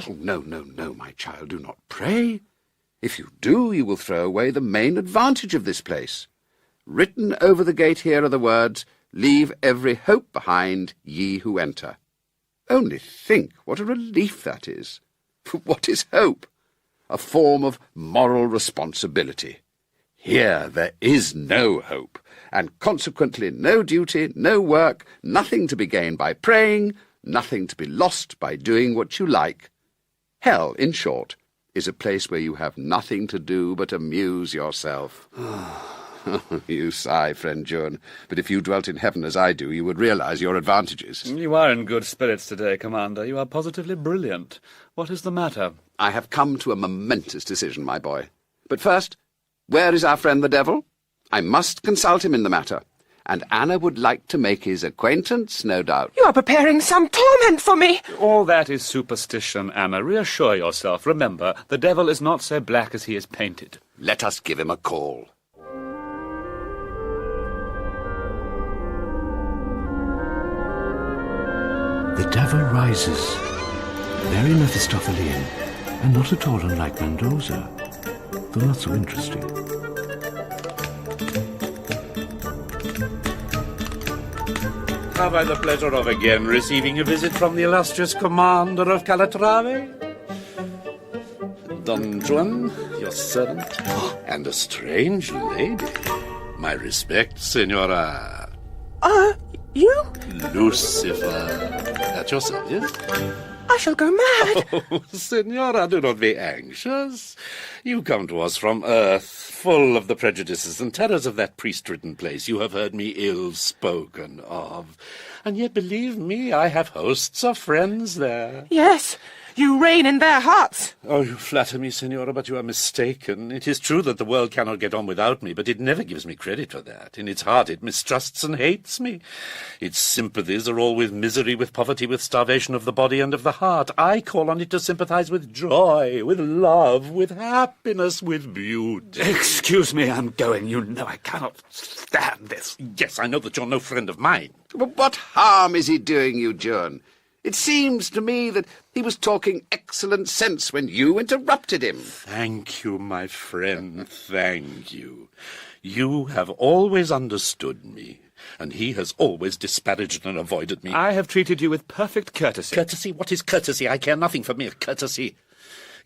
pray. Oh, no, my child, do not pray. If you do, you will throw away the main advantage of this place. Written over the gate here are the words, "Leave every hope behind, ye who enter." Only think what a relief that is. What is hope? A form of moral responsibility. Here there is no hope, and consequently no duty, no work, nothing to be gained by praying, nothing to be lost by doing what you like. Hell, in short, is a place where you have nothing to do but amuse yourself. You sigh, friend Juan, but if you dwelt in heaven as I do, you would realize your advantages. You are in good spirits today, Commander. You are positively brilliant. What is the matter? I have come to a momentous decision, my boy. But first, where is our friend the devil? I must consult him in the matter, and Anna would like to make his acquaintance, no doubt. You are preparing some torment for me. All that is superstition, Anna. Reassure yourself. Remember, the devil is not so black as he is painted. Let us give him a call. The devil rises. Very Mephistophelian, and not at all unlike Mendoza, though not so interesting. Have I the pleasure of again receiving a visit from the illustrious commander of Calatrave? Don Juan, your servant, and a strange lady. My respect, Senora. You? Lucifer. At your service? I shall go mad. Oh, Senora, do not be anxious. You come to us from Earth, full of the prejudices and terrors of that priest-ridden place you have heard me ill-spoken of. And yet, believe me, I have hosts of friends there. Yes, you reign in their hearts. Oh, you flatter me, Senora, but you are mistaken. It is true that the world cannot get on without me, but it never gives me credit for that. In its heart it mistrusts and hates me. Its sympathies are all with misery, with poverty, with starvation of the body and of the heart. I call on it to sympathize with joy, with love, with happiness, with beauty. Excuse me, I'm going. You know I cannot stand this. Yes, I know that you're no friend of mine. But what harm is he doing you, Juan? It seems to me that he was talking excellent sense when you interrupted him. Thank you, my friend, thank you. You have always understood me, and he has always disparaged and avoided me. I have treated you with perfect courtesy. Courtesy? What is courtesy? I care nothing for mere courtesy.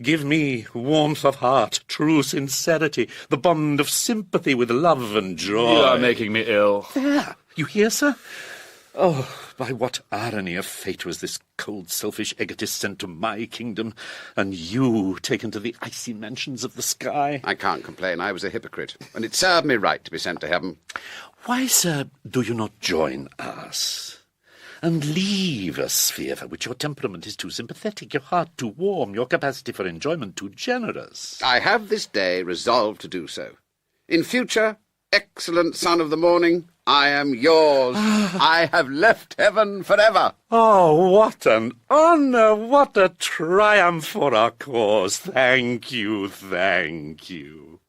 Give me warmth of heart, true sincerity, the bond of sympathy with love and joy. You are making me ill. There, you hear, sir? Oh, by what irony of fate was this cold, selfish egotist sent to my kingdom, and you taken to the icy mansions of the sky? I can't complain. I was a hypocrite, and it served me right to be sent to heaven. Why, sir, do you not join us, and leave a sphere for which your temperament is too sympathetic, your heart too warm, your capacity for enjoyment too generous? I have this day resolved to do so. In future, excellent son of the morning, I am yours. I have left heaven forever. Oh, what an honour, what a triumph for our cause. Thank you, thank you.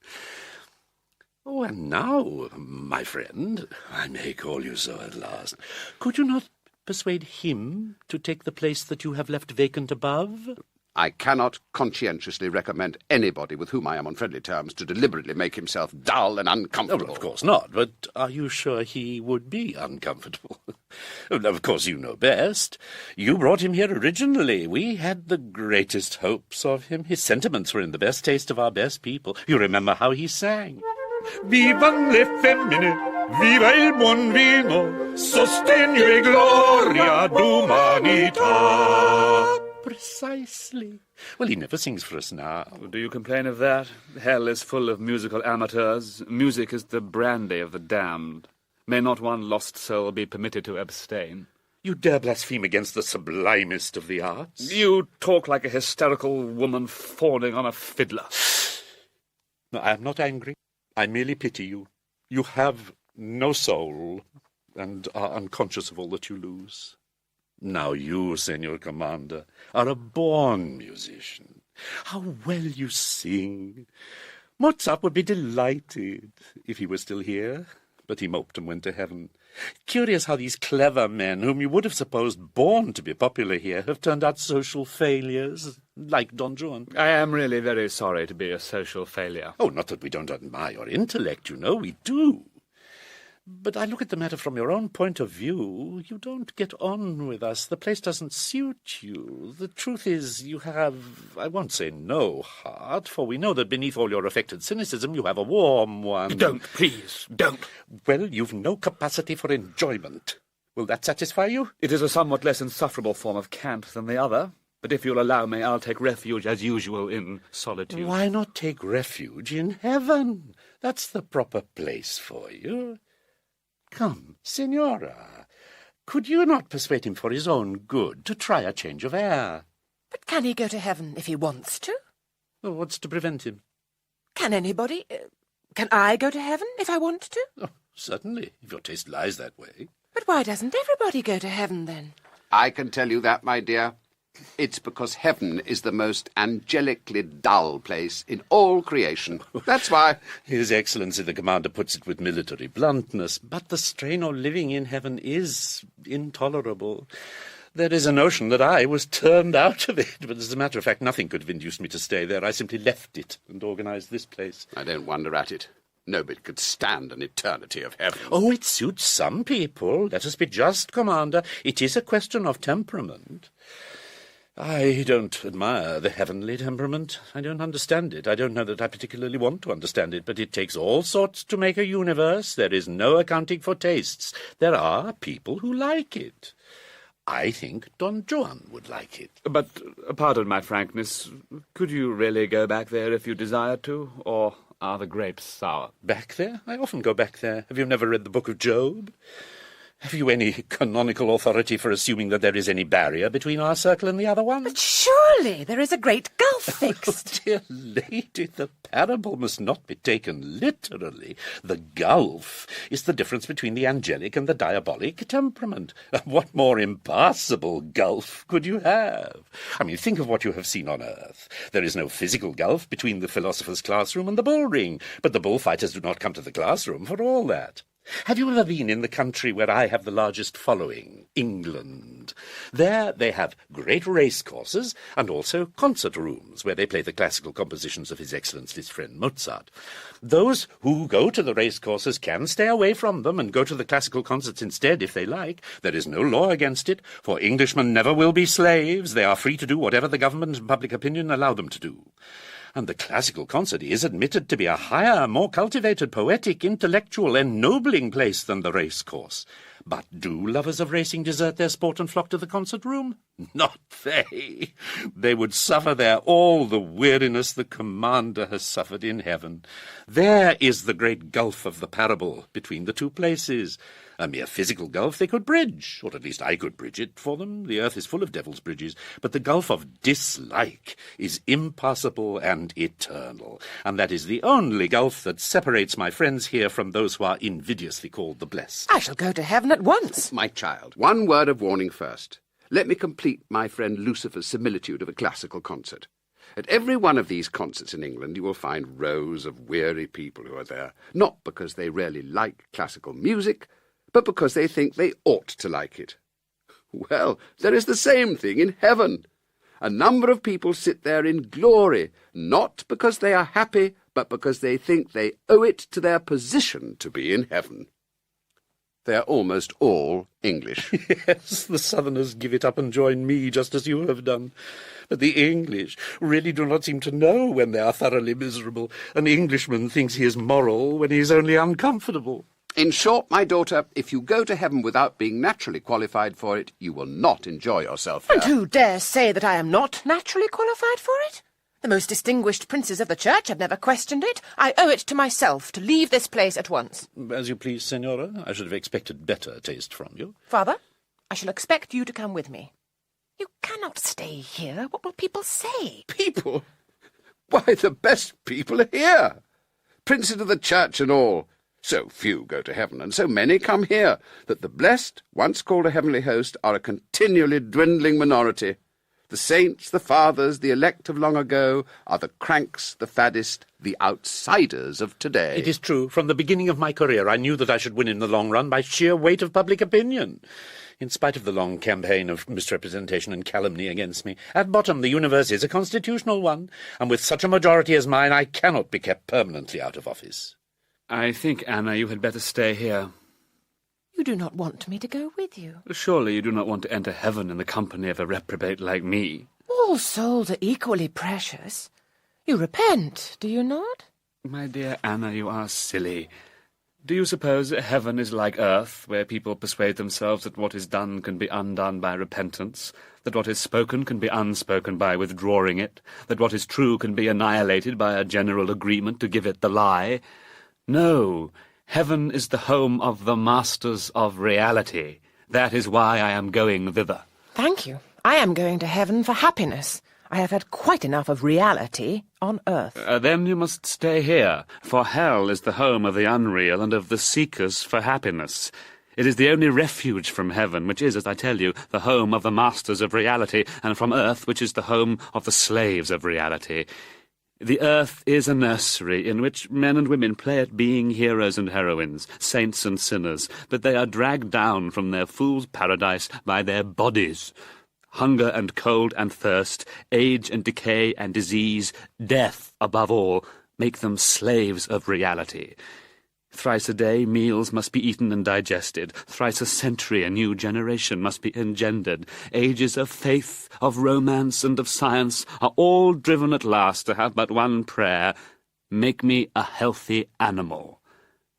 Oh, and now, my friend, I may call you so at last, could you not persuade him to take the place that you have left vacant above? I cannot conscientiously recommend anybody with whom I am on friendly terms to deliberately make himself dull and uncomfortable. Oh, of course not, but are you sure he would be uncomfortable? Of course you know best. You brought him here originally. We had the greatest hopes of him. His sentiments were in the best taste of our best people. You remember how he sang. Vivan le femmine, viva il buon vino, sostegno e gloria d'umanità. Precisely. Well, he never sings for us now. Do you complain of that? Hell is full of musical amateurs. Music is the brandy of the damned. May not one lost soul be permitted to abstain? You dare blaspheme against the sublimest of the arts? You talk like a hysterical woman fawning on a fiddler. No, I am not angry. I merely pity you. You have no soul, and are unconscious of all that you lose. Now you, Senor Commander, are a born musician. How well you sing! Mozart would be delighted if he were still here. but he moped and went to heaven. Curious how these clever men, whom you would have supposed born to be popular here, have turned out social failures, like Don Juan. I am really very sorry to be a social failure. Oh, not that we don't admire your intellect, you know, we do. But I look at the matter from your own point of view. You don't get on with us. The place doesn't suit you. The truth is, you have, I won't say no heart, for we know that beneath all your affected cynicism you have a warm one. Don't, please, don't. Well, you've no capacity for enjoyment. Will that satisfy you? It is a somewhat less insufferable form of cant than the other, but if you'll allow me, I'll take refuge, as usual, in solitude. Why not take refuge in heaven? That's the proper place for you. Come, Signora, could you not persuade him for his own good to try a change of air? But can he go to heaven if he wants to? Well, what's to prevent him? Can anybody? Can I go to heaven if I want to? Oh, certainly, if your taste lies that way. But why doesn't everybody go to heaven, then? I can tell you that, my dear. It's because heaven is the most angelically dull place in all creation. That's why. His Excellency the Commander puts it with military bluntness, but the strain of living in heaven is intolerable. There is a notion that I was turned out of it, but as a matter of fact, nothing could have induced me to stay there. I simply left it and organised this place. I don't wonder at it. Nobody could stand an eternity of heaven. Oh, it suits some people. Let us be just, Commander. It is a question of temperament. I don't admire the heavenly temperament. I don't understand it. I don't know that I particularly want to understand it, but it takes all sorts to make a universe. There is no accounting for tastes. There are people who like it. I think Don Juan would like it. But, pardon my frankness, could you really go back there if you desired to, or are the grapes sour? Back there? I often go back there. Have you never read the Book of Job? Have you any canonical authority for assuming that there is any barrier between our circle and the other one? But surely there is a great gulf fixed. Oh, dear lady, the parable must not be taken literally. The gulf is the difference between the angelic and the diabolic temperament. What more impassable gulf could you have? I mean, think of what you have seen on earth. There is no physical gulf between the philosopher's classroom and the bull-ring, but the bullfighters do not come to the classroom for all that. Have you ever been in the country where I have the largest following, England? There they have great race courses and also concert rooms where they play the classical compositions of His Excellency's friend Mozart. Those who go to the race courses can stay away from them and go to the classical concerts instead if they like. There is no law against it, for Englishmen never will be slaves. They are free to do whatever the government and public opinion allow them to do. And the classical concert is admitted to be a higher, more cultivated, poetic, intellectual, ennobling place than the race course. But do lovers of racing desert their sport and flock to the concert room? Not they. They would suffer there all the weariness the Commander has suffered in heaven. There is the great gulf of the parable between the two places. A mere physical gulf they could bridge, or at least I could bridge it for them. The earth is full of devil's bridges. But the gulf of dislike is impassable and eternal, and that is the only gulf that separates my friends here from those who are invidiously called the blessed. I shall go to heaven at once. My child, one word of warning first. Let me complete my friend Lucifer's similitude of a classical concert. At every one of these concerts in England you will find rows of weary people who are there, not because they really like classical music, but because they think they ought to like it. Well, there is the same thing in heaven. A number of people sit there in glory, not because they are happy, but because they think they owe it to their position to be in heaven. They are almost all English. Yes, the Southerners give it up and join me, just as you have done. But the English really do not seem to know when they are thoroughly miserable. An Englishman thinks he is moral when he is only uncomfortable. In short, my daughter, if you go to heaven without being naturally qualified for it, you will not enjoy yourself there. And who dares say that I am not naturally qualified for it? The most distinguished princes of the church have never questioned it. I owe it to myself to leave this place at once. As you please, Senora. I should have expected better taste from you. Father, I shall expect you to come with me. You cannot stay here. What will people say? People? Why, the best people are here. Princes of the church and all. So few go to heaven, and so many come here, that the blessed, once called a heavenly host, are a continually dwindling minority. The saints, the fathers, the elect of long ago are the cranks, the faddest, the outsiders of today. It is true. From the beginning of my career, I knew that I should win in the long run by sheer weight of public opinion. In spite of the long campaign of misrepresentation and calumny against me, at bottom the universe is a constitutional one, and with such a majority as mine, I cannot be kept permanently out of office. I think, Anna, you had better stay here. You do not want me to go with you. Surely you do not want to enter heaven in the company of a reprobate like me. All souls are equally precious. You repent, do you not? My dear Anna, you are silly. Do you suppose heaven is like earth, where people persuade themselves that what is done can be undone by repentance, that what is spoken can be unspoken by withdrawing it, that what is true can be annihilated by a general agreement to give it the lie? No, heaven is the home of the masters of reality. That is why I am going thither. Thank you. I am going to heaven for happiness. I have had quite enough of reality on earth. Then you must stay here, for hell is the home of the unreal and of the seekers for happiness. It is the only refuge from heaven, which is, as I tell you, the home of the masters of reality, and from earth, which is the home of the slaves of reality. The earth is a nursery in which men and women play at being heroes and heroines, saints and sinners, but they are dragged down from their fool's paradise by their bodies. Hunger and cold and thirst, age and decay and disease, death above all, make them slaves of reality. Thrice a day meals must be eaten and digested. Thrice a century a new generation must be engendered. Ages of faith, of romance, and of science are all driven at last to have but one prayer: make me a healthy animal.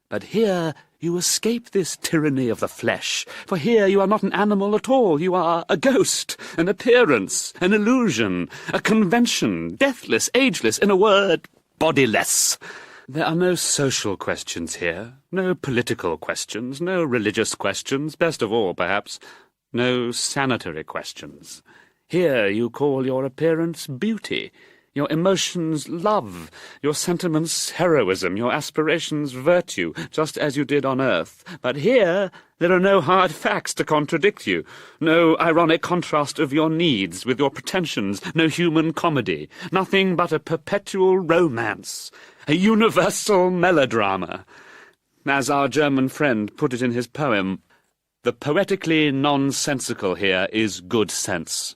But here you escape this tyranny of the flesh, for here you are not an animal at all. You are a ghost, an appearance, an illusion, a convention, deathless, ageless, in a word, bodiless. There are no social questions here, no political questions, no religious questions, best of all, perhaps, no sanitary questions. Here you call your appearance beauty, your emotions love, your sentiments heroism, your aspirations virtue, just as you did on earth. But here there are no hard facts to contradict you, no ironic contrast of your needs with your pretensions, no human comedy, nothing but a perpetual romance, a universal melodrama. As our German friend put it in his poem, the poetically nonsensical here is good sense,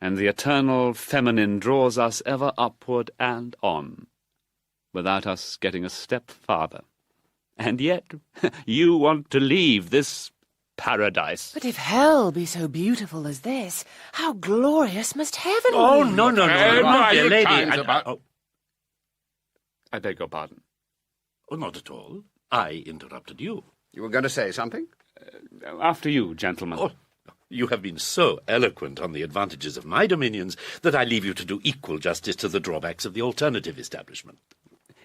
and the eternal feminine draws us ever upward and on, without us getting a step farther. And yet you want to leave this paradise. But if hell be so beautiful as this, how glorious must heaven be? Oh, no, my dear lady. I beg your pardon. Oh, not at all. I interrupted you. You were going to say something? After you, gentlemen. Oh, you have been so eloquent on the advantages of my dominions that I leave you to do equal justice to the drawbacks of the alternative establishment.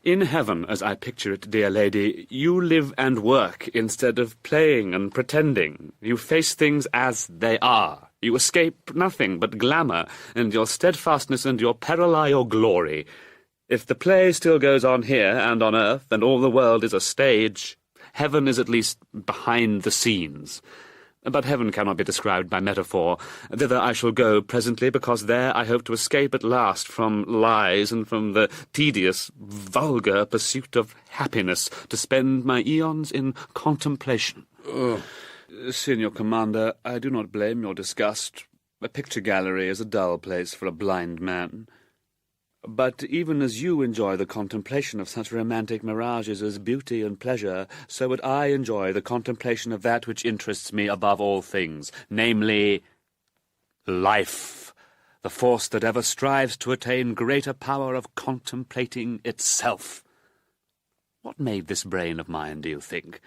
In heaven, as I picture it, dear lady, you live and work instead of playing and pretending. You face things as they are. You escape nothing but glamour, and your steadfastness and your peril are your glory. If the play still goes on here and on earth, and all the world is a stage, heaven is at least behind the scenes. But heaven cannot be described by metaphor. Thither I shall go presently, because there I hope to escape at last from lies and from the tedious, vulgar pursuit of happiness, to spend my eons in contemplation. Signor Commander, I do not blame your disgust. A picture gallery is a dull place for a blind man. But even as you enjoy the contemplation of such romantic mirages as beauty and pleasure, so would I enjoy the contemplation of that which interests me above all things, namely, life, the force that ever strives to attain greater power of contemplating itself. What made this brain of mine, do you think?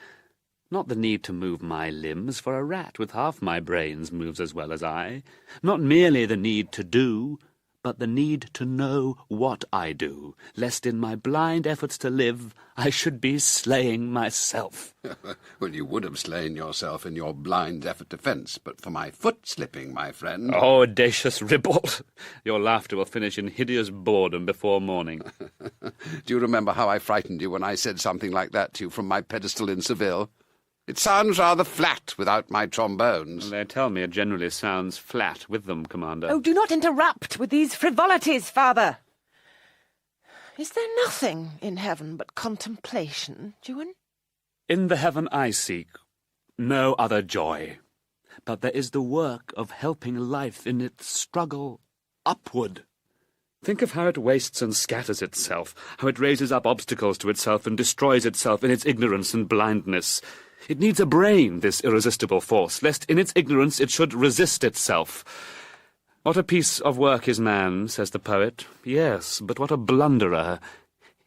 Not the need to move my limbs, for a rat with half my brains moves as well as I. Not merely the need to do, but the need to know what I do, lest in my blind efforts to live I should be slaying myself. Well, you would have slain yourself in your blind effort to fence, but for my foot slipping, my friend. Oh, audacious ribald! Your laughter will finish in hideous boredom before morning. Do you remember how I frightened you when I said something like that to you from my pedestal in Seville? It sounds rather flat without my trombones. They tell me it generally sounds flat with them, Commander. Oh, do not interrupt with these frivolities, Father. Is there nothing in heaven but contemplation, Juan? In the heaven I seek, no other joy. But there is the work of helping life in its struggle upward. Think of how it wastes and scatters itself, how it raises up obstacles to itself and destroys itself in its ignorance and blindness. It needs a brain, this irresistible force, lest in its ignorance it should resist itself. What a piece of work is man, says the poet. Yes, but what a blunderer.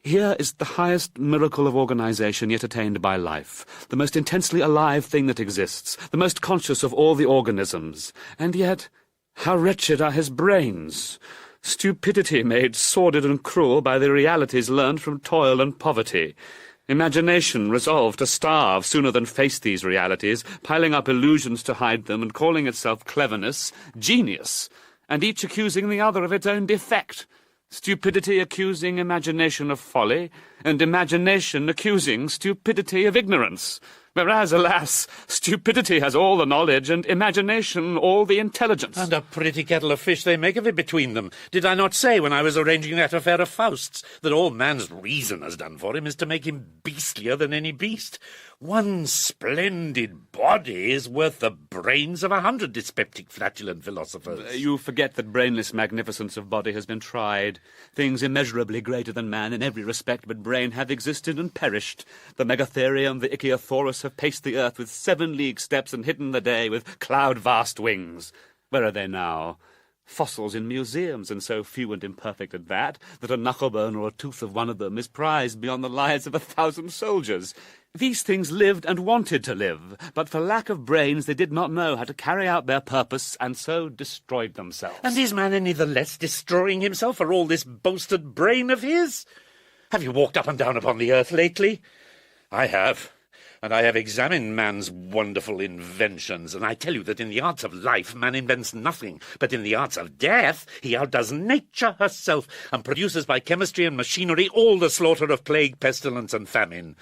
Here is the highest miracle of organization yet attained by life, the most intensely alive thing that exists, the most conscious of all the organisms. And yet, how wretched are his brains! Stupidity made sordid and cruel by the realities learned from toil and poverty. Imagination resolved to starve sooner than face these realities, piling up illusions to hide them and calling itself cleverness, genius, and each accusing the other of its own defect. Stupidity accusing imagination of folly, and imagination accusing stupidity of ignorance. Whereas, alas, stupidity has all the knowledge, and imagination all the intelligence. And a pretty kettle of fish they make of it between them. Did I not say, when I was arranging that affair of Faust's, that all man's reason has done for him is to make him beastlier than any beast? One splendid body is worth the brains of 100 dyspeptic, flatulent philosophers. You forget that brainless magnificence of body has been tried. Things immeasurably greater than man in every respect but brain have existed and perished. The Megatherium, the Ichthyosaurus have paced the earth with 7 league steps and hidden the day with cloud-vast wings. Where are they now? Fossils in museums, and so few and imperfect at that a knucklebone or a tooth of one of them is prized beyond the lives of 1,000 soldiers. These things lived and wanted to live, but for lack of brains they did not know how to carry out their purpose, and so destroyed themselves. And is man any the less destroying himself for all this boasted brain of his? Have you walked up and down upon the earth lately? I have. And I have examined man's wonderful inventions, and I tell you that in the arts of life man invents nothing, but in the arts of death he outdoes nature herself, and produces by chemistry and machinery all the slaughter of plague, pestilence, and famine.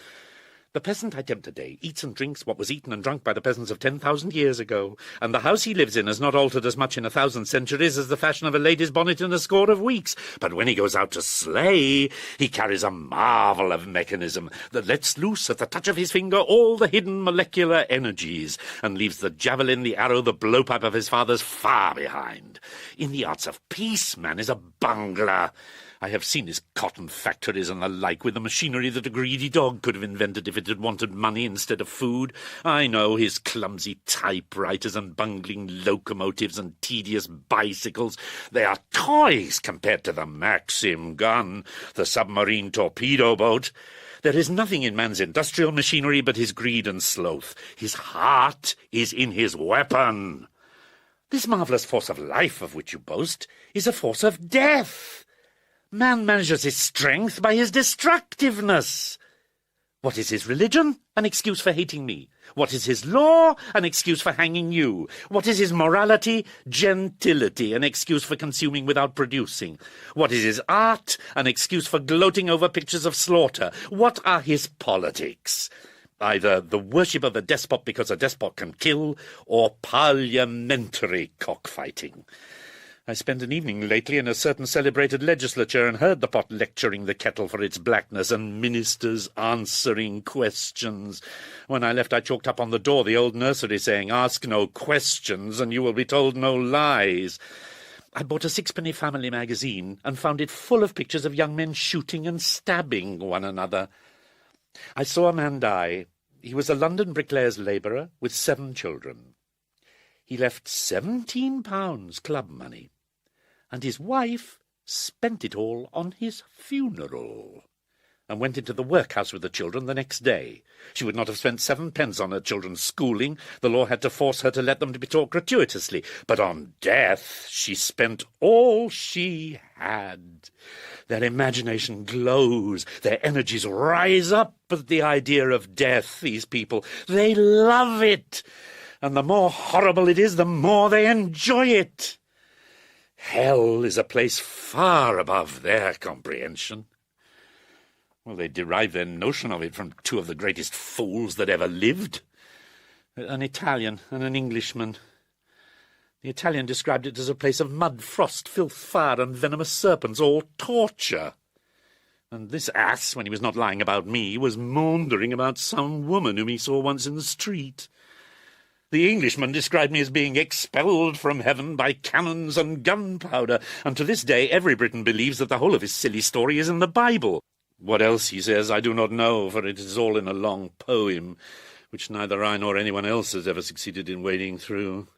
The peasant I tempt today eats and drinks what was eaten and drunk by the peasants of 10,000 years ago, and the house he lives in has not altered as much in 1,000 centuries as the fashion of a lady's bonnet in a score of weeks. But when he goes out to slay, he carries a marvel of mechanism that lets loose at the touch of his finger all the hidden molecular energies, and leaves the javelin, the arrow, the blowpipe of his fathers far behind. In the arts of peace, man is a bungler. I have seen his cotton factories and the like, with the machinery that a greedy dog could have invented if it had wanted money instead of food. I know his clumsy typewriters and bungling locomotives and tedious bicycles. They are toys compared to the Maxim gun, the submarine torpedo boat. There is nothing in man's industrial machinery but his greed and sloth. His heart is in his weapon. This marvellous force of life of which you boast is a force of death. Man measures his strength by his destructiveness. What is his religion? An excuse for hating me. What is his law? An excuse for hanging you. What is his morality? Gentility, an excuse for consuming without producing. What is his art? An excuse for gloating over pictures of slaughter. What are his politics? Either the worship of a despot because a despot can kill, or parliamentary cockfighting. I spent an evening lately in a certain celebrated legislature and heard the pot lecturing the kettle for its blackness and ministers answering questions. When I left, I chalked up on the door the old nursery saying, "Ask no questions and you will be told no lies." I bought a 6-penny family magazine and found it full of pictures of young men shooting and stabbing one another. I saw a man die. He was a London bricklayer's labourer with 7 children. He left £17 club money, and his wife spent it all on his funeral, and went into the workhouse with the children the next day. She would not have spent 7 pence on her children's schooling. The law had to force her to let them be taught gratuitously. But on death she spent all she had. Their imagination glows. Their energies rise up at the idea of death, these people. They love it. And the more horrible it is, the more they enjoy it. Hell is a place far above their comprehension. Well, they derive their notion of it from 2 of the greatest fools that ever lived. An Italian and an Englishman. The Italian described it as a place of mud, frost, filth, fire, and venomous serpents, all torture. And this ass, when he was not lying about me, was maundering about some woman whom he saw once in the street. The Englishman described me as being expelled from heaven by cannons and gunpowder, and to this day every Briton believes that the whole of his silly story is in the Bible. What else he says I do not know, for it is all in a long poem, which neither I nor anyone else has ever succeeded in wading through.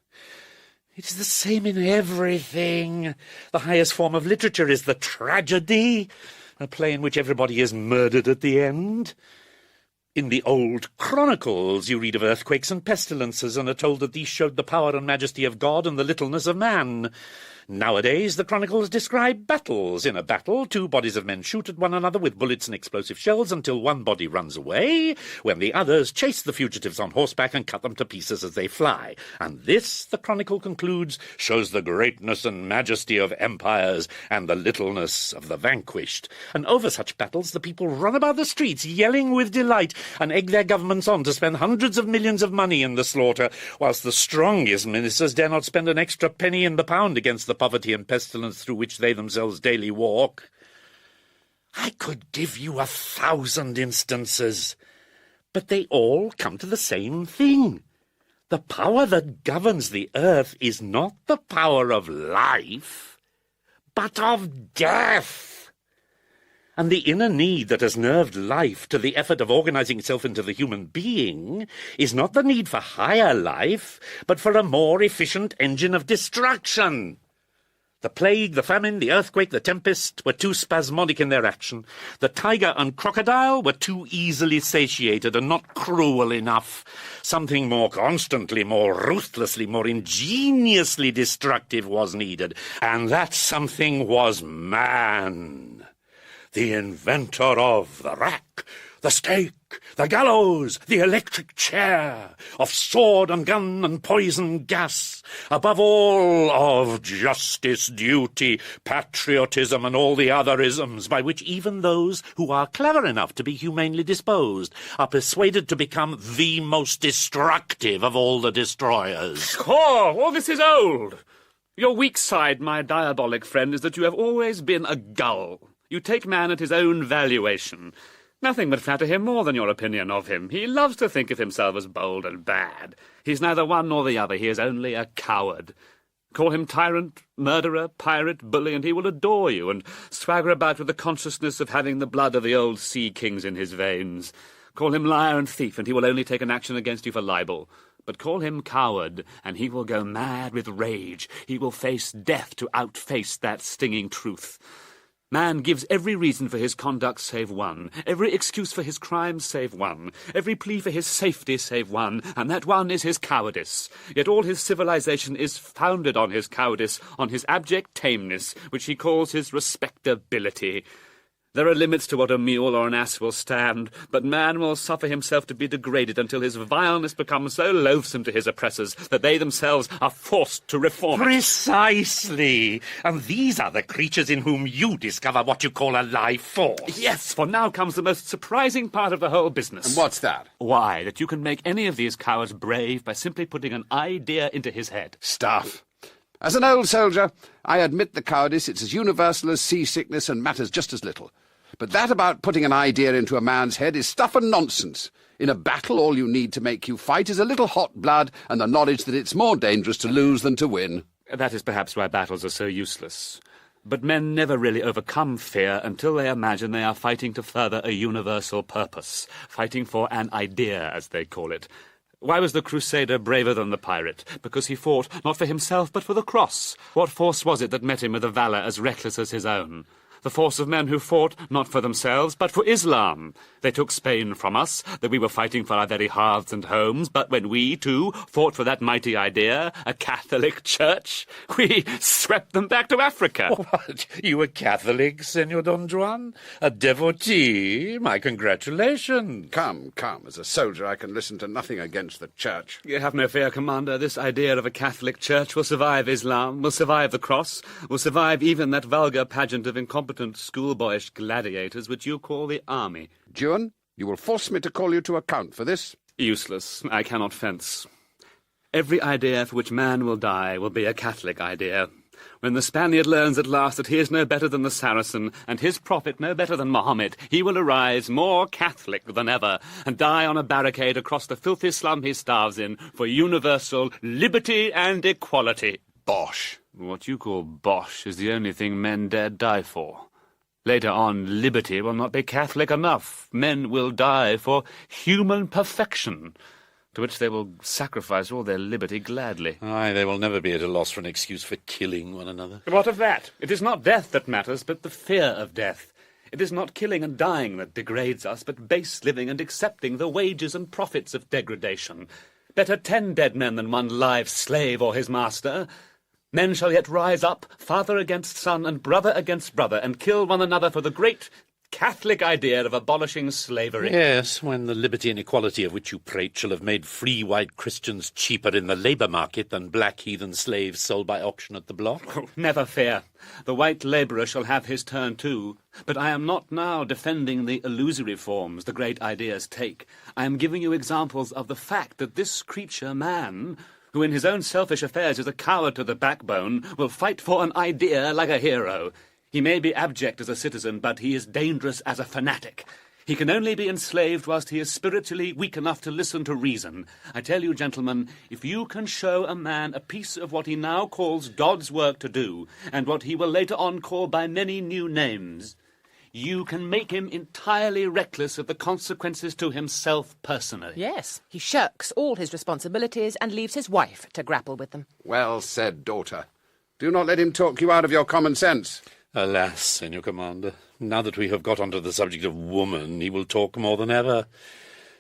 It is the same in everything. The highest form of literature is the tragedy, a play in which everybody is murdered at the end. In the old chronicles you read of earthquakes and pestilences, and are told that these showed the power and majesty of God and the littleness of man. Nowadays the chronicles describe battles. In a battle, two bodies of men shoot at one another with bullets and explosive shells until one body runs away, when the others chase the fugitives on horseback and cut them to pieces as they fly. And this, the chronicle concludes, shows the greatness and majesty of empires and the littleness of the vanquished. And over such battles the people run about the streets yelling with delight and egg their governments on to spend hundreds of millions of money in the slaughter, whilst the strongest ministers dare not spend an extra penny in the pound against the poverty and pestilence through which they themselves daily walk. I could give you 1,000 instances, but they all come to the same thing. The power that governs the earth is not the power of life, but of death. And the inner need that has nerved life to the effort of organizing itself into the human being is not the need for higher life, but for a more efficient engine of destruction. The plague, the famine, the earthquake, the tempest were too spasmodic in their action. The tiger and crocodile were too easily satiated and not cruel enough. Something more constantly, more ruthlessly, more ingeniously destructive was needed, and that something was man, the inventor of the rack, the stake, the gallows, the electric chair, of sword and gun and poison gas, above all of justice, duty, patriotism, and all the other isms by which even those who are clever enough to be humanely disposed are persuaded to become the most destructive of all the destroyers. Oh, all this is old. Your weak side, my diabolic friend, is that you have always been a gull. You take man at his own valuation. Nothing would flatter him more than your opinion of him. He loves to think of himself as bold and bad. He's neither one nor the other. He is only a coward. Call him tyrant, murderer, pirate, bully, and he will adore you and swagger about with the consciousness of having the blood of the old sea kings in his veins. Call him liar and thief, and he will only take an action against you for libel. But call him coward, and he will go mad with rage. He will face death to outface that stinging truth. Man gives every reason for his conduct save one, every excuse for his crimes save one, every plea for his safety save one, and that one is his cowardice. Yet all his civilization is founded on his cowardice, on his abject tameness, which he calls his respectability. There are limits to what a mule or an ass will stand, but man will suffer himself to be degraded until his vileness becomes so loathsome to his oppressors that they themselves are forced to reform it. Precisely. And these are the creatures in whom you discover what you call a life force. Yes, for now comes the most surprising part of the whole business. And what's that? Why, that you can make any of these cowards brave by simply putting an idea into his head. Stuff. As an old soldier, I admit the cowardice. It's as universal as seasickness and matters just as little. But that about putting an idea into a man's head is stuff and nonsense. In a battle, all you need to make you fight is a little hot blood and the knowledge that it's more dangerous to lose than to win. That is perhaps why battles are so useless. But men never really overcome fear until they imagine they are fighting to further a universal purpose, fighting for an idea, as they call it. Why was the Crusader braver than the pirate? Because he fought not for himself, but for the cross. What force was it that met him with a valour as reckless as his own? The force of men who fought not for themselves, but for Islam. They took Spain from us, that we were fighting for our very hearths and homes, but when we, too, fought for that mighty idea, a Catholic Church, we swept them back to Africa. What? You a Catholic, Senor Don Juan? A devotee? My congratulations. Come. As a soldier, I can listen to nothing against the Church. You have no fear, Commander. This idea of a Catholic Church will survive Islam, will survive the cross, will survive even that vulgar pageant of incompetent schoolboyish gladiators which you call the army. Juan, you will force me to call you to account for this. Useless. I cannot fence. Every idea for which man will die will be a Catholic idea. When the Spaniard learns at last that he is no better than the Saracen, and his prophet no better than Mohammed, he will arise more Catholic than ever, and die on a barricade across the filthy slum he starves in, for universal liberty and equality. Bosh. What you call bosh is the only thing men dare die for. Later on, liberty will not be Catholic enough. Men will die for human perfection, to which they will sacrifice all their liberty gladly. Aye, they will never be at a loss for an excuse for killing one another. What of that? It is not death that matters, but the fear of death. It is not killing and dying that degrades us, but base living and accepting the wages and profits of degradation. Better 10 dead men than 1 live slave or his master. Men shall yet rise up, father against son and brother against brother, and kill one another for the great Catholic idea of abolishing slavery. Yes, when the liberty and equality of which you prate shall have made free white Christians cheaper in the labour market than black heathen slaves sold by auction at the block. Oh, never fear. The white labourer shall have his turn too. But I am not now defending the illusory forms the great ideas take. I am giving you examples of the fact that this creature, man, who in his own selfish affairs is a coward to the backbone, will fight for an idea like a hero. He may be abject as a citizen, but he is dangerous as a fanatic. He can only be enslaved whilst he is spiritually weak enough to listen to reason. I tell you, gentlemen, if you can show a man a piece of what he now calls God's work to do, and what he will later on call by many new names, you can make him entirely reckless of the consequences to himself personally. Yes, he shirks all his responsibilities and leaves his wife to grapple with them. Well said, daughter. Do not let him talk you out of your common sense. Alas, Senor Commander, now that we have got onto the subject of woman, he will talk more than ever.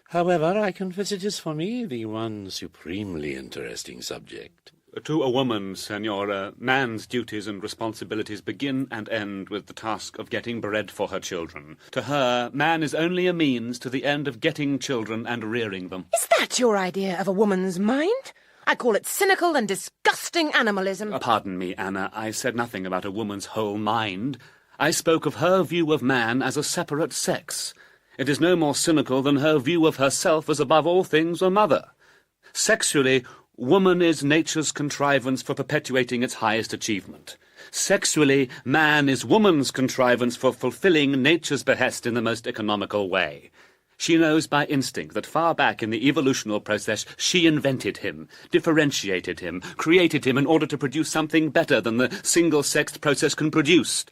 However, I confess it is for me the one supremely interesting subject. To a woman, Senora, man's duties and responsibilities begin and end with the task of getting bread for her children. To her, man is only a means to the end of getting children and rearing them. Is that your idea of a woman's mind? I call it cynical and disgusting animalism. Pardon me, Anna, I said nothing about a woman's whole mind. I spoke of her view of man as a separate sex. It is no more cynical than her view of herself as above all things a mother. Sexually, woman is nature's contrivance for perpetuating its highest achievement. Sexually, man is woman's contrivance for fulfilling nature's behest in the most economical way. She knows by instinct that far back in the evolutional process she invented him, differentiated him, created him in order to produce something better than the single-sexed process can produce.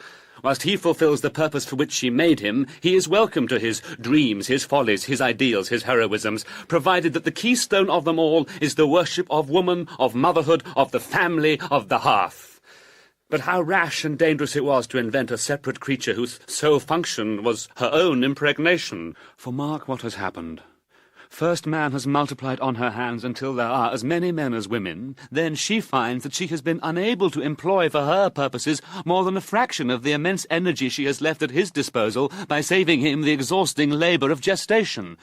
Whilst he fulfills the purpose for which she made him, he is welcome to his dreams, his follies, his ideals, his heroisms, provided that the keystone of them all is the worship of woman, of motherhood, of the family, of the hearth. But how rash and dangerous it was to invent a separate creature whose sole function was her own impregnation. For mark what has happened. First man has multiplied on her hands until there are as many men as women. Then she finds that she has been unable to employ for her purposes more than a fraction of the immense energy she has left at his disposal by saving him the exhausting labour of gestation.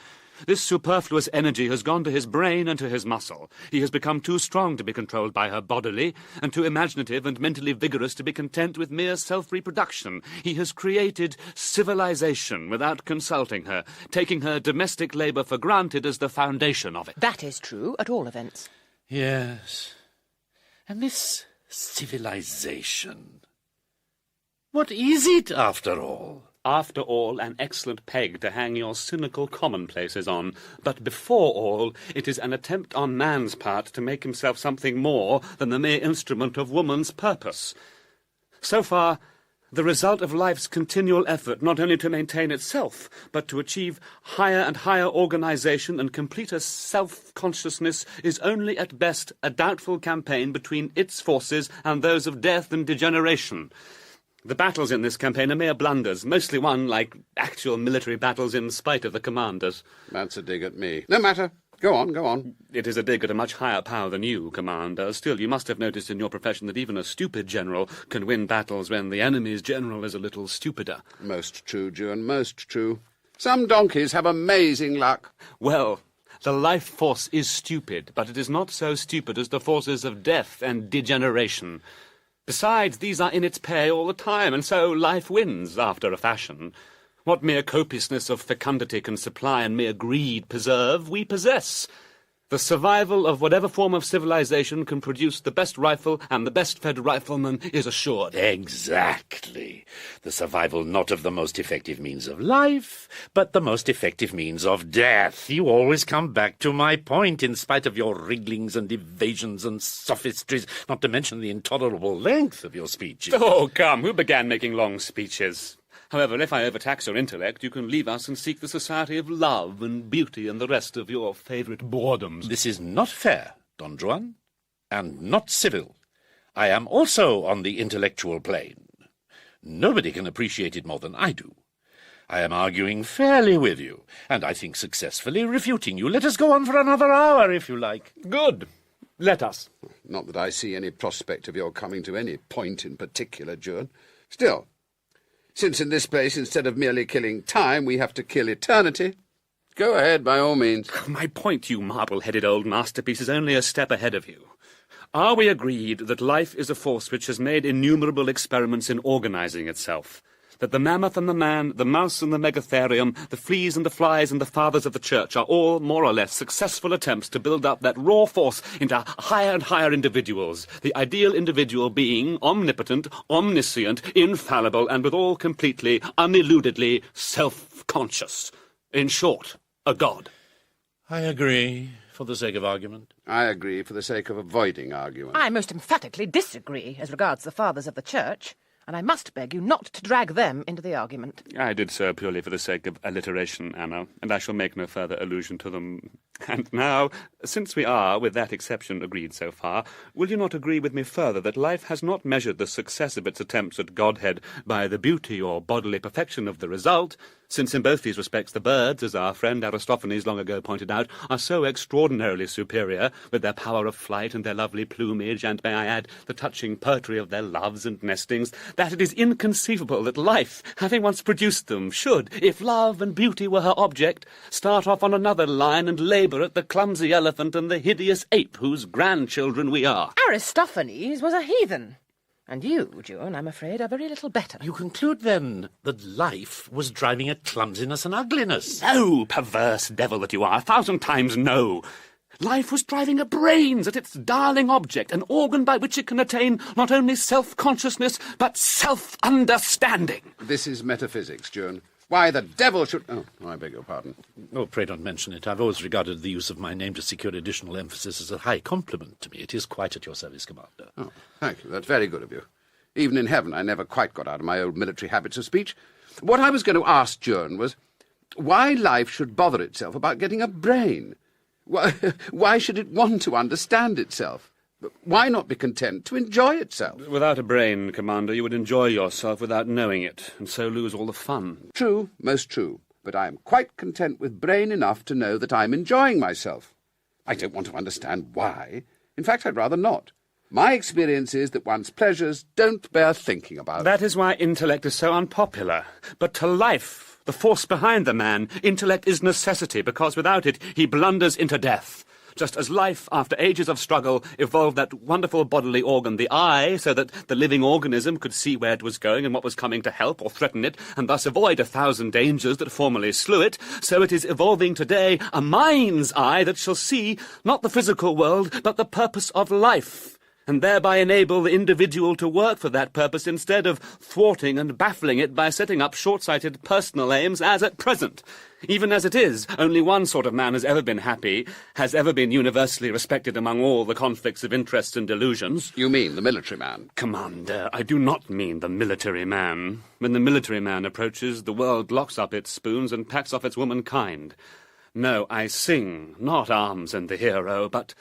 This superfluous energy has gone to his brain and to his muscle. He has become too strong to be controlled by her bodily, and too imaginative and mentally vigorous to be content with mere self-reproduction. He has created civilization without consulting her, taking her domestic labour for granted as the foundation of it. That is true, at all events. Yes. And this civilization, what is it, after all? After all, an excellent peg to hang your cynical commonplaces on. But before all, it is an attempt on man's part to make himself something more than the mere instrument of woman's purpose. So far, the result of life's continual effort not only to maintain itself, but to achieve higher and higher organization and completer self-consciousness is only at best a doubtful campaign between its forces and those of death and degeneration. The battles in this campaign are mere blunders, mostly won like actual military battles in spite of the commanders. That's a dig at me. No matter. Go on, go on. It is a dig at a much higher power than you, Commander. Still, you must have noticed in your profession that even a stupid general can win battles when the enemy's general is a little stupider. Most true, Juan, most true. Some donkeys have amazing luck. Well, the life force is stupid, but it is not so stupid as the forces of death and degeneration. Besides, these are in its pay all the time, and so life wins, after a fashion. What mere copiousness of fecundity can supply and mere greed preserve, we possess. The survival of whatever form of civilization can produce the best rifle and the best-fed rifleman is assured. Exactly. The survival not of the most effective means of life, but the most effective means of death. You always come back to my point, in spite of your wrigglings and evasions and sophistries, not to mention the intolerable length of your speeches. Oh, come, who began making long speeches? However, if I overtax your intellect, you can leave us and seek the society of love and beauty and the rest of your favourite boredoms. This is not fair, Don Juan, and not civil. I am also on the intellectual plane. Nobody can appreciate it more than I do. I am arguing fairly with you, and I think successfully refuting you. Let us go on for another hour, if you like. Good. Let us. Not that I see any prospect of your coming to any point in particular, Juan. Still, since in this place, instead of merely killing time, we have to kill eternity, go ahead, by all means. My point, you marble-headed old masterpiece, is only a step ahead of you. Are we agreed that life is a force which has made innumerable experiments in organizing itself? That the mammoth and the man, the mouse and the megatherium, the fleas and the flies and the fathers of the church are all, more or less, successful attempts to build up that raw force into higher and higher individuals, the ideal individual being omnipotent, omniscient, infallible, and withal completely, uneludedly self-conscious. In short, a god. I agree, for the sake of argument. I agree for the sake of avoiding argument. I most emphatically disagree as regards the fathers of the church, and I must beg you not to drag them into the argument. I did so purely for the sake of alliteration, Anna, and I shall make no further allusion to them. And now, since we are, with that exception, agreed so far, will you not agree with me further that life has not measured the success of its attempts at godhead by the beauty or bodily perfection of the result, since in both these respects the birds, as our friend Aristophanes long ago pointed out, are so extraordinarily superior, with their power of flight and their lovely plumage, and, may I add, the touching poetry of their loves and nestings, that it is inconceivable that life, having once produced them, should, if love and beauty were her object, start off on another line and labour at the clumsy elephant and the hideous ape whose grandchildren we are. Aristophanes was a heathen. And you, Juan, I'm afraid, are very little better. You conclude, then, that life was driving at clumsiness and ugliness? No, perverse devil that you are, 1,000 times no. Life was driving at brains, at its darling object, an organ by which it can attain not only self-consciousness, but self-understanding. This is metaphysics, Juan. Why the devil should... Oh, I beg your pardon. Oh, pray don't mention it. I've always regarded the use of my name to secure additional emphasis as a high compliment to me. It is quite at your service, Commander. Oh, thank you. That's very good of you. Even in heaven, I never quite got out of my old military habits of speech. What I was going to ask, Juan, was why life should bother itself about getting a brain. Why should it want to understand itself? Why not be content to enjoy itself? Without a brain, Commander, you would enjoy yourself without knowing it, and so lose all the fun. True, most true. But I am quite content with brain enough to know that I'm enjoying myself. I don't want to understand why. In fact, I'd rather not. My experience is that one's pleasures don't bear thinking about. That is why intellect is so unpopular. But to life, the force behind the man, intellect is necessity, because without it he blunders into death. Just as life, after ages of struggle, evolved that wonderful bodily organ, the eye, so that the living organism could see where it was going and what was coming to help or threaten it, and thus avoid 1,000 dangers that formerly slew it, so it is evolving today a mind's eye that shall see not the physical world, but the purpose of life, and thereby enable the individual to work for that purpose instead of thwarting and baffling it by setting up short-sighted personal aims as at present. Even as it is, only one sort of man has ever been happy, has ever been universally respected among all the conflicts of interests and delusions. You mean the military man? Commander, I do not mean the military man. When the military man approaches, the world locks up its spoons and packs off its womankind. No, I sing, not arms and the hero, but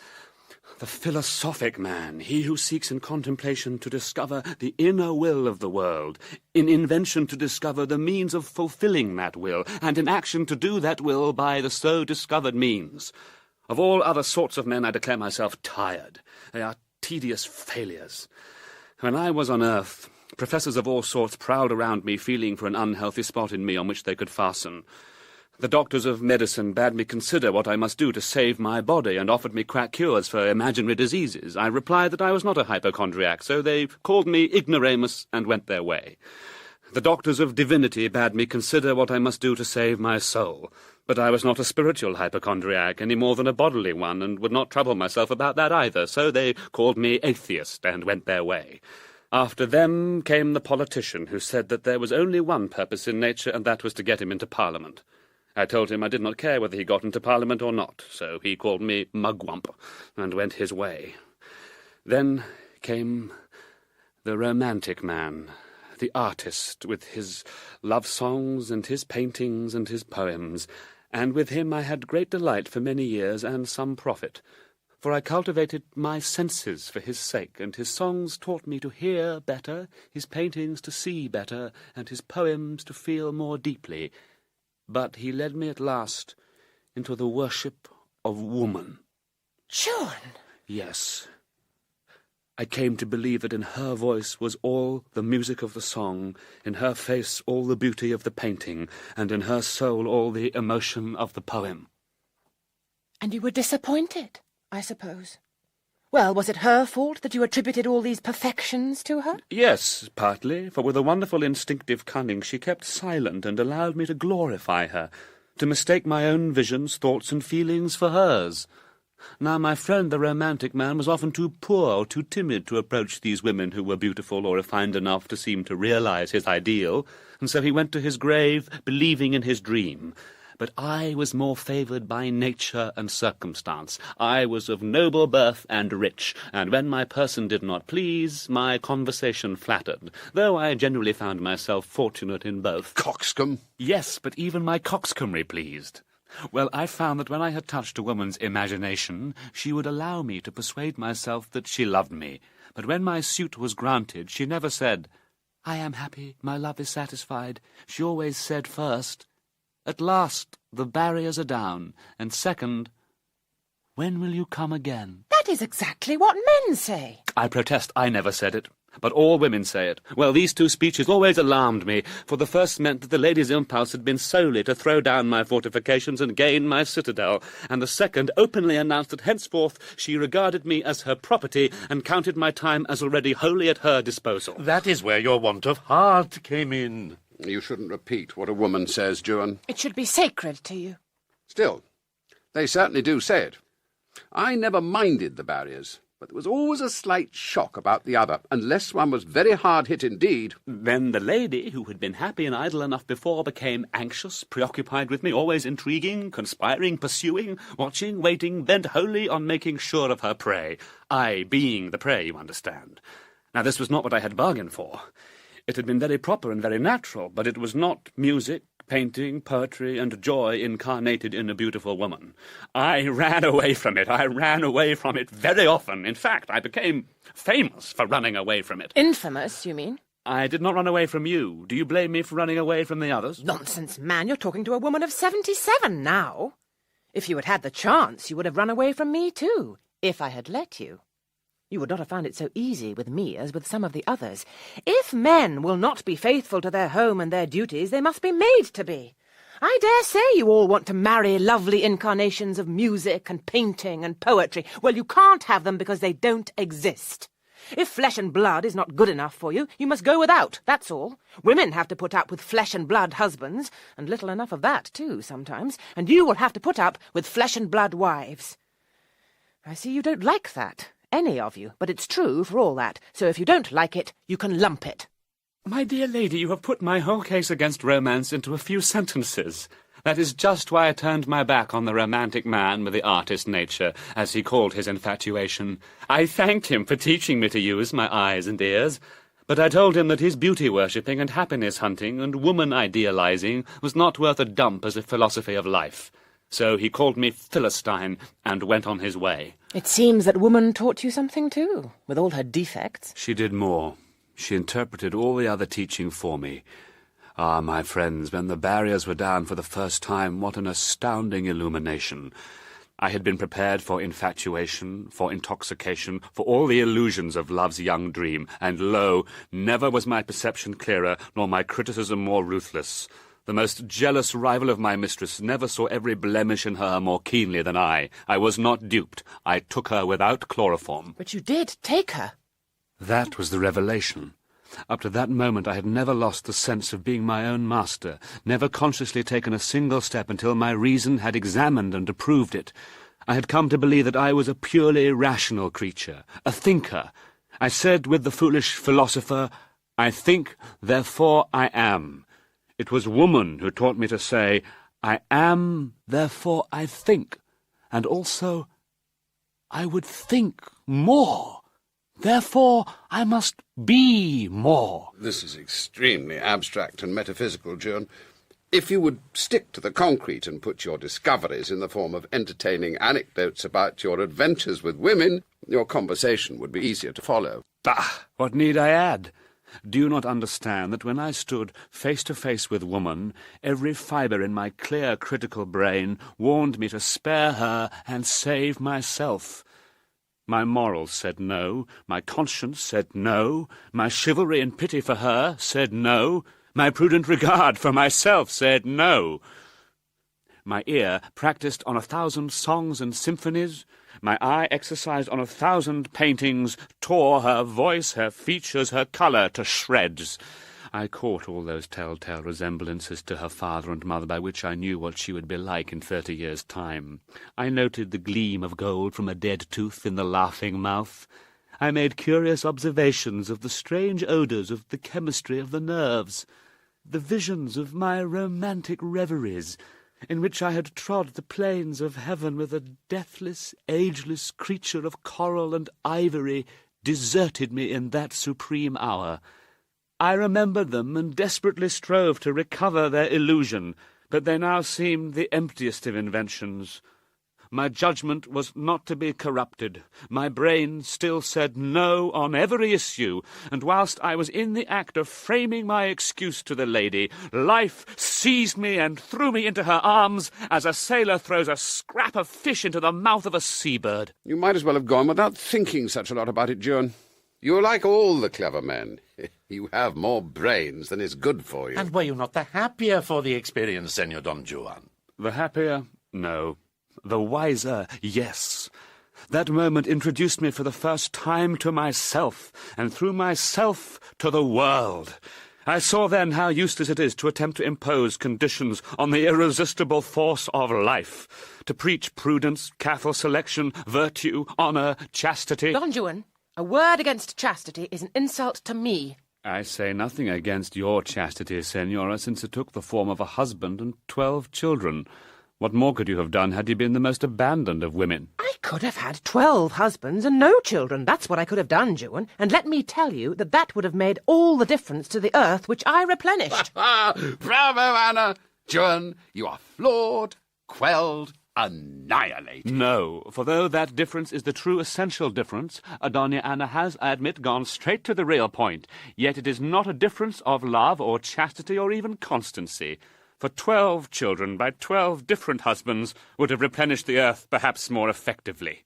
the philosophic man, he who seeks in contemplation to discover the inner will of the world, in invention to discover the means of fulfilling that will, and in action to do that will by the so discovered means. Of all other sorts of men I declare myself tired. They are tedious failures. When I was on earth, professors of all sorts prowled around me, feeling for an unhealthy spot in me on which they could fasten. The doctors of medicine bade me consider what I must do to save my body, and offered me quack cures for imaginary diseases. I replied that I was not a hypochondriac, so they called me ignoramus and went their way. The doctors of divinity bade me consider what I must do to save my soul, but I was not a spiritual hypochondriac any more than a bodily one, and would not trouble myself about that either, so they called me atheist and went their way. After them came the politician, who said that there was only one purpose in nature, and that was to get him into Parliament. I told him I did not care whether he got into Parliament or not, so he called me mugwump, and went his way. Then came the romantic man, the artist, with his love-songs and his paintings and his poems, and with him I had great delight for many years and some profit, for I cultivated my senses for his sake, and his songs taught me to hear better, his paintings to see better, and his poems to feel more deeply. But he led me at last into the worship of woman. John! Yes. I came to believe that in her voice was all the music of the song, in her face all the beauty of the painting, and in her soul all the emotion of the poem. And you were disappointed, I suppose. Well, was it her fault that you attributed all these perfections to her? Yes, partly, for with a wonderful instinctive cunning she kept silent and allowed me to glorify her, to mistake my own visions, thoughts, and feelings for hers. Now my friend the romantic man was often too poor or too timid to approach these women who were beautiful or refined enough to seem to realize his ideal, and so he went to his grave believing in his dream. But I was more favoured by nature and circumstance. I was of noble birth and rich, and when my person did not please, my conversation flattered, though I generally found myself fortunate in both. Coxcomb. Yes, but even my coxcombry pleased. Well, I found that when I had touched a woman's imagination, she would allow me to persuade myself that she loved me. But when my suit was granted, she never said, "I am happy, my love is satisfied." She always said first, "At last the barriers are down," and second, "When will you come again?" That is exactly what men say. I protest I never said it, but all women say it. Well, these two speeches always alarmed me, for the first meant that the lady's impulse had been solely to throw down my fortifications and gain my citadel, and the second openly announced that henceforth she regarded me as her property and counted my time as already wholly at her disposal. That is where your want of heart came in. You shouldn't repeat what a woman says, Juan. It should be sacred to you. Still, they certainly do say it. I never minded the barriers, but there was always a slight shock about the other, unless one was very hard hit indeed. Then the lady, who had been happy and idle enough before, became anxious, preoccupied with me, always intriguing, conspiring, pursuing, watching, waiting, bent wholly on making sure of her prey. I being the prey, you understand. Now this was not what I had bargained for. It had been very proper and very natural, but it was not music, painting, poetry, and joy incarnated in a beautiful woman. I ran away from it. I ran away from it very often. In fact, I became famous for running away from it. Infamous, you mean? I did not run away from you. Do you blame me for running away from the others? Nonsense, man. You're talking to a woman of 77 now. If you had had the chance, you would have run away from me too, if I had let you. You would not have found it so easy with me as with some of the others. If men will not be faithful to their home and their duties, they must be made to be. I dare say you all want to marry lovely incarnations of music and painting and poetry. Well, you can't have them because they don't exist. If flesh and blood is not good enough for you, you must go without, that's all. Women have to put up with flesh and blood husbands, and little enough of that, too, sometimes, and you will have to put up with flesh and blood wives. I see you don't like that. Any of you, but it's true for all that, so if you don't like it, you can lump it. My dear lady, you have put my whole case against romance into a few sentences. That is just why I turned my back on the romantic man with the artist nature, as he called his infatuation. I thanked him for teaching me to use my eyes and ears, but I told him that his beauty-worshipping and happiness-hunting and woman-idealizing was not worth a dump as a philosophy of life. So he called me Philistine and went on his way. It seems that woman taught you something too, with all her defects. She did more. She interpreted all the other teaching for me. Ah, my friends, when the barriers were down for the first time, what an astounding illumination. I had been prepared for infatuation, for intoxication, for all the illusions of love's young dream, and lo, never was my perception clearer, nor my criticism more ruthless. The most jealous rival of my mistress never saw every blemish in her more keenly than I. I was not duped. I took her without chloroform. But you did take her. That was the revelation. Up to that moment I had never lost the sense of being my own master, never consciously taken a single step until my reason had examined and approved it. I had come to believe that I was a purely rational creature, a thinker. I said with the foolish philosopher, "I think, therefore I am." It was woman who taught me to say, "I am, therefore I think," and also, "I would think more, therefore I must be more." This is extremely abstract and metaphysical, Juan. If you would stick to the concrete and put your discoveries in the form of entertaining anecdotes about your adventures with women, your conversation would be easier to follow. Bah! What need I add? Do you not understand that when I stood face to face with woman, every fibre in my clear, critical brain warned me to spare her and save myself? My morals said no, my conscience said no, my chivalry and pity for her said no, my prudent regard for myself said no. My ear practised on 1,000 songs and symphonies, my eye exercised on 1,000 paintings, tore her voice, her features, her colour to shreds. I caught all those telltale resemblances to her father and mother by which I knew what she would be like in 30 years' time. I noted the gleam of gold from a dead tooth in the laughing mouth. I made curious observations of the strange odours of the chemistry of the nerves, the visions of my romantic reveries, in which I had trod the plains of heaven with a deathless, ageless creature of coral and ivory deserted me in that supreme hour. I remembered them and desperately strove to recover their illusion, but they now seemed the emptiest of inventions. My judgment was not to be corrupted. My brain still said no on every issue, and whilst I was in the act of framing my excuse to the lady, life seized me and threw me into her arms as a sailor throws a scrap of fish into the mouth of a seabird. You might as well have gone without thinking such a lot about it, Juan. You're like all the clever men. You have more brains than is good for you. And were you not the happier for the experience, Senor Don Juan? The happier? No. The wiser? Yes. That moment introduced me for the first time to myself, and through myself to the world. I saw then how useless it is to attempt to impose conditions on the irresistible force of life, to preach prudence, careful selection, virtue, honour, chastity. Don Juan, a word against chastity is an insult to me. I say nothing against your chastity, Senora, since it took the form of a husband and 12 children. What more could you have done had you been the most abandoned of women? I could have had 12 husbands and no children. That's what I could have done, Juan. And let me tell you that would have made all the difference to the earth which I replenished. Bravo, Anna! Juan, you are floored, quelled, annihilated. No, for though that difference is the true essential difference, Doña Anna has, I admit, gone straight to the real point. Yet it is not a difference of love or chastity or even constancy. For 12 children by 12 different husbands would have replenished the earth perhaps more effectively.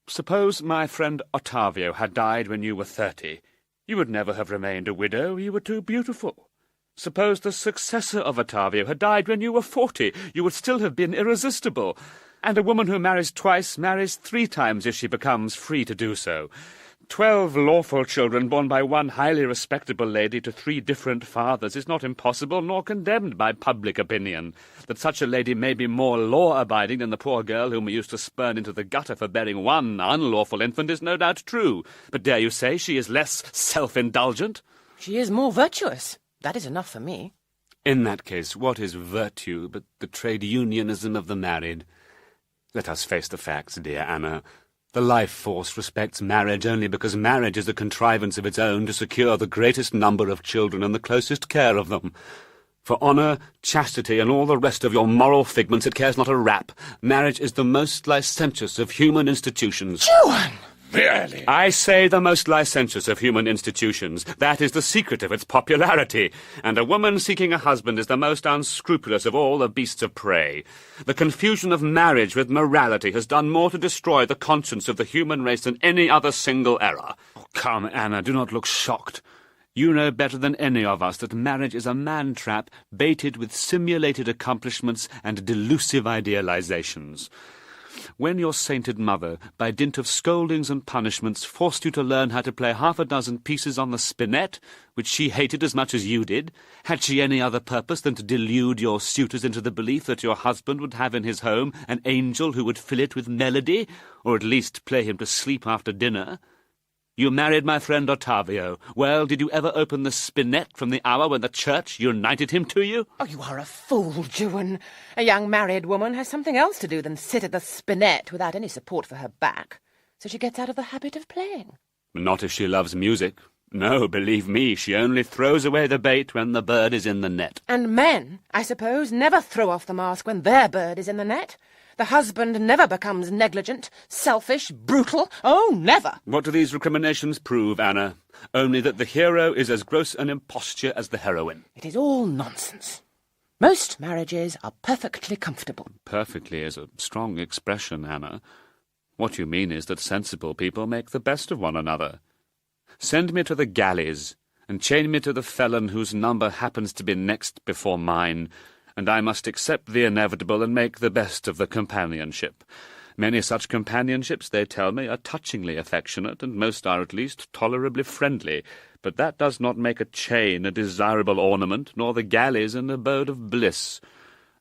Suppose my friend Octavio had died when you were 30. You would never have remained a widow. You were too beautiful. Suppose the successor of Octavio had died when you were 40. You would still have been irresistible. And a woman who marries twice marries 3 times if she becomes free to do so. 12 lawful children born by one highly respectable lady to 3 different fathers is not impossible nor condemned by public opinion. That such a lady may be more law-abiding than the poor girl whom we used to spurn into the gutter for bearing one unlawful infant is no doubt true. But dare you say she is less self-indulgent? She is more virtuous. That is enough for me. In that case, what is virtue but the trade unionism of the married? Let us face the facts, dear Anna. The life force respects marriage only because marriage is a contrivance of its own to secure the greatest number of children and the closest care of them. For honour, chastity, and all the rest of your moral figments it cares not a rap. Marriage is the most licentious of human institutions. Juan! Really? I say the most licentious of human institutions. That is the secret of its popularity. And a woman seeking a husband is the most unscrupulous of all the beasts of prey. The confusion of marriage with morality has done more to destroy the conscience of the human race than any other single error. Oh, come, Anna, do not look shocked. You know better than any of us that marriage is a man-trap baited with simulated accomplishments and delusive idealizations. when your sainted mother, by dint of scoldings and punishments, forced you to learn how to play 6 pieces on the spinet, which she hated as much as you did, had she any other purpose than to delude your suitors into the belief that your husband would have in his home an angel who would fill it with melody, or at least play him to sleep after dinner? You married my friend Octavio. Well, did you ever open the spinet from the hour when the Church united him to you? Oh, you are a fool, Juan. A young married woman has something else to do than sit at the spinet without any support for her back, so she gets out of the habit of playing. Not if she loves music. No, believe me, she only throws away the bait when the bird is in the net. And men, I suppose, never throw off the mask when their bird is in the net. The husband never becomes negligent, selfish, brutal. Oh, never! What do these recriminations prove, Anna? Only that the hero is as gross an imposture as the heroine. It is all nonsense. Most marriages are perfectly comfortable. Perfectly is a strong expression, Anna. What you mean is that sensible people make the best of one another. Send me to the galleys, and chain me to the felon whose number happens to be next before mine, and I must accept the inevitable and make the best of the companionship. Many such companionships, they tell me, are touchingly affectionate, and most are at least tolerably friendly, but that does not make a chain a desirable ornament, nor the galleys an abode of bliss.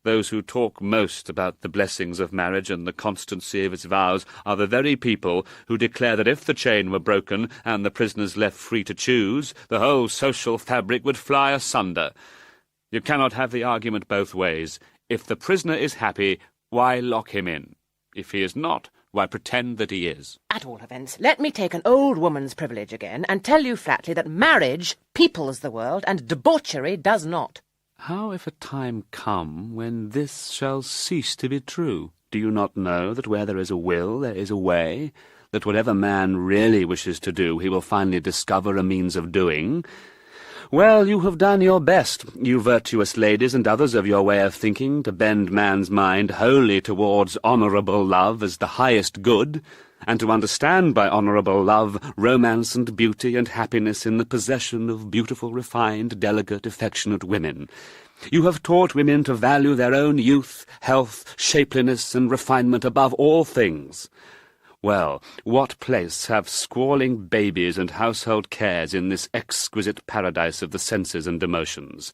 Those who talk most about the blessings of marriage and the constancy of its vows are the very people who declare that if the chain were broken and the prisoners left free to choose, the whole social fabric would fly asunder. You cannot have the argument both ways. If the prisoner is happy, why lock him in? If he is not, why pretend that he is? At all events, let me take an old woman's privilege again and tell you flatly that marriage peoples the world and debauchery does not. How if a time come when this shall cease to be true? Do you not know that where there is a will, there is a way? That whatever man really wishes to do, he will finally discover a means of doing? Well, you have done your best, you virtuous ladies and others of your way of thinking, to bend man's mind wholly towards honourable love as the highest good, and to understand by honourable love romance and beauty and happiness in the possession of beautiful, refined, delicate, affectionate women. You have taught women to value their own youth, health, shapeliness, and refinement above all things. Well, what place have squalling babies and household cares in this exquisite paradise of the senses and emotions?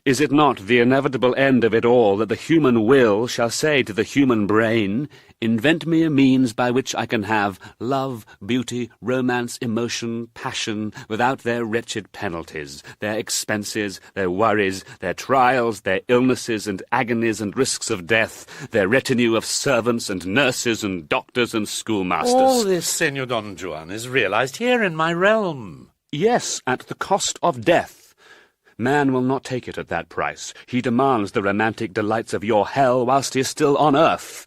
Is it not the inevitable end of it all that the human will shall say to the human brain, invent me a means by which I can have love, beauty, romance, emotion, passion, without their wretched penalties, their expenses, their worries, their trials, their illnesses and agonies and risks of death, their retinue of servants and nurses and doctors and schoolmasters? All this, Senor Don Juan, is realized here in my realm. Yes, at the cost of death. Man will not take it at that price. He demands the romantic delights of your hell whilst he is still on earth.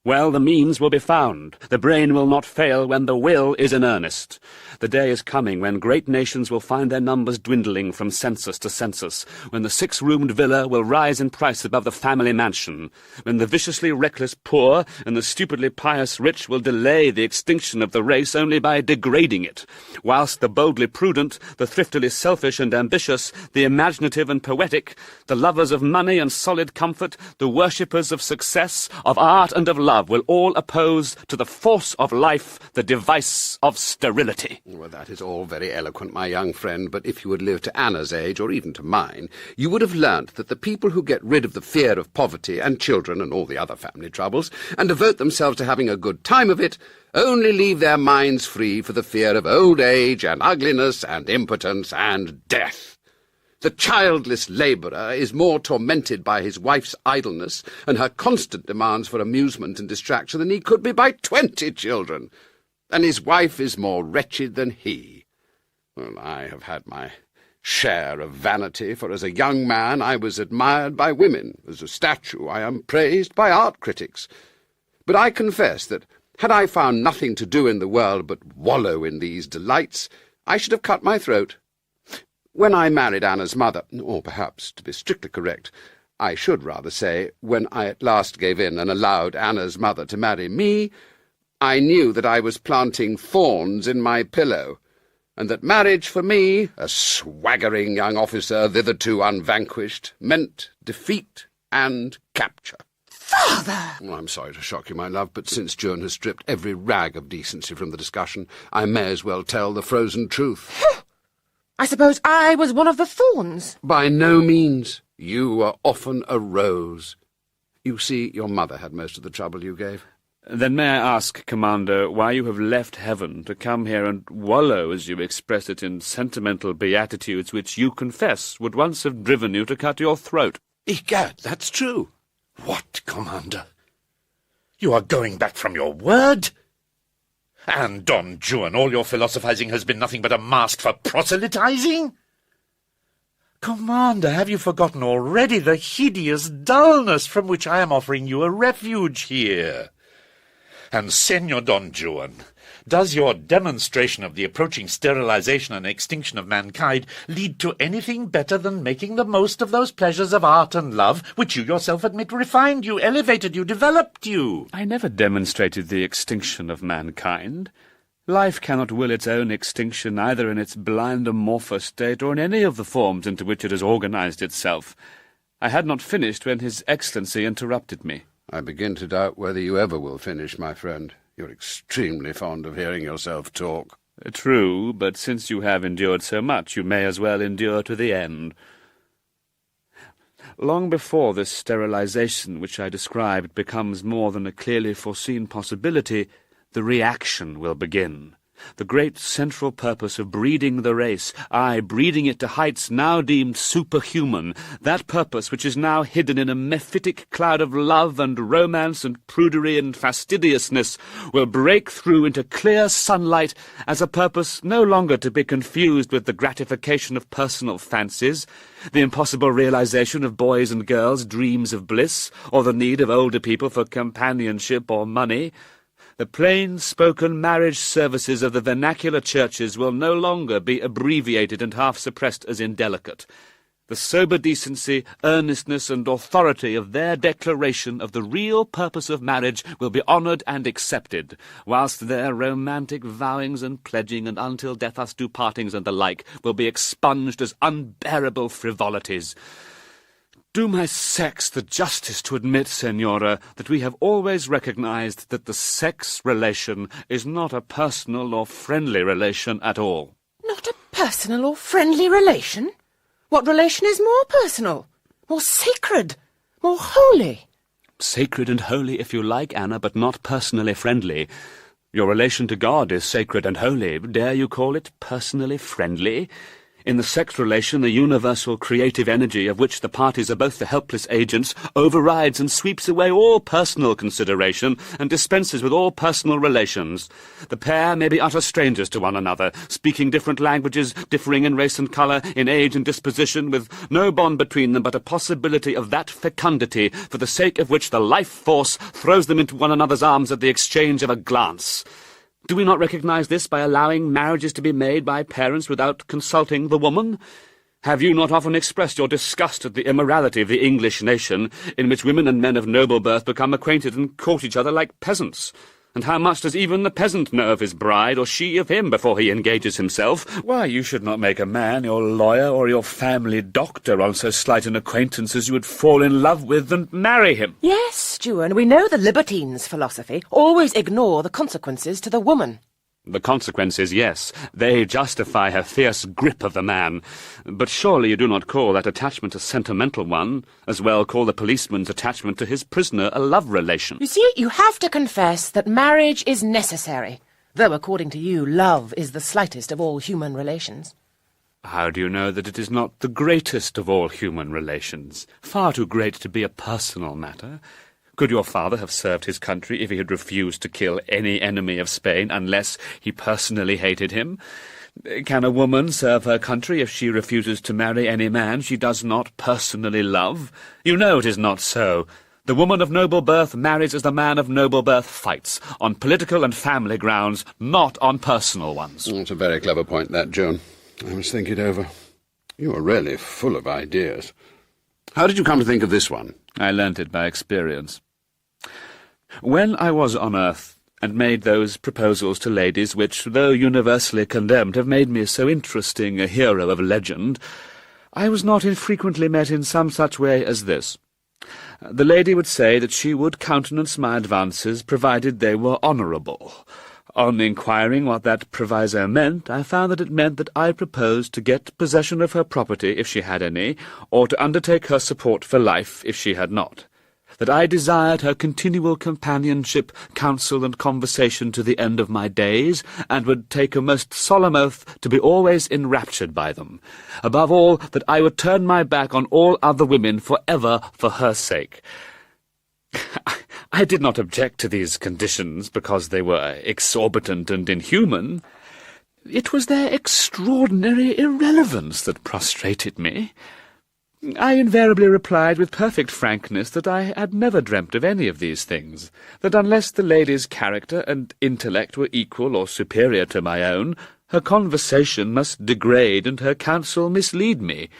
Well, the means will be found. The brain will not fail when the will is in earnest. The day is coming when great nations will find their numbers dwindling from census to census, when the 6-roomed villa will rise in price above the family mansion, when the viciously reckless poor and the stupidly pious rich will delay the extinction of the race only by degrading it, whilst the boldly prudent, the thriftily selfish and ambitious, the imaginative and poetic, the lovers of money and solid comfort, the worshippers of success, of art and of love, will all oppose to the force of life the device of sterility. Well, that is all very eloquent, my young friend, but if you had lived to Anna's age, or even to mine, you would have learnt that the people who get rid of the fear of poverty and children and all the other family troubles, and devote themselves to having a good time of it, only leave their minds free for the fear of old age and ugliness and impotence and death. The childless labourer is more tormented by his wife's idleness and her constant demands for amusement and distraction than he could be by 20 children, and his wife is more wretched than he. Well, I have had my share of vanity, for as a young man I was admired by women. As a statue I am praised by art critics. But I confess that, had I found nothing to do in the world but wallow in these delights, I should have cut my throat. When I married Anna's mother, or perhaps, to be strictly correct, I should rather say, when I at last gave in and allowed Anna's mother to marry me, I knew that I was planting thorns in my pillow, and that marriage for me, a swaggering young officer thitherto unvanquished, meant defeat and capture. Father! Well, I'm sorry to shock you, my love, but since Joan has stripped every rag of decency from the discussion, I may as well tell the frozen truth. I suppose I was one of the thorns. By no means. You were often a rose. You see, your mother had most of the trouble you gave. Then may I ask, Commander, why you have left heaven to come here and wallow, as you express it, in sentimental beatitudes which you confess would once have driven you to cut your throat? Egad, that's true. What, Commander? You are going back from your word? And, Don Juan, all your philosophizing has been nothing but a mask for proselytizing? Commander, have you forgotten already the hideous dullness from which I am offering you a refuge here? And, Senor Don Juan, does your demonstration of the approaching sterilization and extinction of mankind lead to anything better than making the most of those pleasures of art and love which you yourself admit refined you, elevated you, developed you? I never demonstrated the extinction of mankind. Life cannot will its own extinction either in its blind amorphous state or in any of the forms into which it has organized itself. I had not finished when His Excellency interrupted me. I begin to doubt whether you ever will finish, my friend. You're extremely fond of hearing yourself talk. True, but since you have endured so much, you may as well endure to the end. Long before this sterilization which I described becomes more than a clearly foreseen possibility, the reaction will begin. The great central purpose of breeding the race, aye, breeding it to heights now deemed superhuman, that purpose which is now hidden in a mephitic cloud of love and romance and prudery and fastidiousness, will break through into clear sunlight as a purpose no longer to be confused with the gratification of personal fancies, the impossible realization of boys' and girls' dreams of bliss, or the need of older people for companionship or money. The plain-spoken marriage services of the vernacular churches will no longer be abbreviated and half-suppressed as indelicate. The sober decency, earnestness, and authority of their declaration of the real purpose of marriage will be honoured and accepted, whilst their romantic vowings and pledging and until death us do partings and the like will be expunged as unbearable frivolities. Do my sex the justice to admit, Senora, that we have always recognized that the sex relation is not a personal or friendly relation at all. Not a personal or friendly relation? What relation is more personal, more sacred, more holy? Sacred and holy, if you like, Anna, but not personally friendly. Your relation to God is sacred and holy. Dare you call it personally friendly? In the sex relation, the universal creative energy of which the parties are both the helpless agents overrides and sweeps away all personal consideration and dispenses with all personal relations. The pair may be utter strangers to one another, speaking different languages, differing in race and colour, in age and disposition, with no bond between them but a possibility of that fecundity for the sake of which the life force throws them into one another's arms at the exchange of a glance. Do we not recognize this by allowing marriages to be made by parents without consulting the woman? Have you not often expressed your disgust at the immorality of the English nation, in which women and men of noble birth become acquainted and court each other like peasants? And how much does even the peasant know of his bride, or she of him, before he engages himself? Why, you should not make a man your lawyer or your family doctor on so slight an acquaintance as you would fall in love with and marry him. Yes, Juan, we know the libertine's philosophy. Always ignore the consequences to the woman. The consequences, yes. They justify her fierce grip of the man. But surely you do not call that attachment a sentimental one, as well call the policeman's attachment to his prisoner a love relation. You see, you have to confess that marriage is necessary, though according to you, love is the slightest of all human relations. How do you know that it is not the greatest of all human relations? Far too great to be a personal matter. Could your father have served his country if he had refused to kill any enemy of Spain unless he personally hated him? Can a woman serve her country if she refuses to marry any man she does not personally love? You know it is not so. The woman of noble birth marries as the man of noble birth fights, on political and family grounds, not on personal ones. That's a very clever point, that, Joan. I must think it over. You are really full of ideas. How did you come to think of this one? I learnt it by experience. When I was on earth, and made those proposals to ladies which, though universally condemned, have made me so interesting a hero of legend, I was not infrequently met in some such way as this. The lady would say that she would countenance my advances, provided they were honourable. On inquiring what that proviso meant, I found that it meant that I proposed to get possession of her property if she had any, or to undertake her support for life if she had not. That I desired her continual companionship, counsel, and conversation to the end of my days, and would take a most solemn oath to be always enraptured by them. Above all, that I would turn my back on all other women for ever for her sake. I did not object to these conditions because they were exorbitant and inhuman. It was their extraordinary irrelevance that prostrated me. I invariably replied with perfect frankness that I had never dreamt of any of these things, that unless the lady's character and intellect were equal or superior to my own, her conversation must degrade and her counsel mislead me,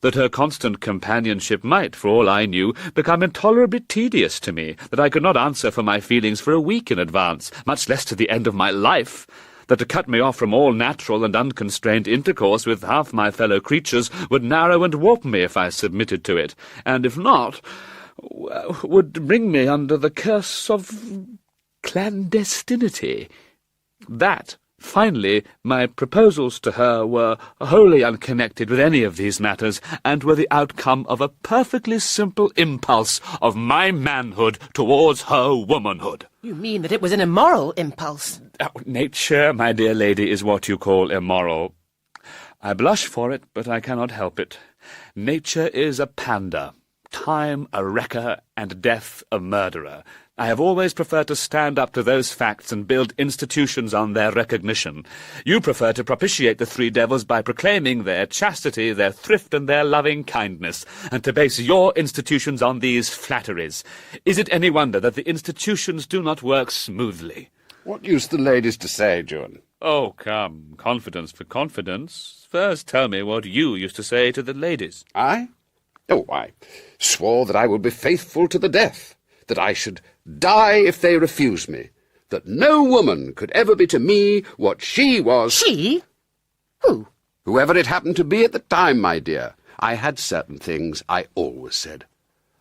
that her constant companionship might, for all I knew, become intolerably tedious to me, that I could not answer for my feelings for a week in advance, much less to the end of my life, that to cut me off from all natural and unconstrained intercourse with half my fellow creatures would narrow and warp me if I submitted to it, and if not, would bring me under the curse of clandestinity. That, finally, my proposals to her were wholly unconnected with any of these matters, and were the outcome of a perfectly simple impulse of my manhood towards her womanhood. You mean that it was an immoral impulse? Nature, my dear lady, is what you call immoral. I blush for it, but I cannot help it. Nature is a pander, time a wrecker, and death a murderer. I have always preferred to stand up to those facts and build institutions on their recognition. You prefer to propitiate the three devils by proclaiming their chastity, their thrift, and their loving-kindness, and to base your institutions on these flatteries. Is it any wonder that the institutions do not work smoothly? What used the ladies to say, Juan? Oh, come, confidence for confidence. First tell me what you used to say to the ladies. I? Oh, I swore that I would be faithful to the death, that I should die if they refused me, that no woman could ever be to me what she was. She? Who? Whoever it happened to be at the time, my dear. I had certain things I always said.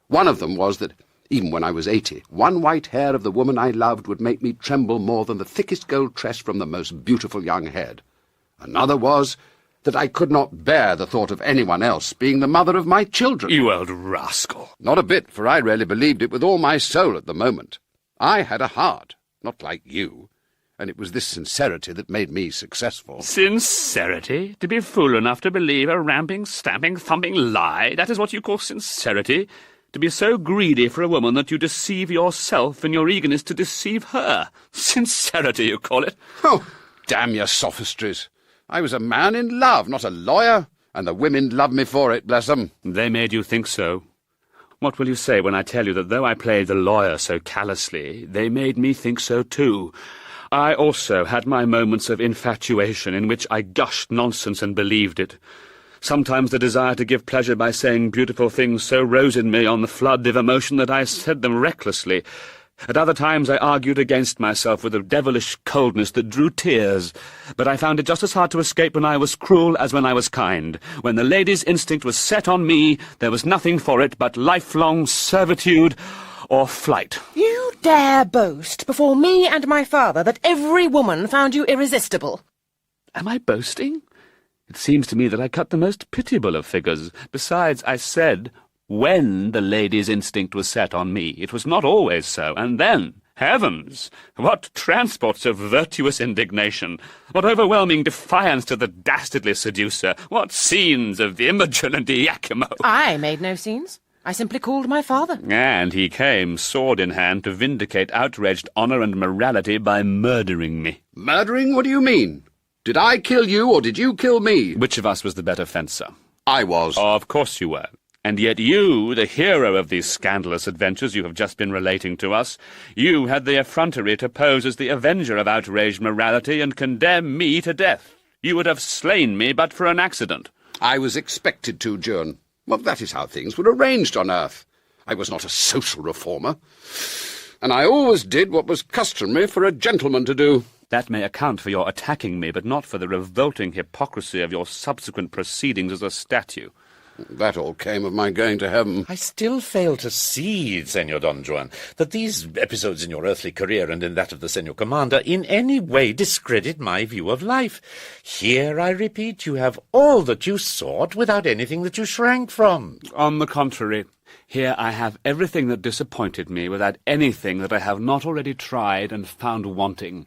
One of them was that, even when I was 80, one white hair of the woman I loved would make me tremble more than the thickest gold tress from the most beautiful young head. Another was that I could not bear the thought of anyone else being the mother of my children. You old rascal. Not a bit, for I really believed it with all my soul at the moment. I had a heart, not like you, and it was this sincerity that made me successful. Sincerity? To be fool enough to believe a ramping, stamping, thumping lie? That is what you call sincerity? To be so greedy for a woman that you deceive yourself in your eagerness to deceive her? Sincerity, you call it? Oh, damn your sophistries. I was a man in love, not a lawyer, and the women loved me for it, bless them. They made you think so. What will you say when I tell you that though I played the lawyer so callously, they made me think so too? I also had my moments of infatuation in which I gushed nonsense and believed it. Sometimes the desire to give pleasure by saying beautiful things so rose in me on the flood of emotion that I said them recklessly. At other times I argued against myself with a devilish coldness that drew tears, but I found it just as hard to escape when I was cruel as when I was kind. When the lady's instinct was set on me, there was nothing for it but lifelong servitude or flight. You dare boast before me and my father that every woman found you irresistible? Am I boasting? It seems to me that I cut the most pitiable of figures. Besides, I said, when the lady's instinct was set on me. It was not always so, and then, heavens, what transports of virtuous indignation, what overwhelming defiance to the dastardly seducer, what scenes of Imogen and Iachimo! I made no scenes. I simply called my father. And he came, sword in hand, to vindicate outraged honour and morality by murdering me. Murdering? What do you mean? Did I kill you, or did you kill me? Which of us was the better fencer? I was. Of course you were. And yet you, the hero of these scandalous adventures you have just been relating to us, you had the effrontery to pose as the avenger of outraged morality and condemn me to death. You would have slain me but for an accident. I was expected to, Juan. Well, that is how things were arranged on earth. I was not a social reformer, and I always did what was customary for a gentleman to do. That may account for your attacking me, but not for the revolting hypocrisy of your subsequent proceedings as a statue. That all came of my going to heaven. I still fail to see, Senor Don Juan, that these episodes in your earthly career and in that of the Senor Commander in any way discredit my view of life. Here, I repeat, you have all that you sought without anything that you shrank from. On the contrary, here I have everything that disappointed me without anything that I have not already tried and found wanting.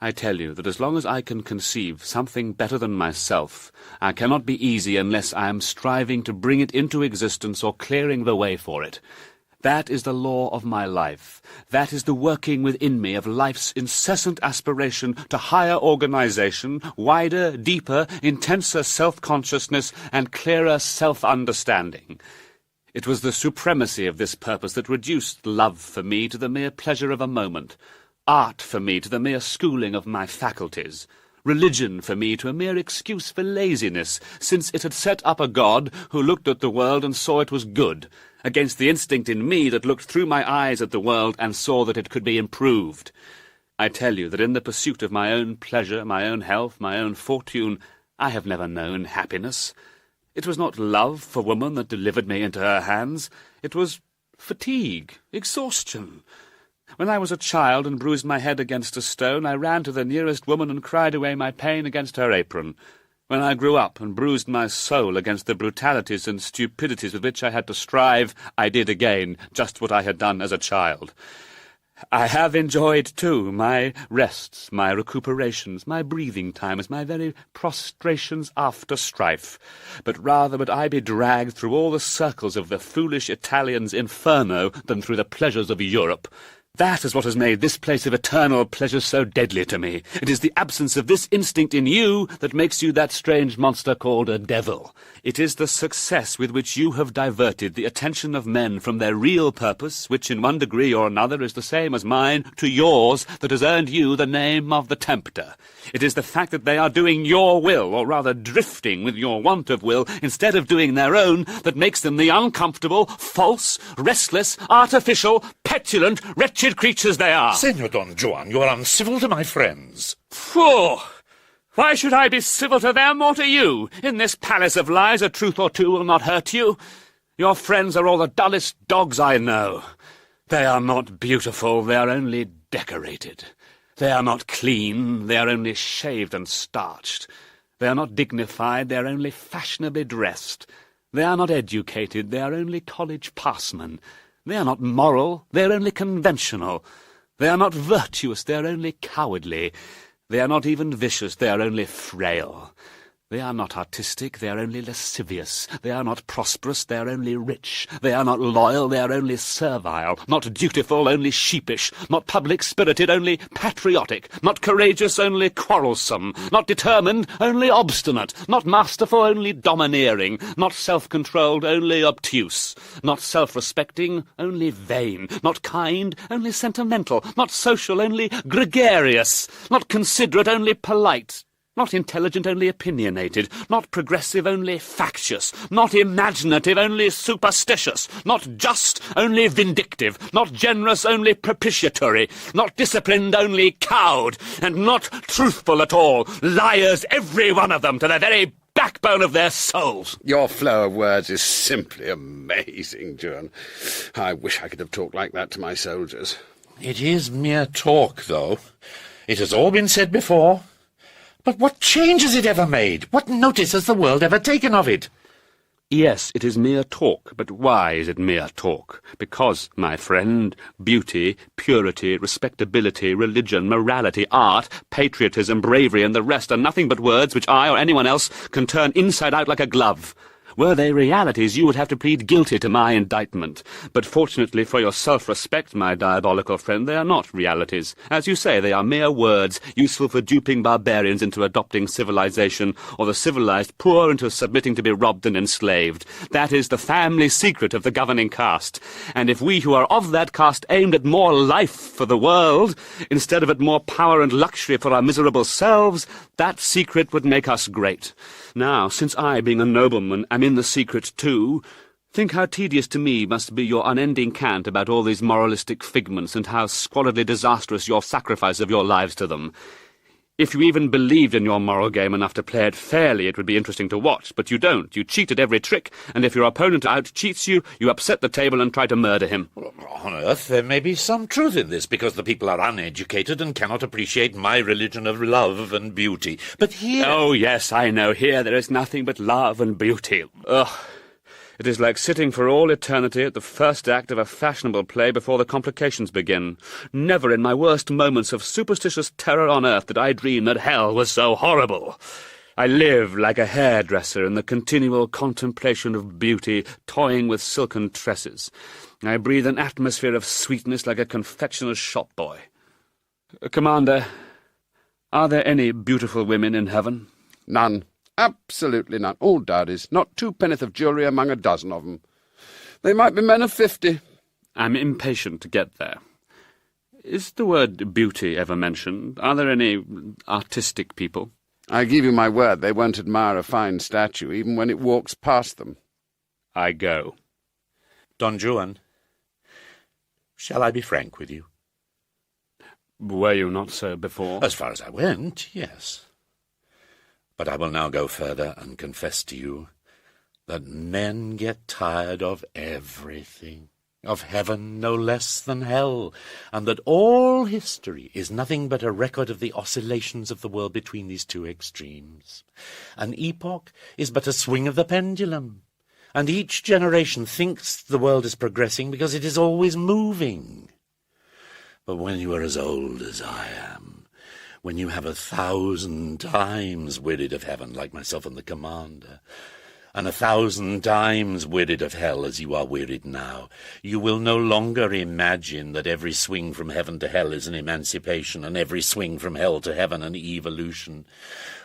I tell you that as long as I can conceive something better than myself, I cannot be easy unless I am striving to bring it into existence or clearing the way for it. That is the law of my life. That is the working within me of life's incessant aspiration to higher organization, wider, deeper, intenser self-consciousness, and clearer self-understanding. It was the supremacy of this purpose that reduced love for me to the mere pleasure of a moment, art for me to the mere schooling of my faculties, religion for me to a mere excuse for laziness, since it had set up a God who looked at the world and saw it was good, against the instinct in me that looked through my eyes at the world and saw that it could be improved. I tell you that in the pursuit of my own pleasure, my own health, my own fortune, I have never known happiness. It was not love for woman that delivered me into her hands. It was fatigue, exhaustion. When I was a child and bruised my head against a stone, I ran to the nearest woman and cried away my pain against her apron. When I grew up and bruised my soul against the brutalities and stupidities with which I had to strive, I did again just what I had done as a child. I have enjoyed, too, my rests, my recuperations, my breathing times, my very prostrations after strife. But rather would I be dragged through all the circles of the foolish Italian's inferno than through the pleasures of Europe. That is what has made this place of eternal pleasure so deadly to me. It is the absence of this instinct in you that makes you that strange monster called a devil. It is the success with which you have diverted the attention of men from their real purpose, which in one degree or another is the same as mine, to yours, that has earned you the name of the tempter. It is the fact that they are doing your will, or rather drifting with your want of will, instead of doing their own, that makes them the uncomfortable, false, restless, artificial, petulant, wretched creatures they are. Senor Don Juan, you are uncivil to my friends. Phew! Why should I be civil to them or to you? In this palace of lies a truth or two will not hurt you. Your friends are all the dullest dogs I know. They are not beautiful, they are only decorated. They are not clean, they are only shaved and starched. They are not dignified, they are only fashionably dressed. They are not educated, they are only college passmen. They are not moral, they are only conventional. They are not virtuous, they are only cowardly. They are not even vicious, they are only frail. They are not artistic, they are only lascivious. They are not prosperous, they are only rich. They are not loyal, they are only servile. Not dutiful, only sheepish. Not public-spirited, only patriotic. Not courageous, only quarrelsome. Not determined, only obstinate. Not masterful, only domineering. Not self-controlled, only obtuse. Not self-respecting, only vain. Not kind, only sentimental. Not social, only gregarious. Not considerate, only polite. Not intelligent, only opinionated. Not progressive, only factious. Not imaginative, only superstitious. Not just, only vindictive. Not generous, only propitiatory. Not disciplined, only cowed. And not truthful at all. Liars, every one of them, to the very backbone of their souls. Your flow of words is simply amazing, Juan. I wish I could have talked like that to my soldiers. It is mere talk, though. It has all been said before. But what change has it ever made? What notice has the world ever taken of it? Yes, it is mere talk, but why is it mere talk? Because, my friend, beauty, purity, respectability, religion, morality, art, patriotism, bravery, and the rest are nothing but words which I or anyone else can turn inside out like a glove. Were they realities, you would have to plead guilty to my indictment. But fortunately for your self-respect, my diabolical friend, they are not realities. As you say, they are mere words, useful for duping barbarians into adopting civilization, or the civilized poor into submitting to be robbed and enslaved. That is the family secret of the governing caste. And if we who are of that caste aimed at more life for the world, instead of at more power and luxury for our miserable selves, that secret would make us great. Now, since I, being a nobleman, am in the secret too, think how tedious to me must be your unending cant about all these moralistic figments, and how squalidly disastrous your sacrifice of your lives to them. If you even believed in your moral game enough to play it fairly, it would be interesting to watch, but you don't. You cheat at every trick, and if your opponent out-cheats you, you upset the table and try to murder him. Well, on earth there may be some truth in this, because the people are uneducated and cannot appreciate my religion of love and beauty. But here... Oh, yes, I know. Here there is nothing but love and beauty. Ugh. It is like sitting for all eternity at the first act of a fashionable play before the complications begin. Never in my worst moments of superstitious terror on earth did I dream that hell was so horrible. I live like a hairdresser in the continual contemplation of beauty, toying with silken tresses. I breathe an atmosphere of sweetness like a confectioner's shop boy. Commander, are there any beautiful women in heaven? None. Absolutely none. All dowdies. Not 2 penn'orth of jewellery among a dozen of them. They might be men of 50. I'm impatient to get there. Is the word beauty ever mentioned? Are there any artistic people? I give you my word, they won't admire a fine statue, even when it walks past them. I go. Don Juan, shall I be frank with you? Were you not so before? As far as I went, yes. But I will now go further and confess to you that men get tired of everything, of heaven no less than hell, and that all history is nothing but a record of the oscillations of the world between these two extremes. An epoch is but a swing of the pendulum, and each generation thinks the world is progressing because it is always moving. But when you are as old as I am, when you have 1,000 times wearied of heaven, like myself and the commander, and 1,000 times wearied of hell as you are wearied now, you will no longer imagine that every swing from heaven to hell is an emancipation, and every swing from hell to heaven an evolution.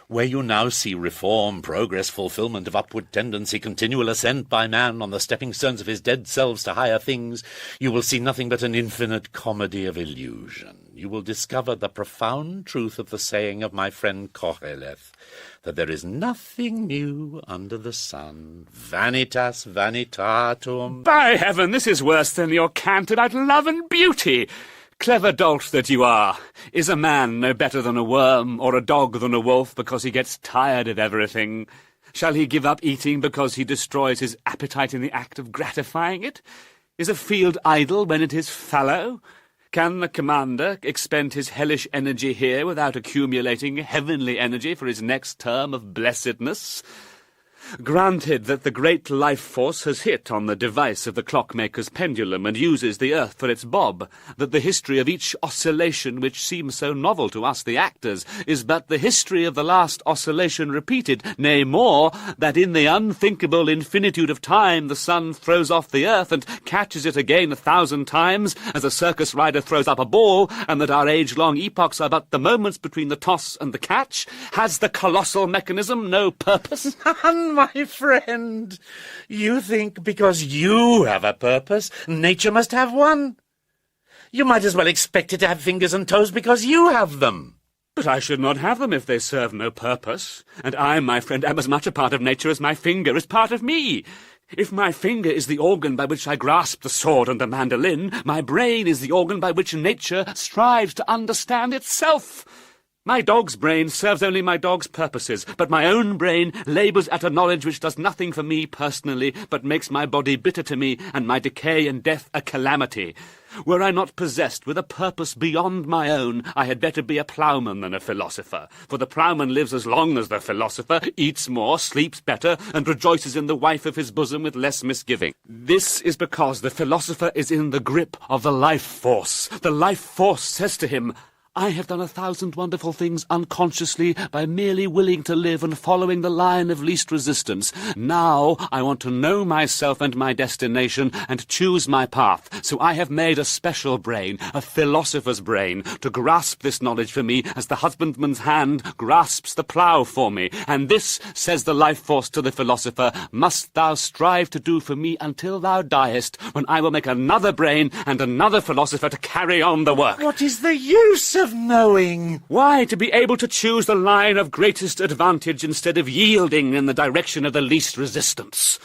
Where you now see reform, progress, fulfillment of upward tendency, continual ascent by man on the stepping stones of his dead selves to higher things, you will see nothing but an infinite comedy of illusion. You will discover the profound truth of the saying of my friend Koheleth, that there is nothing new under the sun. Vanitas vanitatum. By heaven, this is worse than your cant about love and beauty. Clever dolt that you are. Is a man no better than a worm, or a dog than a wolf, because he gets tired of everything? Shall he give up eating because he destroys his appetite in the act of gratifying it? Is a field idle when it is fallow? Can the commander expend his hellish energy here without accumulating heavenly energy for his next term of blessedness? Granted that the great life force has hit on the device of the clockmaker's pendulum and uses the earth for its bob, that the history of each oscillation which seems so novel to us the actors is but the history of the last oscillation repeated, nay more, that in the unthinkable infinitude of time the sun throws off the earth and catches it again 1,000 times, as a circus rider throws up a ball, and that our age-long epochs are but the moments between the toss and the catch? Has the colossal mechanism no purpose? My friend, you think because you have a purpose, nature must have one. You might as well expect it to have fingers and toes because you have them. But I should not have them if they serve no purpose, and I, my friend, am as much a part of nature as my finger is part of me. If my finger is the organ by which I grasp the sword and the mandolin, my brain is the organ by which nature strives to understand itself. My dog's brain serves only my dog's purposes, but my own brain labours at a knowledge which does nothing for me personally, but makes my body bitter to me, and my decay and death a calamity. Were I not possessed with a purpose beyond my own, I had better be a ploughman than a philosopher, for the ploughman lives as long as the philosopher, eats more, sleeps better, and rejoices in the wife of his bosom with less misgiving. This is because the philosopher is in the grip of the life force. The life force says to him, I have done 1,000 wonderful things unconsciously by merely willing to live and following the line of least resistance. Now I want to know myself and my destination and choose my path. So I have made a special brain, a philosopher's brain, to grasp this knowledge for me as the husbandman's hand grasps the plough for me. And this, says the life force to the philosopher, must thou strive to do for me until thou diest, when I will make another brain and another philosopher to carry on the work. What is the use of knowing? Why, to be able to choose the line of greatest advantage instead of yielding in the direction of the least resistance.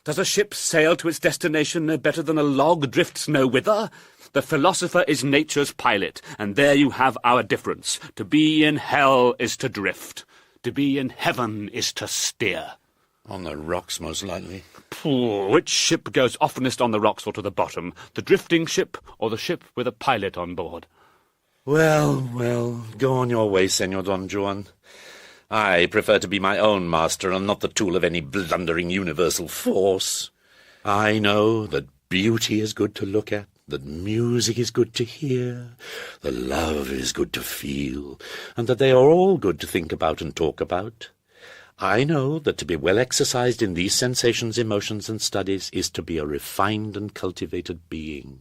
Does a ship sail to its destination no better than a log drifts no whither? The philosopher is nature's pilot, and there you have our difference. To be in hell is to drift. To be in heaven is to steer. On the rocks, most likely. Which ship goes oftenest on the rocks or to the bottom? The drifting ship or the ship with a pilot on board? Well, go on your way, Senor Don Juan. I prefer to be my own master and not the tool of any blundering universal force. I know that beauty is good to look at, that music is good to hear, that love is good to feel, and that they are all good to think about and talk about. I know that to be well exercised in these sensations, emotions, and studies is to be a refined and cultivated being.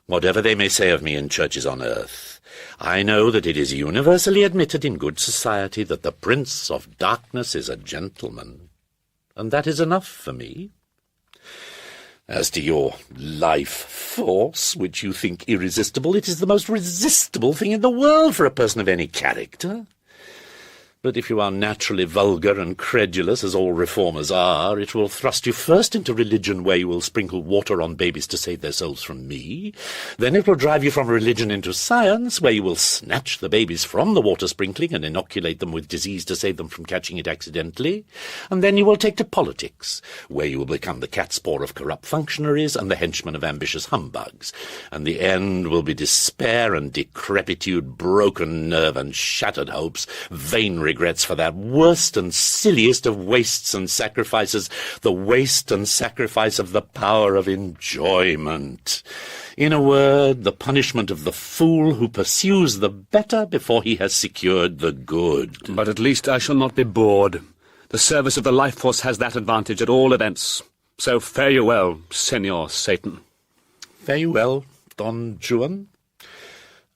Whatever they may say of me in churches on earth, I know that it is universally admitted in good society that the Prince of Darkness is a gentleman, and that is enough for me. As to your life force, which you think irresistible, it is the most resistible thing in the world for a person of any character. But if you are naturally vulgar and credulous, as all reformers are, it will thrust you first into religion, where you will sprinkle water on babies to save their souls from me. Then it will drive you from religion into science, where you will snatch the babies from the water sprinkling and inoculate them with disease to save them from catching it accidentally. And then you will take to politics, where you will become the catspaw of corrupt functionaries and the henchman of ambitious humbugs. And the end will be despair and decrepitude, broken nerve and shattered hopes, vain regrets for that worst and silliest of wastes and sacrifices, the waste and sacrifice of the power of enjoyment. In a word, the punishment of the fool who pursues the better before he has secured the good. But at least I shall not be bored. The service of the life force has that advantage at all events. So fare you well, Senor Satan. Fare you well, Don Juan.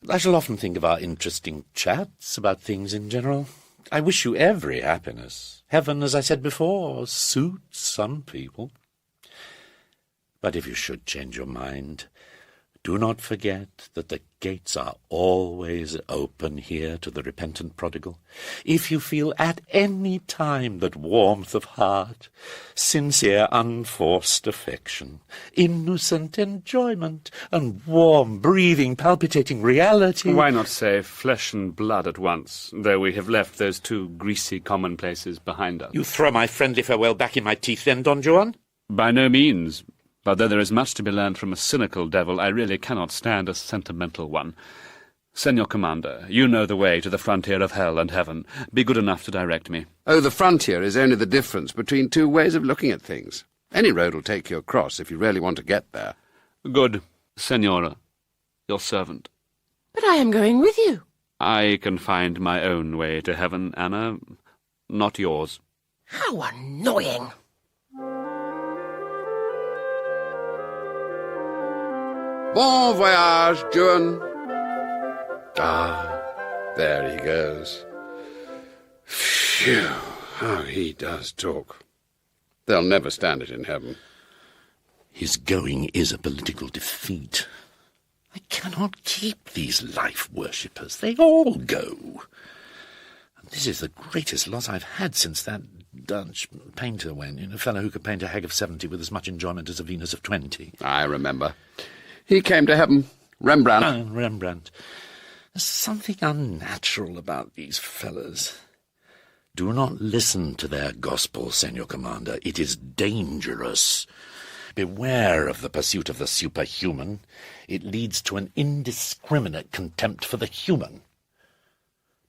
I shall often think of our interesting chats about things in general. I wish you every happiness. Heaven, as I said before, suits some people. But if you should change your mind, do not forget that the gates are always open here to the repentant prodigal. If you feel at any time that warmth of heart, sincere unforced affection, innocent enjoyment, and warm, breathing, palpitating reality... Why not say flesh and blood at once, though we have left those two greasy commonplaces behind us? You throw my friendly farewell back in my teeth then, Don Juan? By no means. But though there is much to be learned from a cynical devil, I really cannot stand a sentimental one. Senor Commander, you know the way to the frontier of hell and heaven. Be good enough to direct me. Oh, the frontier is only the difference between two ways of looking at things. Any road will take you across if you really want to get there. Good, Senora. Your servant. But I am going with you. I can find my own way to heaven, Anna, not yours. How annoying! Bon voyage, Juan. Ah, there he goes. Phew, how he does talk. They'll never stand it in heaven. His going is a political defeat. I cannot keep these life worshippers. They all go. And this is the greatest loss I've had since that Dutch painter went, a fellow who could paint a hag of 70 with as much enjoyment as a Venus of 20. I remember. He came to heaven. Rembrandt. Rembrandt. There's something unnatural about these fellows. Do not listen to their gospel, Senor Commander. It is dangerous. Beware of the pursuit of the superhuman. It leads to an indiscriminate contempt for the human.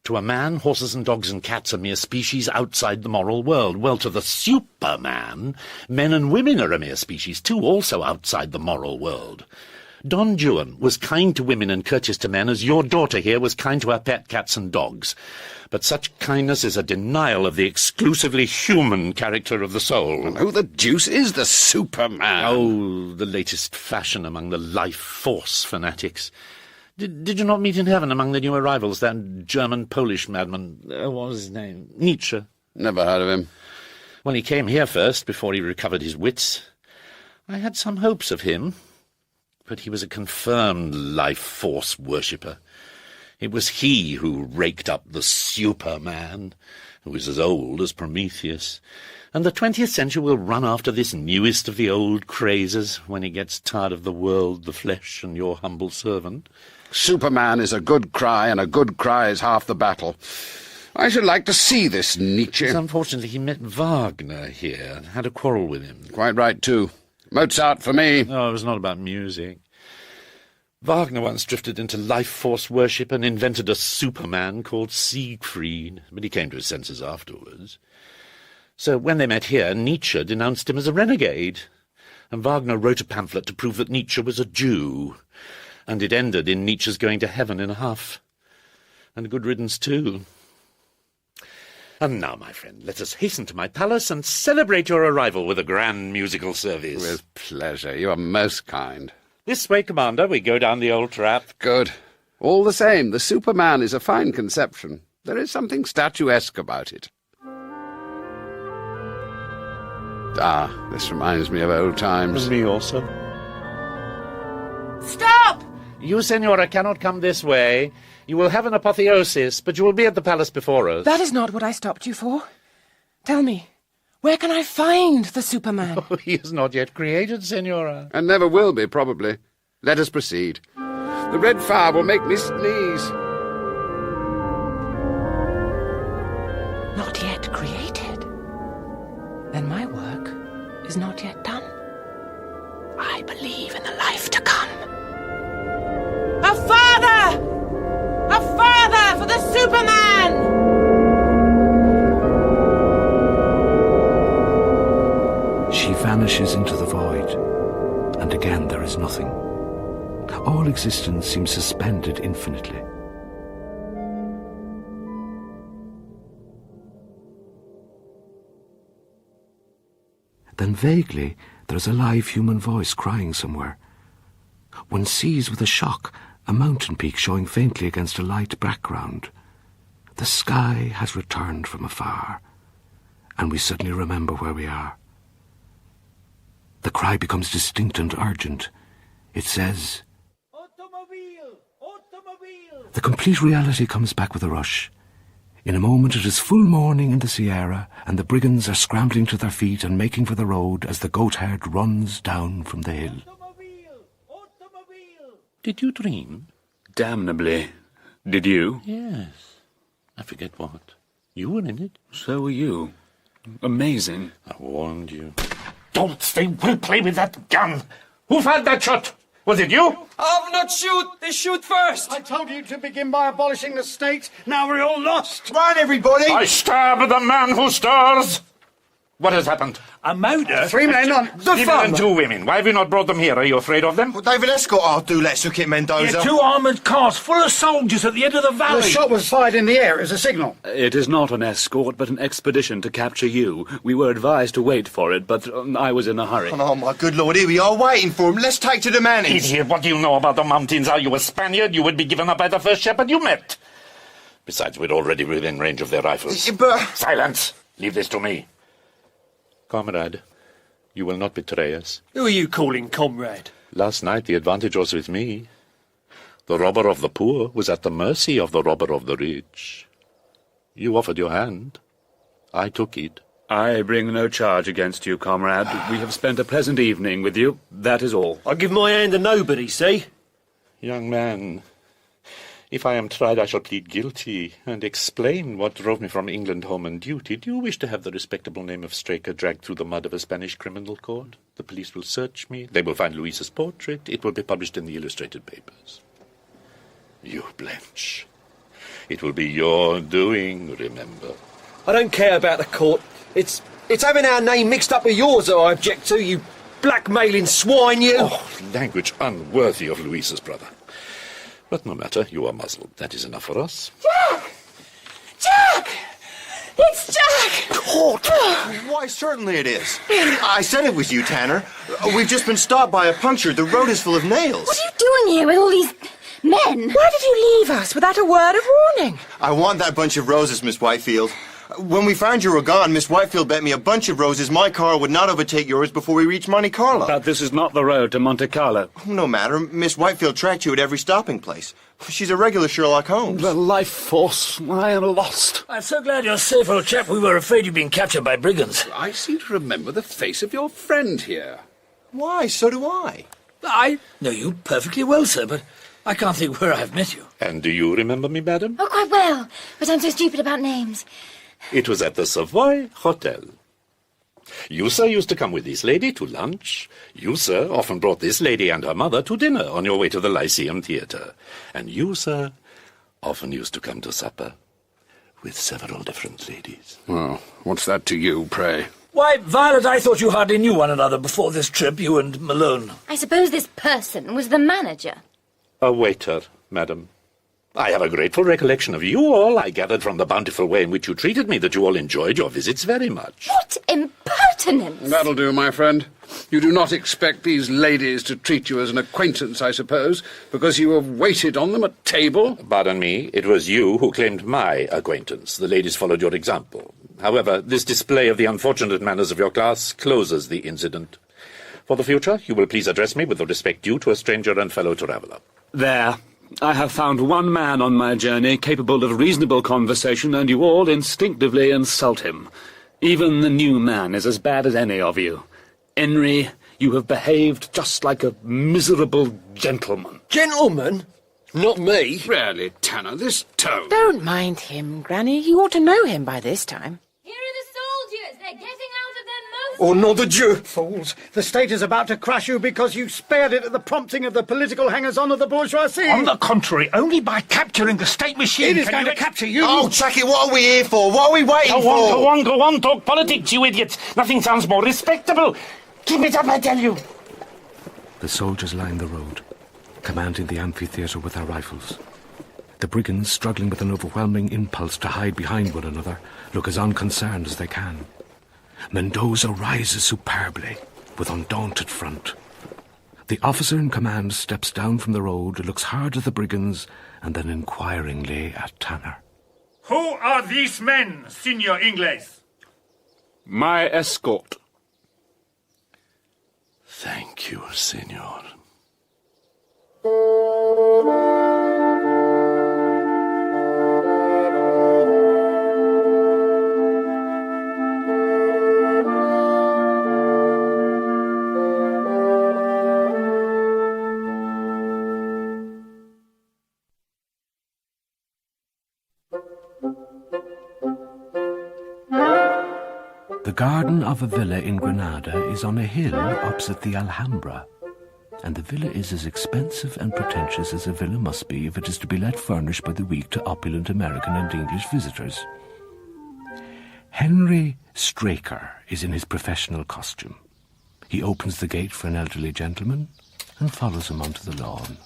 To a man, horses and dogs and cats are mere species outside the moral world. Well, to the Superman, men and women are a mere species too, also outside the moral world. Don Juan was kind to women and courteous to men as your daughter here was kind to her pet cats and dogs. But such kindness is a denial of the exclusively human character of the soul. And who the deuce is the Superman? Oh, the latest fashion among the life-force fanatics. Did you not meet in heaven among the new arrivals that German-Polish madman, what was his name? Nietzsche? Never heard of him. Well, he came here first, before he recovered his wits. I had some hopes of him, but he was a confirmed life-force worshipper. It was he who raked up the Superman, who is as old as Prometheus, and the 20th century will run after this newest of the old crazes when he gets tired of the world, the flesh, and your humble servant. Superman is a good cry, and a good cry is half the battle. I should like to see this Nietzsche. Unfortunately, he met Wagner here and had a quarrel with him. Quite right, too. Mozart for me. No, it was not about music. Wagner once drifted into life-force worship and invented a Superman called Siegfried, but he came to his senses afterwards. So when they met here, Nietzsche denounced him as a renegade, and Wagner wrote a pamphlet to prove that Nietzsche was a Jew, and it ended in Nietzsche's going to heaven in a huff. And a good riddance, too. And now, my friend, let us hasten to my palace and celebrate your arrival with a grand musical service. With pleasure. You are most kind. This way, Commander. We go down the old trap. Good. All the same, the Superman is a fine conception. There is something statuesque about it. Ah, this reminds me of old times. And me also. Stop! You, Senora, cannot come this way. You will have an apotheosis, but you will be at the palace before us. That is not what I stopped you for. Tell me, where can I find the Superman? Oh, he is not yet created, Senora. And never will be, probably. Let us proceed. The red fire will make me sneeze. Not yet created? Then my work is not yet done. I believe in the life to come. A father! A father for the Superman! She vanishes into the void, and again there is nothing. All existence seems suspended infinitely. Then vaguely there is a live human voice crying somewhere. One sees with a shock a mountain peak showing faintly against a light background. The sky has returned from afar, and we suddenly remember where we are. The cry becomes distinct and urgent. It says, "Automobile! Automobile!" The complete reality comes back with a rush. In a moment it is full morning in the Sierra, and the brigands are scrambling to their feet and making for the road as the goatherd runs down from the hill. Did you dream? Damnably. Did you? Yes. I forget what. You were in it. So were you. Amazing. I warned you. Don't they will play with that gun! Who fired that shot? Was it you? I'll not shoot! They shoot first! I told you to begin by abolishing the state. Now we're all lost. Run, everybody! I stab the man who stirs! What has happened? A motor? 3 men on the Even and 2 women. Why have you not brought them here? Are you afraid of them? Well, they've an escort I'll do, let's look at Mendoza. Yeah, 2 armoured cars full of soldiers at the end of the valley. The shot was fired in the air as a signal. It is not an escort, but an expedition to capture you. We were advised to wait for it, but I was in a hurry. Oh, my good lord, here we are waiting for him. Let's take to the Mannings. Idiot, what do you know about the mountains? Are you a Spaniard? You would be given up by the first shepherd you met. Besides, we're already within range of their rifles. But... Silence! Leave this to me. Comrade, you will not betray us. Who are you calling comrade? Last night the advantage was with me. The robber of the poor was at the mercy of the robber of the rich. You offered your hand. I took it. I bring no charge against you, comrade. We have spent a pleasant evening with you. That is all. I give my hand to nobody, see? Young man, if I am tried, I shall plead guilty and explain what drove me from England home on duty. Do you wish to have the respectable name of Straker dragged through the mud of a Spanish criminal court? The police will search me. They will find Louisa's portrait. It will be published in the illustrated papers. You blench. It will be your doing, remember. I don't care about the court. It's having our name mixed up with yours that I object to, you blackmailing swine, you. Oh, language unworthy of Louisa's brother. But no matter, you are muzzled. That is enough for us. Jack! Jack! It's Jack! Court! Why, certainly it is. I said it was you, Tanner. We've just been stopped by a puncture. The road is full of nails. What are you doing here with all these men? Why did you leave us without a word of warning? I want that bunch of roses, Miss Whitefield. When we found you were gone, Miss Whitefield bet me a bunch of roses my car would not overtake yours before we reached Monte Carlo. But this is not the road to Monte Carlo. No matter. Miss Whitefield tracked you at every stopping place. She's a regular Sherlock Holmes. The life force. I am lost. I'm so glad you're safe, old chap. We were afraid you'd been captured by brigands. I seem to remember the face of your friend here. Why? So do I. I know you perfectly well, sir, but I can't think where I've met you. And do you remember me, madam? Oh, quite well, but I'm so stupid about names. It was at the Savoy Hotel. You, sir, used to come with this lady to lunch. You, sir, often brought this lady and her mother to dinner on your way to the Lyceum Theatre. And you, sir, often used to come to supper with several different ladies. Well, what's that to you, pray? Why, Violet, I thought you hardly knew one another before this trip, you and Malone. I suppose this person was the manager. A waiter, madam. I have a grateful recollection of you all. I gathered from the bountiful way in which you treated me that you all enjoyed your visits very much. What impertinence! That'll do, my friend. You do not expect these ladies to treat you as an acquaintance, I suppose, because you have waited on them at table? Pardon me, it was you who claimed my acquaintance. The ladies followed your example. However, this display of the unfortunate manners of your class closes the incident. For the future, you will please address me with the respect due to a stranger and fellow traveller. There. I have found one man on my journey capable of reasonable conversation, and you all instinctively insult him. Even the new man is as bad as any of you. Henry, you have behaved just like a miserable gentleman. Gentleman? Not me. Really, Tanner, this tone. Don't mind him, Granny. You ought to know him by this time. Here are the soldiers. They're getting out of their most... Oh, not the Jew! Fools! The state is about to crush you because you spared it at the prompting of the political hangers-on of the bourgeoisie! On the contrary, only by capturing the state machine It is going to capture you! Oh, chuck it, what are we here for? What are we waiting for? Go on, talk politics, you idiots. Nothing sounds more respectable. Keep it up, I tell you. The soldiers line the road, commanding the amphitheatre with their rifles. The brigands, struggling with an overwhelming impulse to hide behind one another, look as unconcerned as they can. Mendoza rises superbly, with undaunted front. The officer in command steps down from the road, looks hard at the brigands, and then inquiringly at Tanner. Who are these men, Signor Ingles? My escort. Thank you, senor. The garden of a villa in Granada is on a hill opposite the Alhambra, and the villa is as expensive and pretentious as a villa must be if it is to be let furnished by the week to opulent American and English visitors. Henry Straker is in his professional costume. He opens the gate for an elderly gentleman and follows him onto the lawn.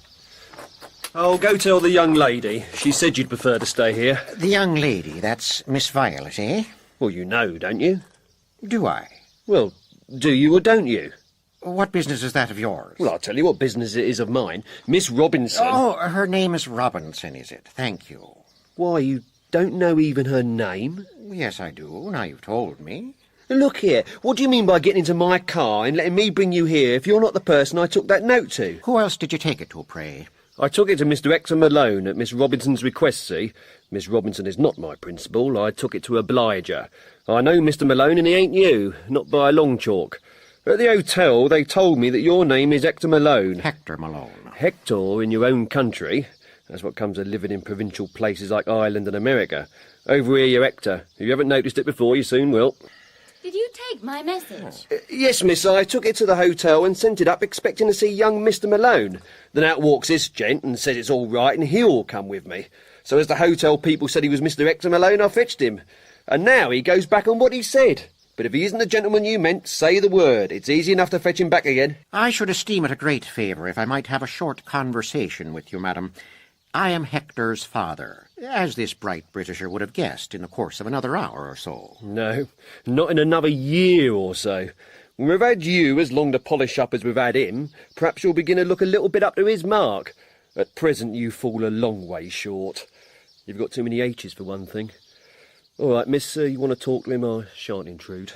Oh, go tell the young lady. She said you'd prefer to stay here. The young lady, that's Miss Violet, eh? Well, you know, don't you? Do I? Well, do you or don't you? What business is that of yours? Well, I'll tell you what business it is of mine. Miss Robinson... Oh, her name is Robinson, is it? Thank you. Why, you don't know even her name? Yes, I do. Now you've told me. Look here, what do you mean by getting into my car and letting me bring you here if you're not the person I took that note to? Who else did you take it to, pray? I took it to Mr. Hector Malone at Miss Robinson's request, see? Miss Robinson is not my principal. I took it to oblige her. I know Mr. Malone and he ain't you, not by a long chalk. At the hotel, they told me that your name is Hector Malone. Hector Malone. Hector in your own country. That's what comes of living in provincial places like Ireland and America. Over here, you're Hector. If you haven't noticed it before, you soon will. Did you take my message? Yes, miss, I took it to the hotel and sent it up expecting to see young Mr. Malone. Then out walks this gent and says it's all right and he'll come with me. So as the hotel people said he was Mr. Hector Malone, I fetched him. And now he goes back on what he said. But if he isn't the gentleman you meant, say the word. It's easy enough to fetch him back again. I should esteem it a great favour if I might have a short conversation with you, madam. I am Hector's father, as this bright Britisher would have guessed in the course of another hour or so. No, not in another year or so. When we've had you as long to polish up as we've had him, perhaps you'll begin to look a little bit up to his mark. At present you fall a long way short. You've got too many H's for one thing. All right, miss, you want to talk to him? I shan't intrude.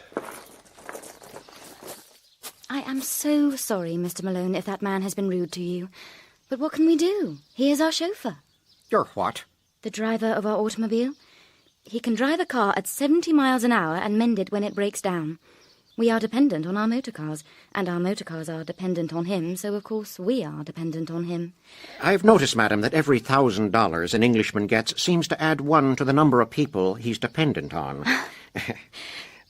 I am so sorry, Mr. Malone, if that man has been rude to you. But what can we do? He is our chauffeur. You're what? The driver of our automobile. He can drive a car at 70 miles an hour and mend it when it breaks down. We are dependent on our motor cars, and our motor cars are dependent on him, so of course we are dependent on him. I've noticed, madam, that every $1,000 an Englishman gets seems to add one to the number of people he's dependent on.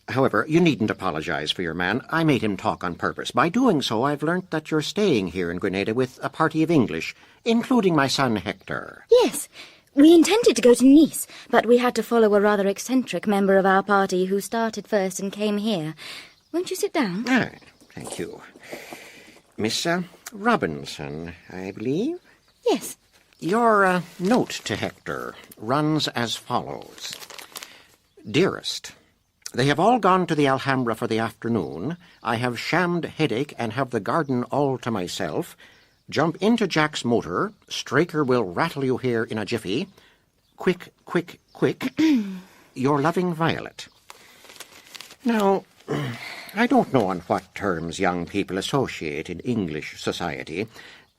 However, you needn't apologize for your man. I made him talk on purpose. By doing so, I've learnt that you're staying here in Grenada with a party of English, including my son Hector. Yes. We intended to go to Nice, but we had to follow a rather eccentric member of our party who started first and came here. Won't you sit down? Ah, thank you. Miss Robinson, I believe? Yes. Your note to Hector runs as follows. Dearest, they have all gone to the Alhambra for the afternoon. I have shammed headache and have the garden all to myself. Jump into Jack's motor. Straker will rattle you here in a jiffy. Quick, quick, quick. Your loving Violet. Now, I don't know on what terms young people associate in English society,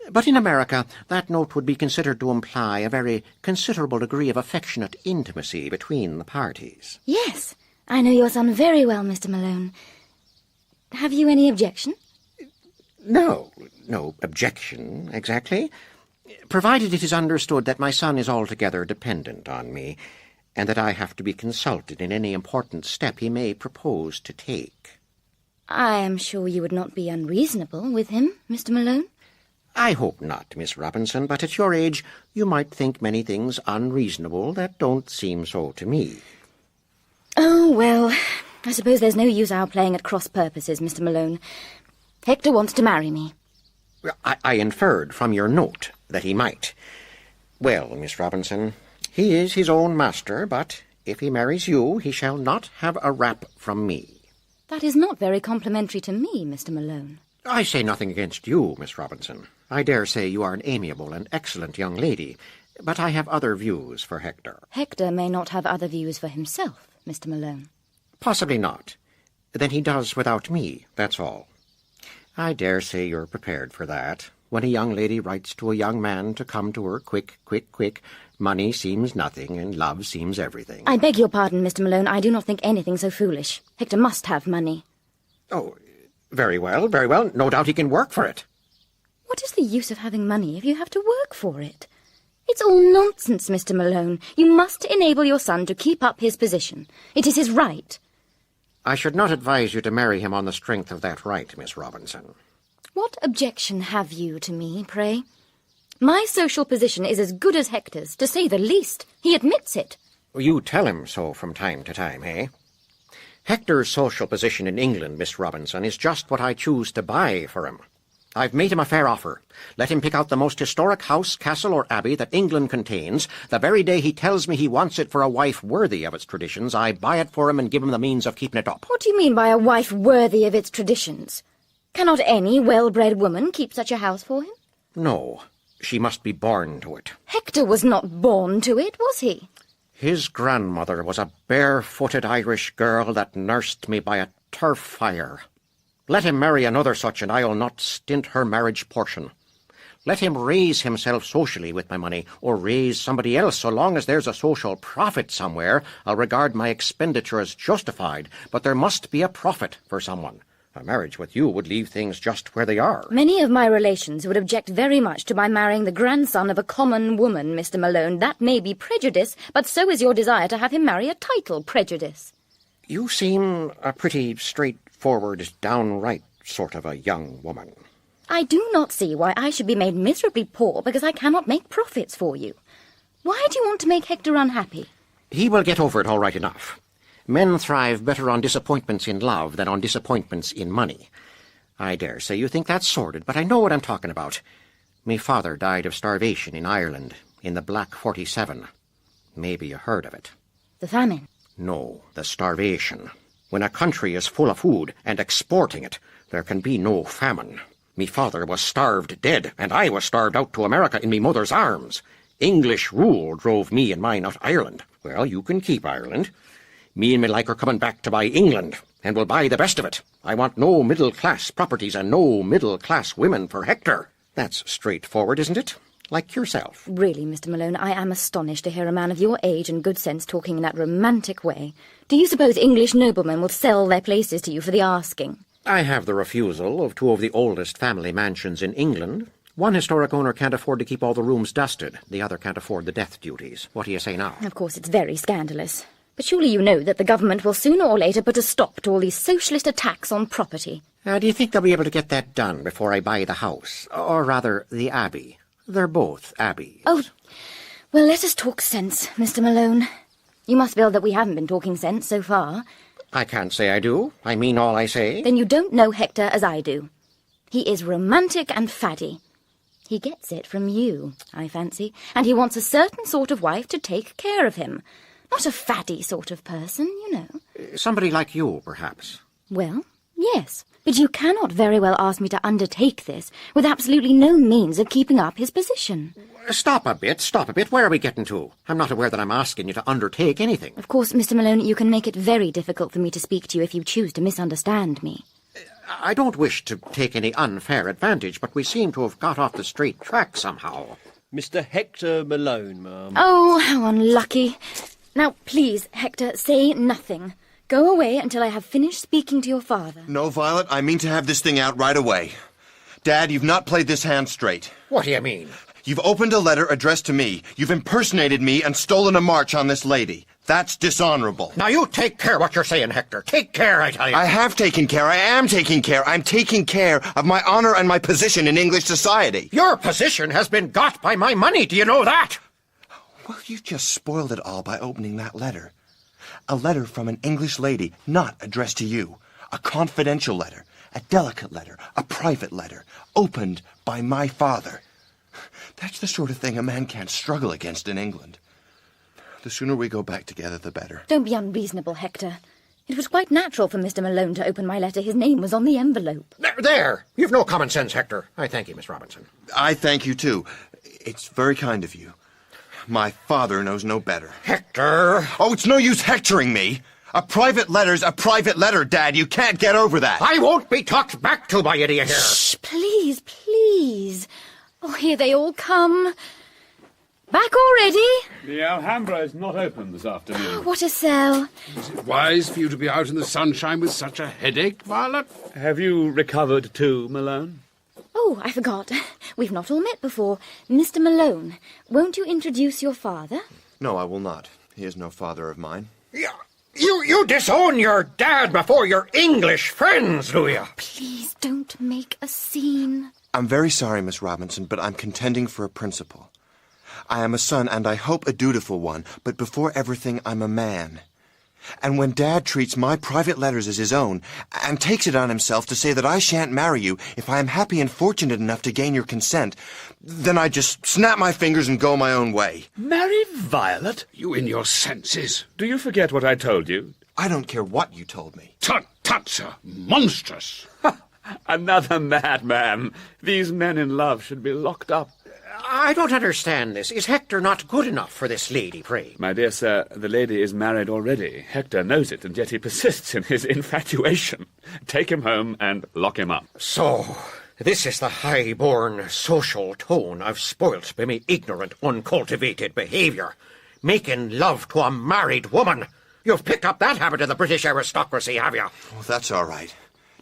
but in America that note would be considered to imply a very considerable degree of affectionate intimacy between the parties. Yes, I know your son very well, Mr. Malone. Have you any objection? No objection, exactly, provided it is understood that my son is altogether dependent on me, and that I have to be consulted in any important step he may propose to take. I am sure you would not be unreasonable with him, Mr. Malone. I hope not, Miss Robinson, but at your age you might think many things unreasonable that don't seem so to me. Oh, well, I suppose there's no use our playing at cross purposes, Mr. Malone. Hector wants to marry me. I inferred from your note that he might. Well, Miss Robinson, he is his own master, but if he marries you, he shall not have a rap from me. That is not very complimentary to me, Mr. Malone. I say nothing against you, Miss Robinson. I dare say you are an amiable and excellent young lady, but I have other views for Hector. Hector may not have other views for himself, Mr. Malone. Possibly not. Then he does without me, that's all. I dare say you're prepared for that. When a young lady writes to a young man to come to her quick, quick, quick, money seems nothing and love seems everything. I beg your pardon, Mr. Malone. I do not think anything so foolish. Hector must have money. Oh, very well, very well. No doubt he can work for it. What is the use of having money if you have to work for it? It's all nonsense, Mr. Malone. You must enable your son to keep up his position. It is his right. I should not advise you to marry him on the strength of that right, Miss Robinson. What objection have you to me, pray? My social position is as good as Hector's, to say the least. He admits it. You tell him so from time to time, eh? Hector's social position in England, Miss Robinson, is just what I choose to buy for him. I've made him a fair offer. Let him pick out the most historic house, castle, or abbey that England contains. The very day he tells me he wants it for a wife worthy of its traditions, I buy it for him and give him the means of keeping it up. What do you mean by a wife worthy of its traditions? Cannot any well-bred woman keep such a house for him? No, she must be born to it. Hector was not born to it, was he? His grandmother was a barefooted Irish girl that nursed me by a turf fire. Let him marry another such, and I'll not stint her marriage portion. Let him raise himself socially with my money, or raise somebody else. So long as there's a social profit somewhere, I'll regard my expenditure as justified. But there must be a profit for someone. A marriage with you would leave things just where they are. Many of my relations would object very much to my marrying the grandson of a common woman, Mr. Malone. That may be prejudice, but so is your desire to have him marry a title prejudice. You seem a pretty straightforward, downright sort of a young woman. I do not see why I should be made miserably poor because I cannot make profits for you. Why do you want to make Hector unhappy? He will get over it all right enough. Men thrive better on disappointments in love than on disappointments in money. I dare say you think that's sordid, but I know what I'm talking about. Me father died of starvation in Ireland, in the Black 47. Maybe you heard of it. The famine? No, the starvation. When a country is full of food and exporting it, there can be no famine. Me father was starved dead, and I was starved out to America in me mother's arms. English rule drove me and mine out Ireland. Well, you can keep Ireland. Me and me like are coming back to buy England, and we'll buy the best of it. I want no middle-class properties and no middle-class women for Hector. That's straightforward, isn't it? like yourself. Really, Mr. Malone, I am astonished to hear a man of your age and good sense talking in that romantic way. Do you suppose English noblemen will sell their places to you for the asking? I have the refusal of two of the oldest family mansions in England. One historic owner can't afford to keep all the rooms dusted. The other can't afford the death duties. What do you say now? Of course, it's very scandalous. But surely you know that the government will sooner or later put a stop to all these socialist attacks on property. Do you think they'll be able to get that done before I buy the house? Or rather, the abbey? They're both abbeys. Oh, well, let us talk sense, Mr. Malone. You must feel that we haven't been talking sense so far. I can't say I do. I mean all I say. Then you don't know Hector as I do. He is romantic and faddy. He gets it from you, I fancy, and he wants a certain sort of wife to take care of him. Not a faddy sort of person, you know. Somebody like you, perhaps. Well, yes. But you cannot very well ask me to undertake this with absolutely no means of keeping up his position. Stop a bit. Where are we getting to? I'm not aware that I'm asking you to undertake anything. Of course, Mr. Malone, you can make it very difficult for me to speak to you if you choose to misunderstand me. I don't wish to take any unfair advantage, but we seem to have got off the straight track somehow. Mr. Hector Malone, ma'am. Oh, how unlucky. Now, please, Hector, say nothing. Go away until I have finished speaking to your father. No, Violet, I mean to have this thing out right away. Dad, you've not played this hand straight. What do you mean? You've opened a letter addressed to me. You've impersonated me and stolen a march on this lady. That's dishonorable. Now you take care what you're saying, Hector. Take care, I tell you. I have taken care. I am taking care. I'm taking care of my honor and my position in English society. Your position has been got by my money. Do you know that? Well, you just spoiled it all by opening that letter. A letter from an English lady, not addressed to you. A confidential letter, a delicate letter, a private letter, opened by my father. That's the sort of thing a man can't struggle against in England. The sooner we go back together, the better. Don't be unreasonable, Hector. It was quite natural for Mr. Malone to open my letter. His name was on the envelope. There! You've no common sense, Hector. I thank you, Miss Robinson. I thank you, too. It's very kind of you. My father knows no better. Hector! Oh, it's no use hectoring me. A private letter's a private letter, Dad. You can't get over that. I won't be talked back to by you, do you hear? Shh, please, please. Oh, here they all come. Back already? The Alhambra is not open this afternoon. Oh, what a sell. Is it wise for you to be out in the sunshine with such a headache, Violet? Have you recovered too, Malone? Oh, I forgot. We've not all met before. Mr. Malone, won't you introduce your father? No, I will not. He is no father of mine. You disown your dad before your English friends, do you? Please don't make a scene. I'm very sorry, Miss Robinson, but I'm contending for a principle. I am a son, and I hope a dutiful one, but before everything, I'm a man. And when Dad treats my private letters as his own, and takes it on himself to say that I shan't marry you if I am happy and fortunate enough to gain your consent, then I just snap my fingers and go my own way. Marry Violet? You in your senses? Do you forget what I told you? I don't care what you told me. Tut, tut, sir. Monstrous. Another madman. These men in love should be locked up. I don't understand this. Is Hector not good enough for this lady, pray? My dear sir, the lady is married already. Hector knows it, and yet he persists in his infatuation. Take him home and lock him up. So, this is the high-born social tone I've spoilt by me ignorant, uncultivated behaviour. Making love to a married woman. You've picked up that habit in the British aristocracy, have you? Oh, that's all right.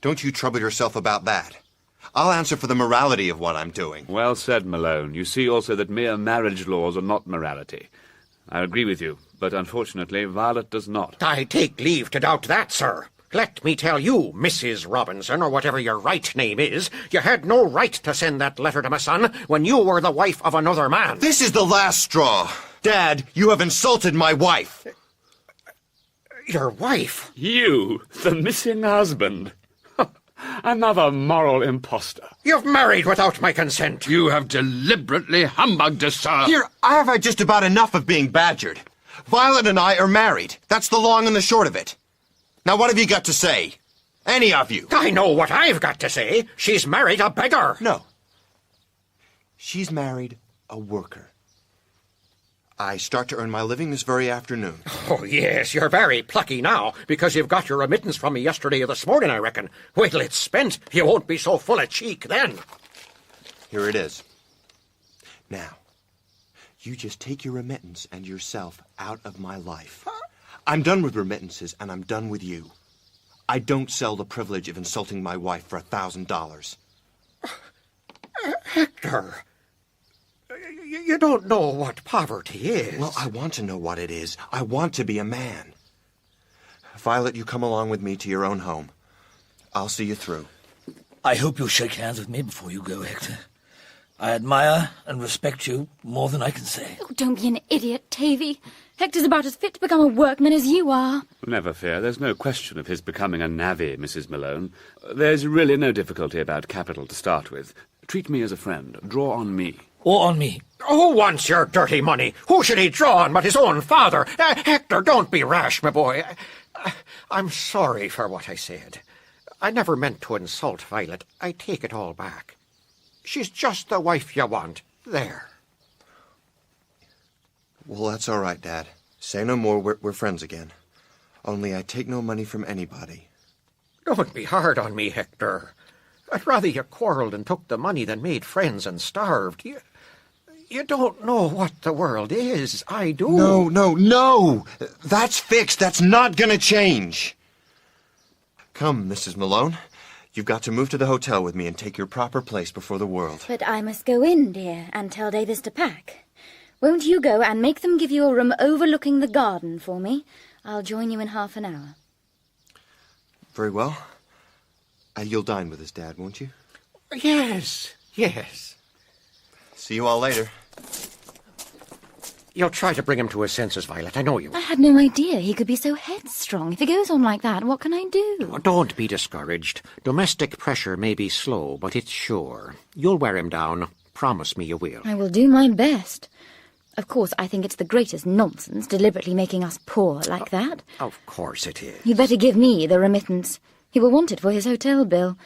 Don't you trouble yourself about that. I'll answer for the morality of what I'm doing. Well said, Malone. You see also that mere marriage laws are not morality. I agree with you, but unfortunately Violet does not. I take leave to doubt that, sir. Let me tell you, Mrs. Robinson, or whatever your right name is, you had no right to send that letter to my son when you were the wife of another man. This is the last straw. Dad, you have insulted my wife. Your wife? You, the missing husband. Another moral impostor. You've married without my consent. You have deliberately humbugged us, sir. Here, I have had just about enough of being badgered. Violet and I are married. That's the long and the short of it. Now what have you got to say? Any of you? I know what I've got to say. She's married a beggar. No. She's married a worker. I start to earn my living this very afternoon. Oh, yes, you're very plucky now, because you've got your remittance from me yesterday or this morning, I reckon. Wait till it's spent. You won't be so full of cheek then. Here it is. Now, You just take your remittance and yourself out of my life. I'm done with remittances, and I'm done with you. I don't sell the privilege of insulting my wife for $1,000. Hector, you don't know what poverty is. Well, I want to know what it is. I want to be a man. Violet, you come along with me to your own home. I'll see you through. I hope you'll shake hands with me before you go, Hector. I admire and respect you more than I can say. Oh, don't be an idiot, Tavy. Hector's about as fit to become a workman as you are. Never fear. There's no question of his becoming a navvy, Mrs. Malone. There's really no difficulty about capital to start with. Treat me as a friend. Draw on me. Or on me. Who wants your dirty money? Who should he draw on but his own father? Hector, don't be rash, my boy. I'm sorry for what I said. I never meant to insult Violet. I take it all back. She's just the wife you want. There. Well, that's all right, Dad. Say no more. We're friends again. Only I take no money from anybody. Don't be hard on me, Hector. I'd rather you quarrelled and took the money than made friends and starved. You don't know what the world is. I do. No! That's fixed. That's not going to change. Come, Mrs. Malone. You've got to move to the hotel with me and take your proper place before the world. But I must go in, dear, and tell Davis to pack. Won't you go and make them give you a room overlooking the garden for me? I'll join you in half an hour. Very well. You'll dine with us, Dad, won't you? Yes. See you all later. You'll try to bring him to his senses, Violet. I know you. I had no idea he could be so headstrong. If he goes on like that, what can I do? Don't be discouraged. Domestic pressure may be slow, but it's sure. You'll wear him down. Promise me you will. I will do my best. Of course, I think it's the greatest nonsense, deliberately making us poor like that. Of course it is. You'd better give me the remittance. He will want it for his hotel bill.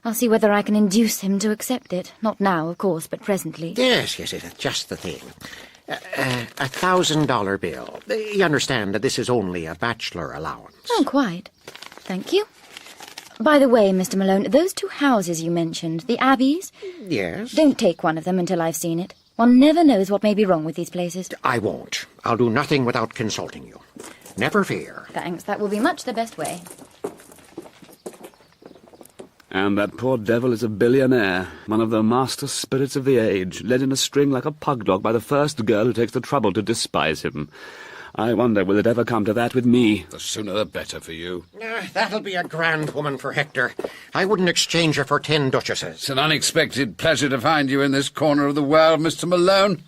I'll see whether I can induce him to accept it. Not now, of course, but presently. Yes, just the thing. $1,000 bill. You understand that this is only a bachelor allowance. Oh, quite. Thank you. By the way, Mr. Malone, those 2 houses you mentioned, the Abbeys? Yes? Don't take one of them until I've seen it. One never knows what may be wrong with these places. I won't. I'll do nothing without consulting you. Never fear. Thanks, that will be much the best way. And that poor devil is a billionaire, one of the master spirits of the age, led in a string like a pug dog by the first girl who takes the trouble to despise him. I wonder, will it ever come to that with me? The sooner the better for you. That'll be a grand woman for Hector. I wouldn't exchange her for 10 duchesses. It's an unexpected pleasure to find you in this corner of the world, Mr. Malone.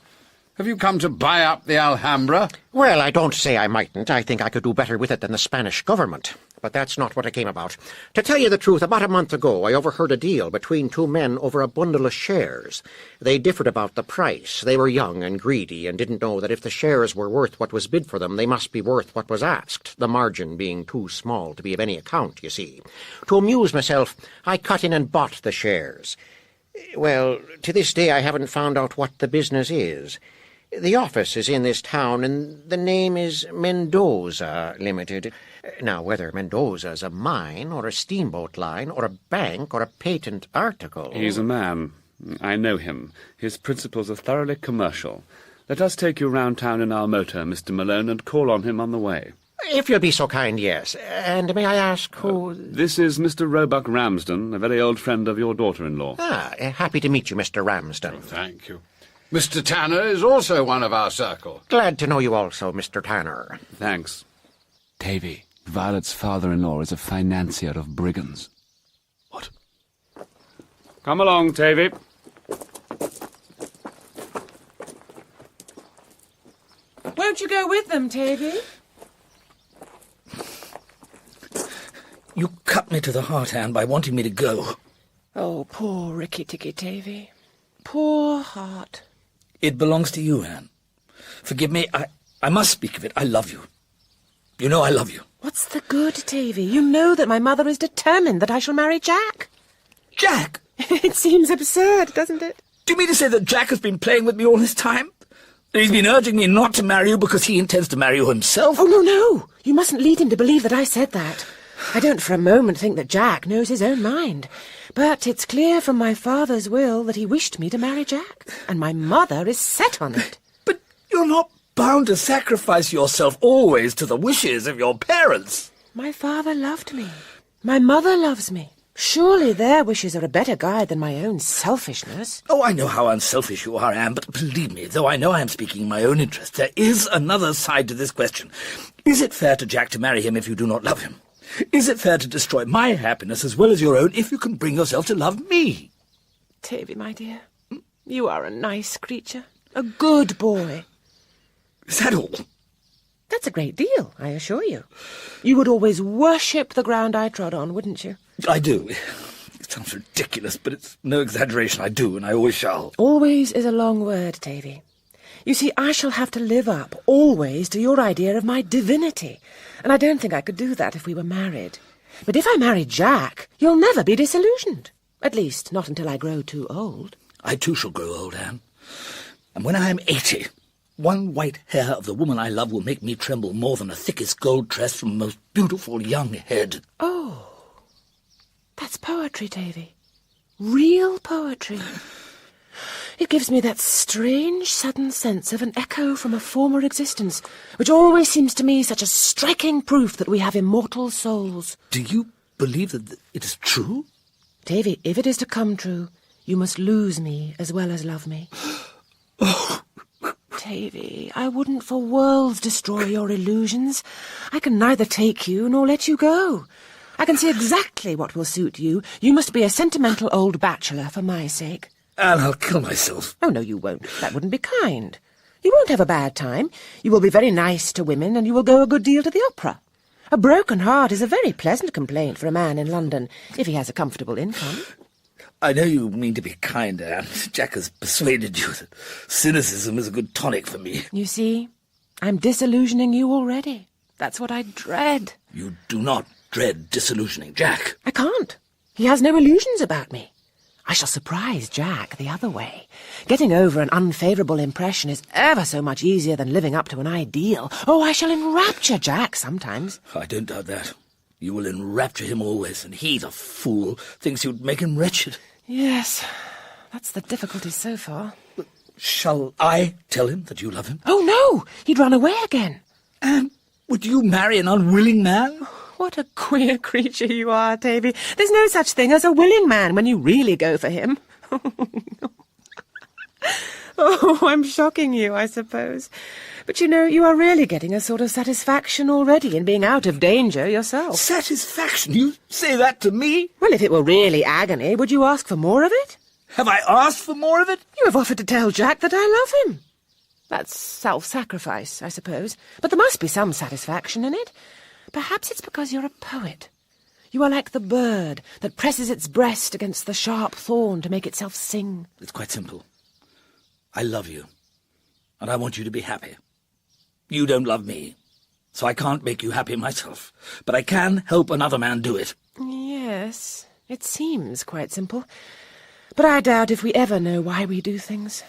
Have you come to buy up the Alhambra? Well, I don't say I mightn't. I think I could do better with it than the Spanish government. But that's not what I came about. To tell you the truth, about a month ago I overheard a deal between 2 men over a bundle of shares. They differed about the price. They were young and greedy and didn't know that if the shares were worth what was bid for them, they must be worth what was asked, the margin being too small to be of any account, you see. To amuse myself, I cut in and bought the shares. Well, to this day I haven't found out what the business is. The office is in this town, and the name is Mendoza Limited. Now, whether Mendoza's a mine, or a steamboat line, or a bank, or a patent article... He's a man. I know him. His principles are thoroughly commercial. Let us take you round town in our motor, Mr. Malone, and call on him on the way. If you'll be so kind, yes. And may I ask who... This is Mr. Roebuck Ramsden, a very old friend of your daughter-in-law. Happy to meet you, Mr. Ramsden. Thank you. Mr. Tanner is also one of our circle. Glad to know you also, Mr. Tanner. Thanks. Tavy, Violet's father-in-law is a financier of brigands. What? Come along, Tavy. Won't you go with them, Tavy? You cut me to the heart, Anne, by wanting me to go. Oh, poor Ricky-Ticky Tavy. Poor heart. It belongs to you, Anne. Forgive me, I must speak of it. I love you. You know I love you. What's the good, Tavy? You know that my mother is determined that I shall marry Jack. Jack? It seems absurd, doesn't it? Do you mean to say that Jack has been playing with me all this time? That he's been urging me not to marry you because he intends to marry you himself? Oh, no. You mustn't lead him to believe that I said that. I don't for a moment think that Jack knows his own mind. But it's clear from my father's will that he wished me to marry Jack, and my mother is set on it. But You're not bound to sacrifice yourself always to the wishes of your parents. My father loved me. My mother loves me. Surely their wishes are a better guide than my own selfishness. Oh, I know how unselfish you are, Anne, but believe me, though I know I am speaking in my own interest, there is another side to this question. Is it fair to Jack to marry him if you do not love him? Is it fair to destroy my happiness as well as your own if you can bring yourself to love me? Tavy, my dear, you are a nice creature. A good boy. Is that all? That's a great deal, I assure you. You would always worship the ground I trod on, wouldn't you? I do. It sounds ridiculous, but it's no exaggeration. I do, and I always shall. Always is a long word, Tavy. You see, I shall have to live up always to your idea of my divinity, and I don't think I could do that if we were married. But if I marry Jack, you'll never be disillusioned. At least, not until I grow too old. I too shall grow old, Anne. And when I am 80, one white hair of the woman I love will make me tremble more than the thickest gold tress from a most beautiful young head. Oh, that's poetry, Tavy. Real poetry. It gives me that strange, sudden sense of an echo from a former existence, which always seems to me such a striking proof that we have immortal souls. Do you believe that it is true? Tavy, if it is to come true, you must lose me as well as love me. Oh. Tavy, I wouldn't for worlds destroy your illusions. I can neither take you nor let you go. I can see exactly what will suit you. You must be a sentimental old bachelor for my sake. And I'll kill myself. Oh, no, you won't. That wouldn't be kind. You won't have a bad time. You will be very nice to women, and you will go a good deal to the opera. A broken heart is a very pleasant complaint for a man in London, if he has a comfortable income. I know you mean to be kind, Anne. Jack has persuaded you that cynicism is a good tonic for me. You see, I'm disillusioning you already. That's what I dread. You do not dread disillusioning Jack. I can't. He has no illusions about me. I shall surprise Jack the other way. Getting over an unfavourable impression is ever so much easier than living up to an ideal. Oh, I shall enrapture Jack sometimes. I don't doubt that. You will enrapture him always, and he, the fool, thinks you'd make him wretched. Yes, that's the difficulty so far. But shall I tell him that you love him? Oh, no! He'd run away again. And would you marry an unwilling man? What a queer creature you are, Tavy. There's no such thing as a willing man when you really go for him. Oh, I'm shocking you, I suppose. But you know, you are really getting a sort of satisfaction already in being out of danger yourself. Satisfaction? You say that to me? Well, if it were really agony, would you ask for more of it? Have I asked for more of it? You have offered to tell Jack that I love him. That's self-sacrifice, I suppose. But there must be some satisfaction in it. Perhaps it's because you're a poet. You are like the bird that presses its breast against the sharp thorn to make itself sing. It's quite simple. I love you, and I want you to be happy. You don't love me, so I can't make you happy myself. But I can help another man do it. Yes, it seems quite simple. But I doubt if we ever know why we do things.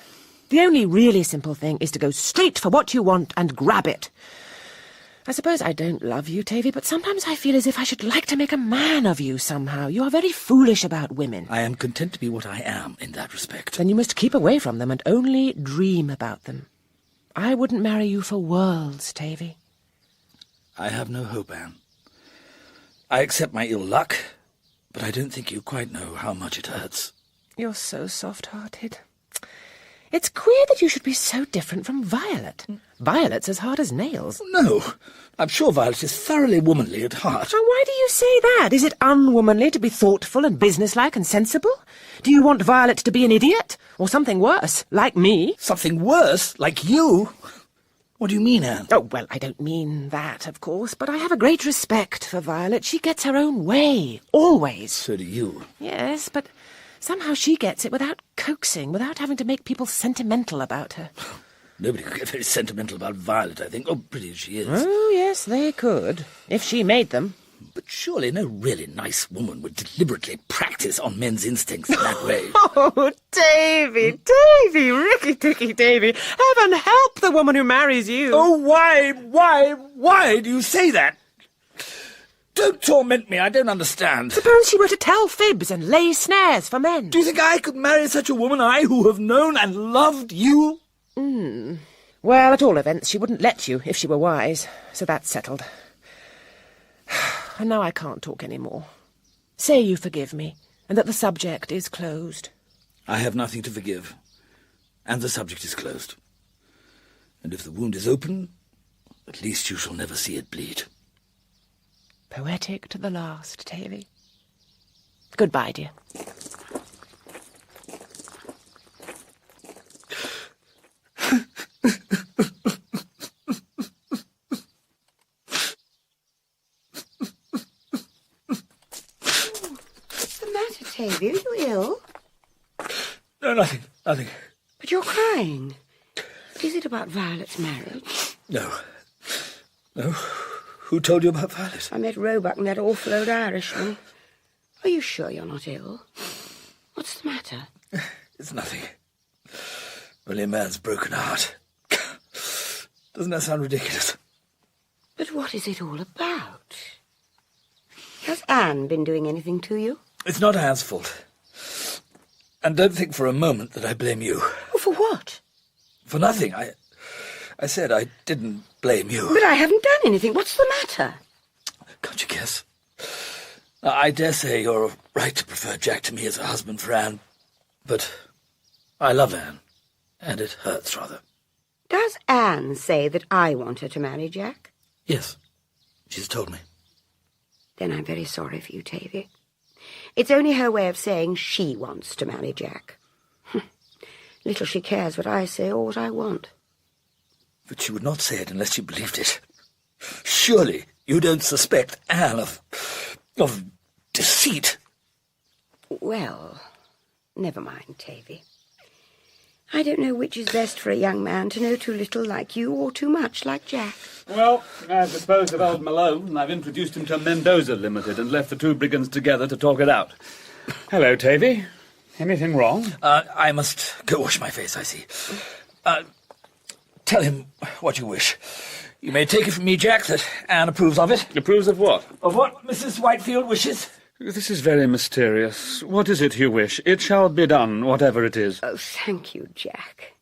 The only really simple thing is to go straight for what you want and grab it. I suppose I don't love you, Tavy, but sometimes I feel as if I should like to make a man of you somehow. You are very foolish about women. I am content to be what I am in that respect. Then you must keep away from them and only dream about them. I wouldn't marry you for worlds, Tavy. I have no hope, Anne. I accept my ill luck, but I don't think you quite know how much it hurts. You're so soft-hearted. It's queer that you should be so different from Violet. Violet's as hard as nails. No, I'm sure Violet is thoroughly womanly at heart. Now, why do you say that? Is it unwomanly to be thoughtful and businesslike and sensible? Do you want Violet to be an idiot? Or something worse, like me? Something worse? Like you? What do you mean, Anne? Oh, well, I don't mean that, of course, but I have a great respect for Violet. She gets her own way, always. So do you. Yes, but somehow she gets it without coaxing, without having to make people sentimental about her. Nobody could get very sentimental about Violet, I think. Oh, pretty as she is. Oh, yes, they could, if she made them. But surely no really nice woman would deliberately practice on men's instincts in that way. Oh, Davy, Ricky-Ticky Davy, heaven help the woman who marries you. Oh, why do you say that? Don't torment me, I don't understand. Suppose she were to tell fibs and lay snares for men. Do you think I could marry such a woman, I who have known and loved you? Well, at all events, she wouldn't let you if she were wise, so that's settled. And now I can't talk any more. Say you forgive me, and that the subject is closed. I have nothing to forgive, and the subject is closed. And if the wound is open, at least you shall never see it bleed. Poetic to the last, Tavy. Goodbye, dear. What's the matter, Tavy? Are you ill? No, nothing. But you're crying. Is it about Violet's marriage? No. Who told you about Violet? I met Roebuck and that awful old Irishman. Are you sure you're not ill? What's the matter? It's nothing. Only a man's broken heart. Doesn't that sound ridiculous? But what is it all about? Has Anne been doing anything to you? It's not Anne's fault. And don't think for a moment that I blame you. Oh, for what? For nothing. I said I didn't blame you. But I haven't done anything. What's the matter? Can't you guess? I dare say you're right to prefer Jack to me as a husband for Anne, but I love Anne, and it hurts rather. Does Anne say that I want her to marry Jack? Yes, she's told me. Then I'm very sorry for you, Tavy. It's only her way of saying she wants to marry Jack. Little she cares what I say or what I want. But she would not say it unless she believed it. Surely you don't suspect Anne of deceit? Well, never mind, Tavy. I don't know which is best for a young man, to know too little like you or too much like Jack. Well, I've disposed of old Malone, and I've introduced him to Mendoza Limited and left the two brigands together to talk it out. Hello, Tavy. Anything wrong? I must go wash my face, I see. Tell him what you wish. You may take it from me, Jack, that Anne approves of it. Approves of what? Of what Mrs. Whitefield wishes. This is very mysterious. What is it you wish? It shall be done, whatever it is. Oh, thank you, Jack.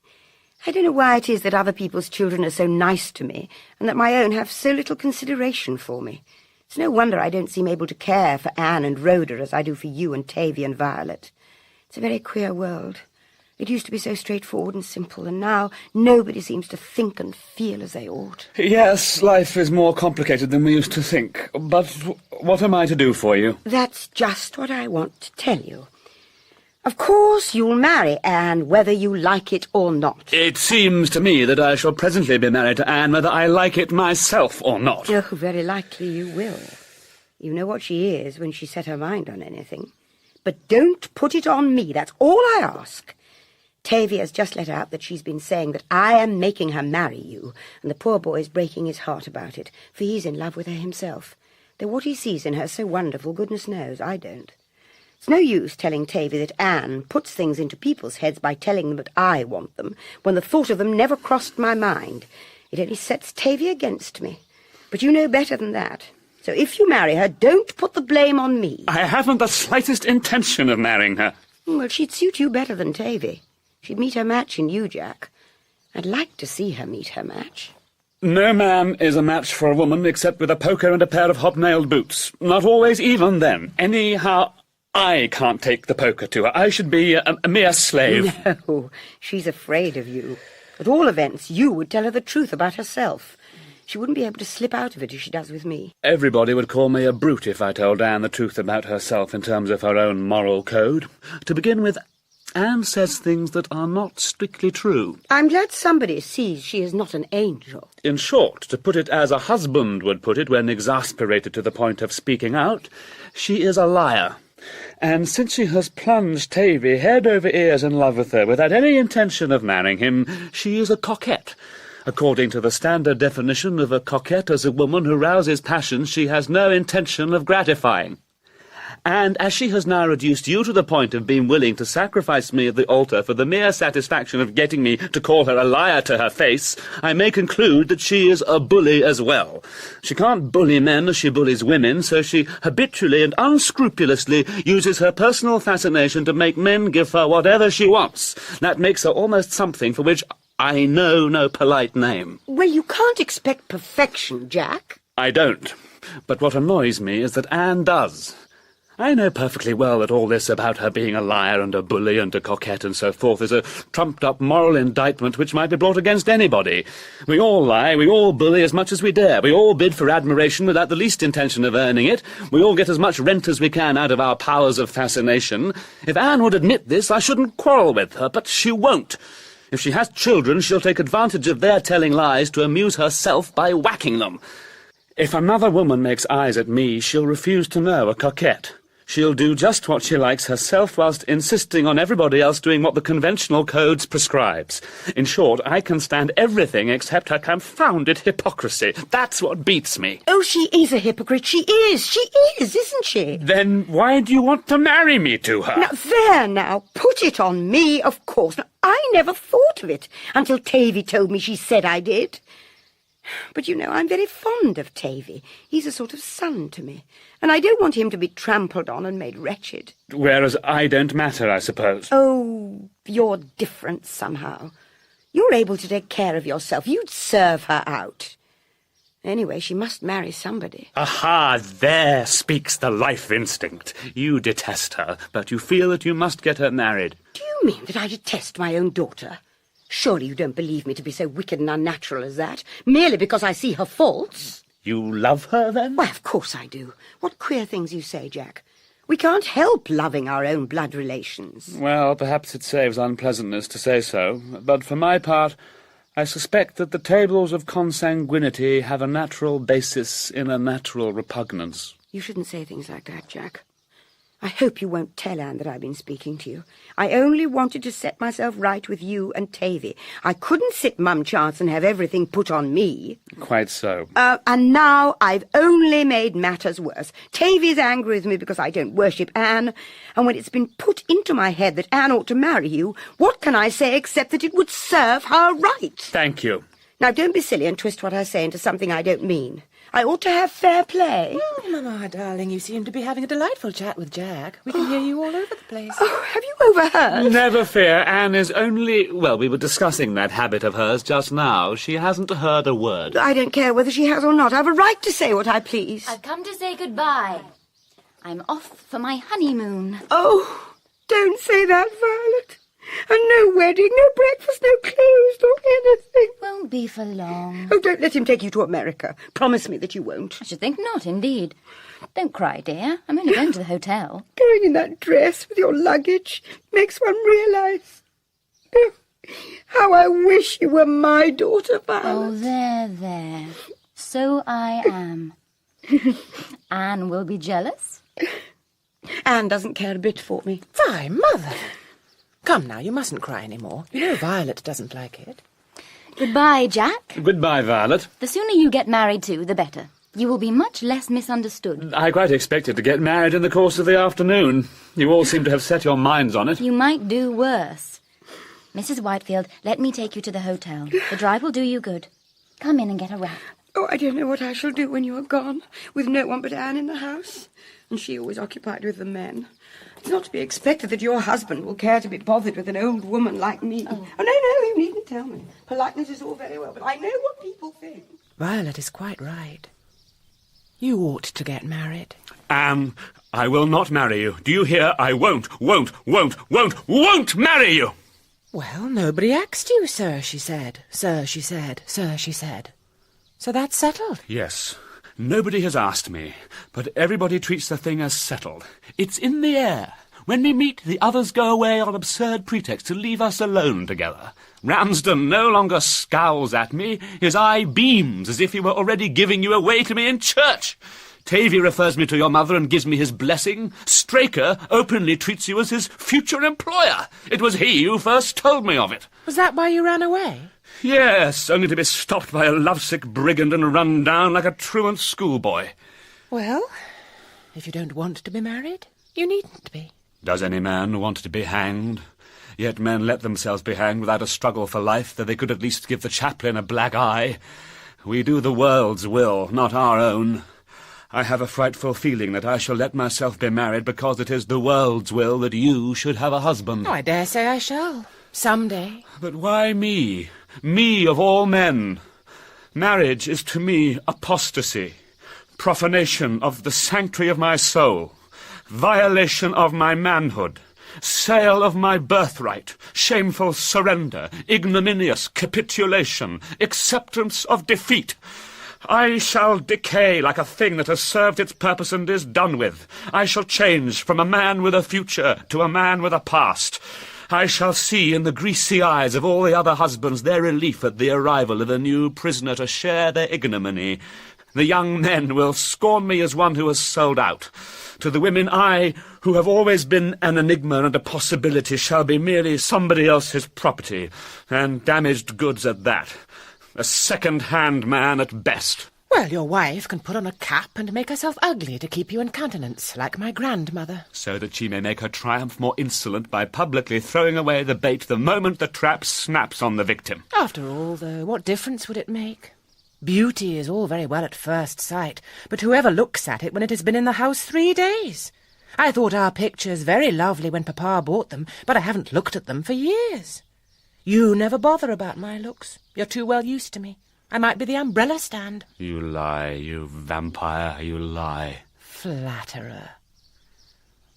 I don't know why it is that other people's children are so nice to me, and that my own have so little consideration for me. It's no wonder I don't seem able to care for Anne and Rhoda as I do for you and Tavy and Violet. It's a very queer world. It used to be so straightforward and simple, and now nobody seems to think and feel as they ought. Yes, life is more complicated than we used to think. But what am I to do for you? That's just what I want to tell you. Of course you'll marry Anne, whether you like it or not. It seems to me that I shall presently be married to Anne, whether I like it myself or not. Oh, very likely you will. You know what she is when she set her mind on anything. But don't put it on me, that's all I ask. Tavy has just let out that she's been saying that I am making her marry you, and the poor boy's breaking his heart about it, for he's in love with her himself. Though what he sees in her so wonderful, goodness knows, I don't. It's no use telling Tavy that Anne puts things into people's heads by telling them that I want them, when the thought of them never crossed my mind. It only sets Tavy against me. But you know better than that. So if you marry her, don't put the blame on me. I haven't the slightest intention of marrying her. Well, she'd suit you better than Tavy. She'd meet her match in you, Jack. I'd like to see her meet her match. No man is a match for a woman except with a poker and a pair of hobnailed boots. Not always even then. Anyhow, I can't take the poker to her. I should be a mere slave. No, she's afraid of you. At all events, you would tell her the truth about herself. She wouldn't be able to slip out of it as she does with me. Everybody would call me a brute if I told Anne the truth about herself in terms of her own moral code. To begin with, Anne says things that are not strictly true. I'm glad somebody sees she is not an angel. In short, to put it as a husband would put it when exasperated to the point of speaking out, she is a liar. And since she has plunged Tavy head over ears in love with her without any intention of marrying him, she is a coquette. According to the standard definition of a coquette as a woman who rouses passions she has no intention of gratifying. And as she has now reduced you to the point of being willing to sacrifice me at the altar for the mere satisfaction of getting me to call her a liar to her face, I may conclude that she is a bully as well. She can't bully men as she bullies women, so she habitually and unscrupulously uses her personal fascination to make men give her whatever she wants. That makes her almost something for which I know no polite name. Well, you can't expect perfection, Jack. I don't. But what annoys me is that Anne does. I know perfectly well that all this about her being a liar and a bully and a coquette and so forth is a trumped-up moral indictment which might be brought against anybody. We all lie, we all bully as much as we dare, we all bid for admiration without the least intention of earning it, we all get as much rent as we can out of our powers of fascination. If Anne would admit this, I shouldn't quarrel with her, but she won't. If she has children, she'll take advantage of their telling lies to amuse herself by whacking them. If another woman makes eyes at me, she'll refuse to know a coquette. She'll do just what she likes herself, whilst insisting on everybody else doing what the conventional codes prescribes. In short, I can stand everything except her confounded hypocrisy. That's what beats me. Oh, she is a hypocrite. She is, isn't she? Then why do you want to marry me to her? Now, there now, put it on me, of course. Now, I never thought of it until Tavy told me she said I did. But, you know, I'm very fond of Tavy. He's a sort of son to me, and I don't want him to be trampled on and made wretched. Whereas I don't matter, I suppose. Oh, you're different somehow. You're able to take care of yourself. You'd serve her out. Anyway, she must marry somebody. Aha, there speaks the life instinct. You detest her, but you feel that you must get her married. Do you mean that I detest my own daughter? Surely you don't believe me to be so wicked and unnatural as that, merely because I see her faults. You love her, then? Why, of course I do. What queer things you say, Jack. We can't help loving our own blood relations. Well, perhaps it saves unpleasantness to say so, but for my part, I suspect that the tables of consanguinity have a natural basis in a natural repugnance. You shouldn't say things like that, Jack. I hope you won't tell Anne that I've been speaking to you. I only wanted to set myself right with you and Tavy. I couldn't sit mum chance and have everything put on me. Quite so. And now I've only made matters worse. Tavy's angry with me because I don't worship Anne, and when it's been put into my head that Anne ought to marry you, what can I say except that it would serve her right? Thank you. Now, don't be silly and twist what I say into something I don't mean. I ought to have fair play. Oh, Mamma, darling, you seem to be having a delightful chat with Jack. We can hear you all over the place. Oh, have you overheard? Never fear, Anne is only... Well, we were discussing that habit of hers just now. She hasn't heard a word. I don't care whether she has or not. I've a right to say what I please. I've come to say goodbye. I'm off for my honeymoon. Oh, don't say that, Violet. And no wedding, no breakfast, no clothes, nor anything. Won't be for long. Oh, don't let him take you to America. Promise me that you won't. I should think not, indeed. Don't cry, dear. I'm only going to the hotel. Going in that dress with your luggage makes one realise. Oh, how I wish you were my daughter, Violet. Oh, there. So I am. Anne will be jealous. Anne doesn't care a bit for me. Why, Mother! Come now, you mustn't cry any more. You know Violet doesn't like it. Goodbye, Jack. Goodbye, Violet. The sooner you get married too, the better. You will be much less misunderstood. I quite expected to get married in the course of the afternoon. You all seem to have set your minds on it. You might do worse. Mrs. Whitefield, let me take you to the hotel. The drive will do you good. Come in and get a wrap. Oh, I don't know what I shall do when you are gone, with no one but Anne in the house, and she always occupied with the men. It's not to be expected that your husband will care to be bothered with an old woman like me. Oh, no, you needn't tell me. Politeness is all very well, but I know what people think. Violet is quite right. You ought to get married. Anne, I will not marry you. Do you hear? I won't marry you! Well, nobody asked you, sir, she said. Sir, she said. Sir, she said. So that's settled. Yes. Nobody has asked me, but everybody treats the thing as settled. It's in the air. When we meet, the others go away on absurd pretext to leave us alone together. Ramsden no longer scowls at me. His eye beams as if he were already giving you away to me in church. Tavy refers me to your mother and gives me his blessing. Straker openly treats you as his future employer. It was he who first told me of it. Was that why you ran away? Yes, only to be stopped by a lovesick brigand and run down like a truant schoolboy. Well, if you don't want to be married, you needn't be. Does any man want to be hanged? Yet men let themselves be hanged without a struggle for life, that they could at least give the chaplain a black eye. We do the world's will, not our own. I have a frightful feeling that I shall let myself be married because it is the world's will that you should have a husband. Oh, I dare say I shall. Some day. But why me? Me of all men? Marriage is to me apostasy, profanation of the sanctuary of my soul, violation of my manhood, sale of my birthright, shameful surrender, ignominious capitulation, acceptance of defeat. I shall decay like a thing that has served its purpose and is done with. I shall change from a man with a future to a man with a past. I shall see in the greasy eyes of all the other husbands their relief at the arrival of a new prisoner to share their ignominy. The young men will scorn me as one who has sold out. To the women, I, who have always been an enigma and a possibility, shall be merely somebody else's property, and damaged goods at that. A second-hand man at best. Well, your wife can put on a cap and make herself ugly to keep you in countenance, like my grandmother. So that she may make her triumph more insolent by publicly throwing away the bait the moment the trap snaps on the victim. After all, though, what difference would it make? Beauty is all very well at first sight, but whoever looks at it when it has been in the house 3 days? I thought our pictures very lovely when Papa bought them, but I haven't looked at them for years. You never bother about my looks. You're too well used to me. I might be the umbrella stand. You lie, you vampire, you lie. Flatterer.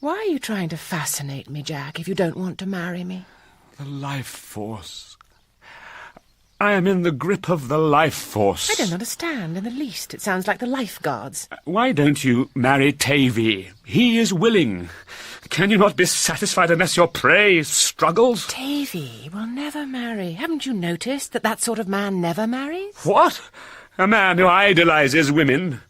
Why are you trying to fascinate me, Jack, if you don't want to marry me? The life force. I am in the grip of the life force. I don't understand in the least. It sounds like the lifeguards. Why don't you marry Tavy? He is willing. Can you not be satisfied unless your prey struggles? Tavy will never marry. Haven't you noticed that sort of man never marries? What? A man who idolizes women,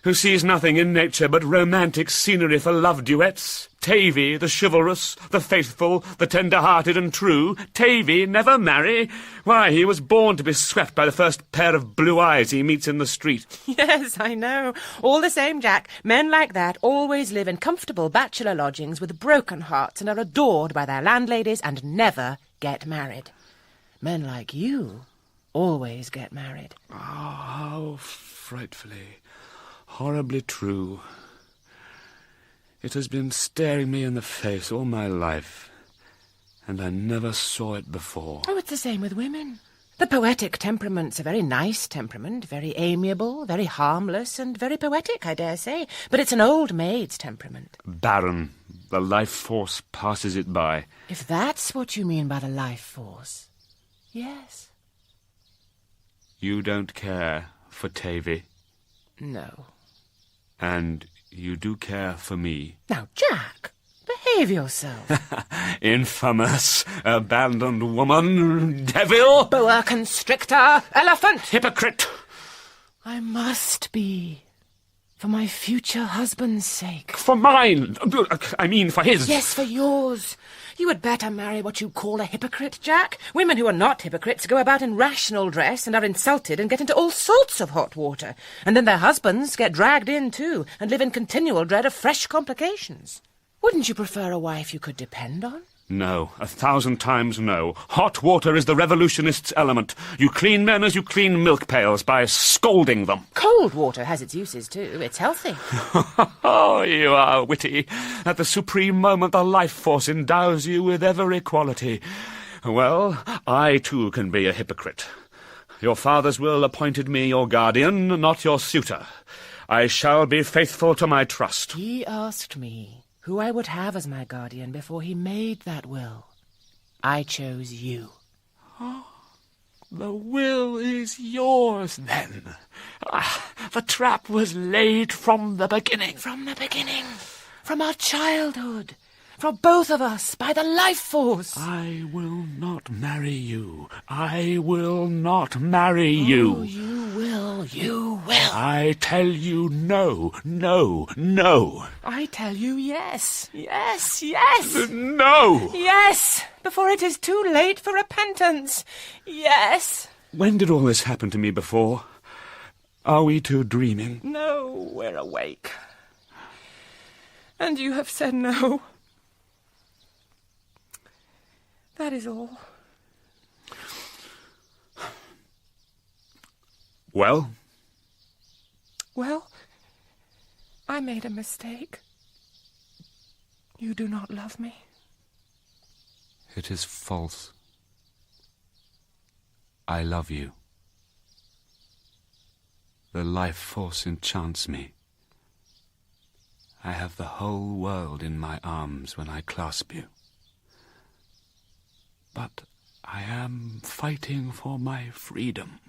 who sees nothing in nature but romantic scenery for love duets. Tavy, the chivalrous, the faithful, the tender-hearted and true. Tavy never marry? Why, he was born to be swept by the first pair of blue eyes he meets in the street. Yes, I know. All the same, Jack, men like that always live in comfortable bachelor lodgings with broken hearts and are adored by their landladies and never get married. Men like you always get married. Oh, how frightfully, horribly true. It has been staring me in the face all my life, and I never saw it before. Oh, it's the same with women. The poetic temperament's a very nice temperament, very amiable, very harmless, and very poetic, I dare say. But it's an old maid's temperament. Barren. The life force passes it by. If that's what you mean by the life force, yes. You don't care for Tavy? No. And you do care for me? Now, Jack, behave yourself. Infamous, abandoned woman, devil! Boa constrictor, elephant! Hypocrite! I must be. For my future husband's sake. For mine! I mean, for his. Yes, for yours. You had better marry what you call a hypocrite, Jack. Women who are not hypocrites go about in rational dress and are insulted and get into all sorts of hot water. And then their husbands get dragged in, too, and live in continual dread of fresh complications. Wouldn't you prefer a wife you could depend on? No, 1,000 times no. Hot water is the revolutionist's element. You clean men as you clean milk pails by scolding them. Cold water has its uses, too. It's healthy. Oh, you are witty. At the supreme moment, the life force endows you with every quality. Well, I, too, can be a hypocrite. Your father's will appointed me your guardian, not your suitor. I shall be faithful to my trust. He asked me who I would have as my guardian before he made that will. I chose you. Oh, the will is yours, then. The trap was laid from the beginning. From the beginning. From our childhood. From both of us, by the life force. I will not marry you. I will not marry you. Oh, you will. You will. I tell you no, no, no. I tell you yes. Yes, yes. No. Yes, before it is too late for repentance. Yes. When did all this happen to me before? Are we two dreaming? No, we're awake. And you have said no. That is all. Well? Well, I made a mistake. You do not love me. It is false. I love you. The life force enchants me. I have the whole world in my arms when I clasp you. But I am fighting for my freedom,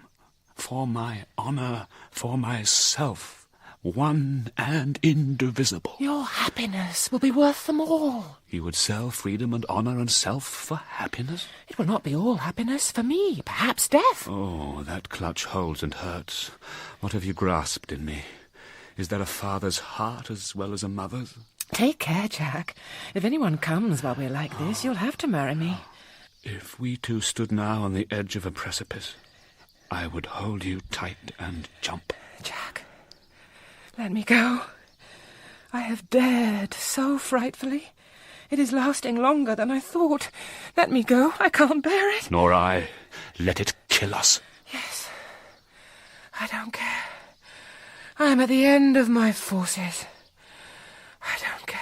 for my honor, for myself, one and indivisible. Your happiness will be worth them all. You would sell freedom and honor and self for happiness? It will not be all happiness for me, perhaps death. Oh, that clutch holds and hurts. What have you grasped in me? Is there a father's heart as well as a mother's? Take care, Jack. If anyone comes while we're like this, you'll have to marry me. If we two stood now on the edge of a precipice, I would hold you tight and jump. Jack, let me go. I have dared so frightfully. It is lasting longer than I thought. Let me go. I can't bear it. Nor I. Let it kill us. Yes. I don't care. I am at the end of my forces. I don't care.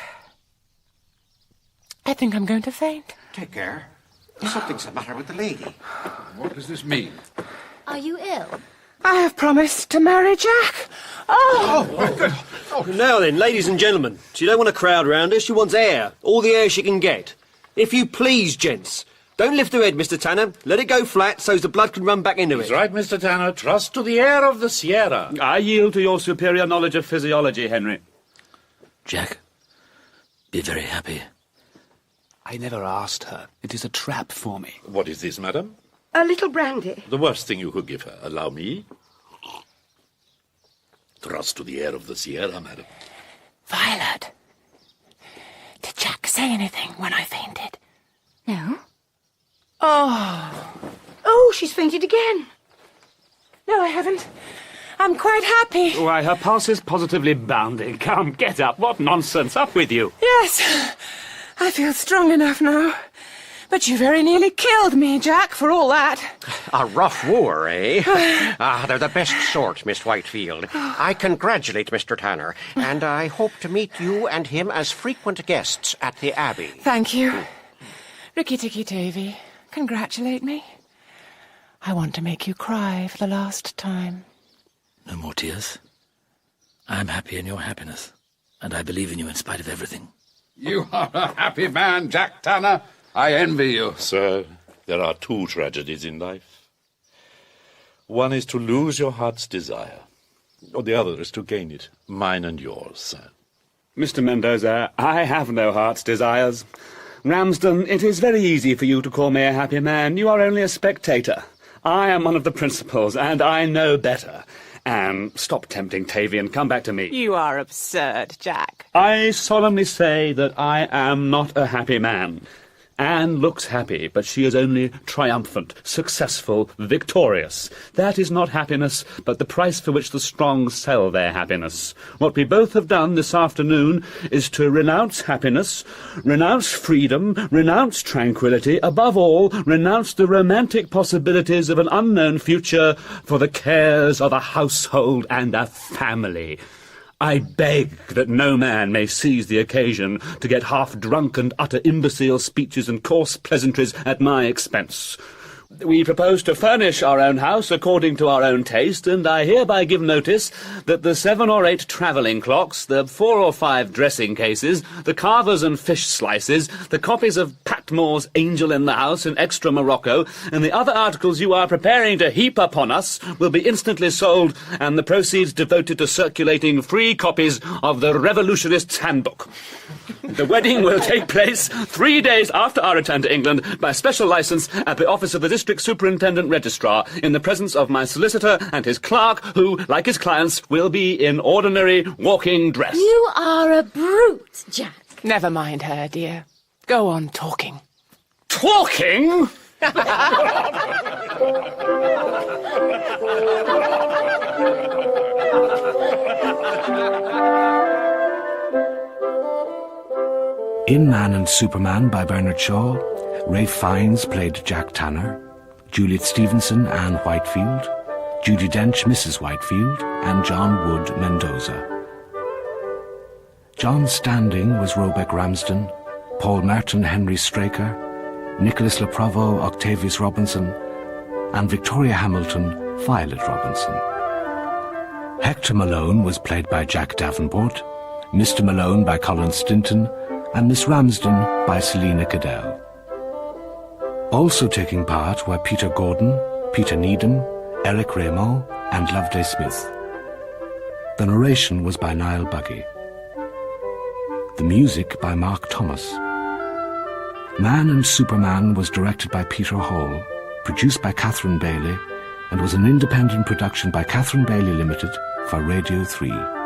I think I'm going to faint. Take care. Something's the matter with the lady. What does this mean? Are you ill? I have promised to marry Jack. Now then, ladies and gentlemen, she don't want a crowd round her, she wants air. All the air she can get. If you please, gents. Don't lift her head, Mr. Tanner. Let it go flat so's the blood can run back into it. He's right, Mr. Tanner. Trust to the air of the Sierra. I yield to your superior knowledge of physiology, Henry. Jack, be very happy. I never asked her. It is a trap for me. What is this, madam? A little brandy. The worst thing you could give her. Allow me. Trust to the air of the Sierra, madam. Violet, did Jack say anything when I fainted? No. Oh, she's fainted again. No, I haven't. I'm quite happy. Why, her pulse is positively bounding. Come, get up. What nonsense. Up with you. Yes, I feel strong enough now. But you very nearly killed me, Jack, for all that. A rough war, eh? They're the best sort, Miss Whitefield. I congratulate Mr. Tanner, and I hope to meet you and him as frequent guests at the Abbey. Thank you. Ricky-Tikki-Tavi, congratulate me. I want to make you cry for the last time. No more tears. I am happy in your happiness, and I believe in you in spite of everything. You are a happy man, Jack Tanner. I envy you. Sir, there are two tragedies in life. One is to lose your heart's desire, or the other is to gain it. Mine and yours, sir. Mr. Mendoza, I have no heart's desires. Ramsden, it is very easy for you to call me a happy man. You are only a spectator. I am one of the principals, and I know better. Anne, stop tempting Tavy and come back to me. You are absurd, Jack. I solemnly say that I am not a happy man. Anne looks happy, but she is only triumphant, successful, victorious. That is not happiness, but the price for which the strong sell their happiness. What we both have done this afternoon is to renounce happiness, renounce freedom, renounce tranquility, above all, renounce the romantic possibilities of an unknown future for the cares of a household and a family. I beg that no man may seize the occasion to get half-drunk and utter imbecile speeches and coarse pleasantries at my expense. We propose to furnish our own house according to our own taste, and I hereby give notice that the 7 or 8 travelling clocks, the 4 or 5 dressing cases, the carvers and fish slices, the copies of Patmore's Angel in the House and Extra Morocco, and the other articles you are preparing to heap upon us will be instantly sold, and the proceeds devoted to circulating free copies of the Revolutionist's Handbook. The wedding will take place 3 days after our return to England by special licence at the office of the District Superintendent Registrar, in the presence of my solicitor and his clerk, who, like his clients, will be in ordinary walking dress. You are a brute, Jack. Never mind her, dear. Go on talking. Talking? In Man and Superman by Bernard Shaw, Ralph Fiennes played Jack Tanner, Juliet Stevenson, Anne Whitefield, Judi Dench, Mrs. Whitefield, and John Wood, Mendoza. John Standing was Roebuck Ramsden, Paul Merton, Henry Straker, Nicholas Le Provost, Octavius Robinson, and Victoria Hamilton, Violet Robinson. Hector Malone was played by Jack Davenport, Mr. Malone by Colin Stinton, and Miss Ramsden by Selina Cadell. Also taking part were Peter Gordon, Peter Needham, Eric Raymond, and Loveday Smith. The narration was by Niall Buggy. The music by Mark Thomas. Man and Superman was directed by Peter Hall, produced by Catherine Bailey, and was an independent production by Catherine Bailey Limited for Radio 3.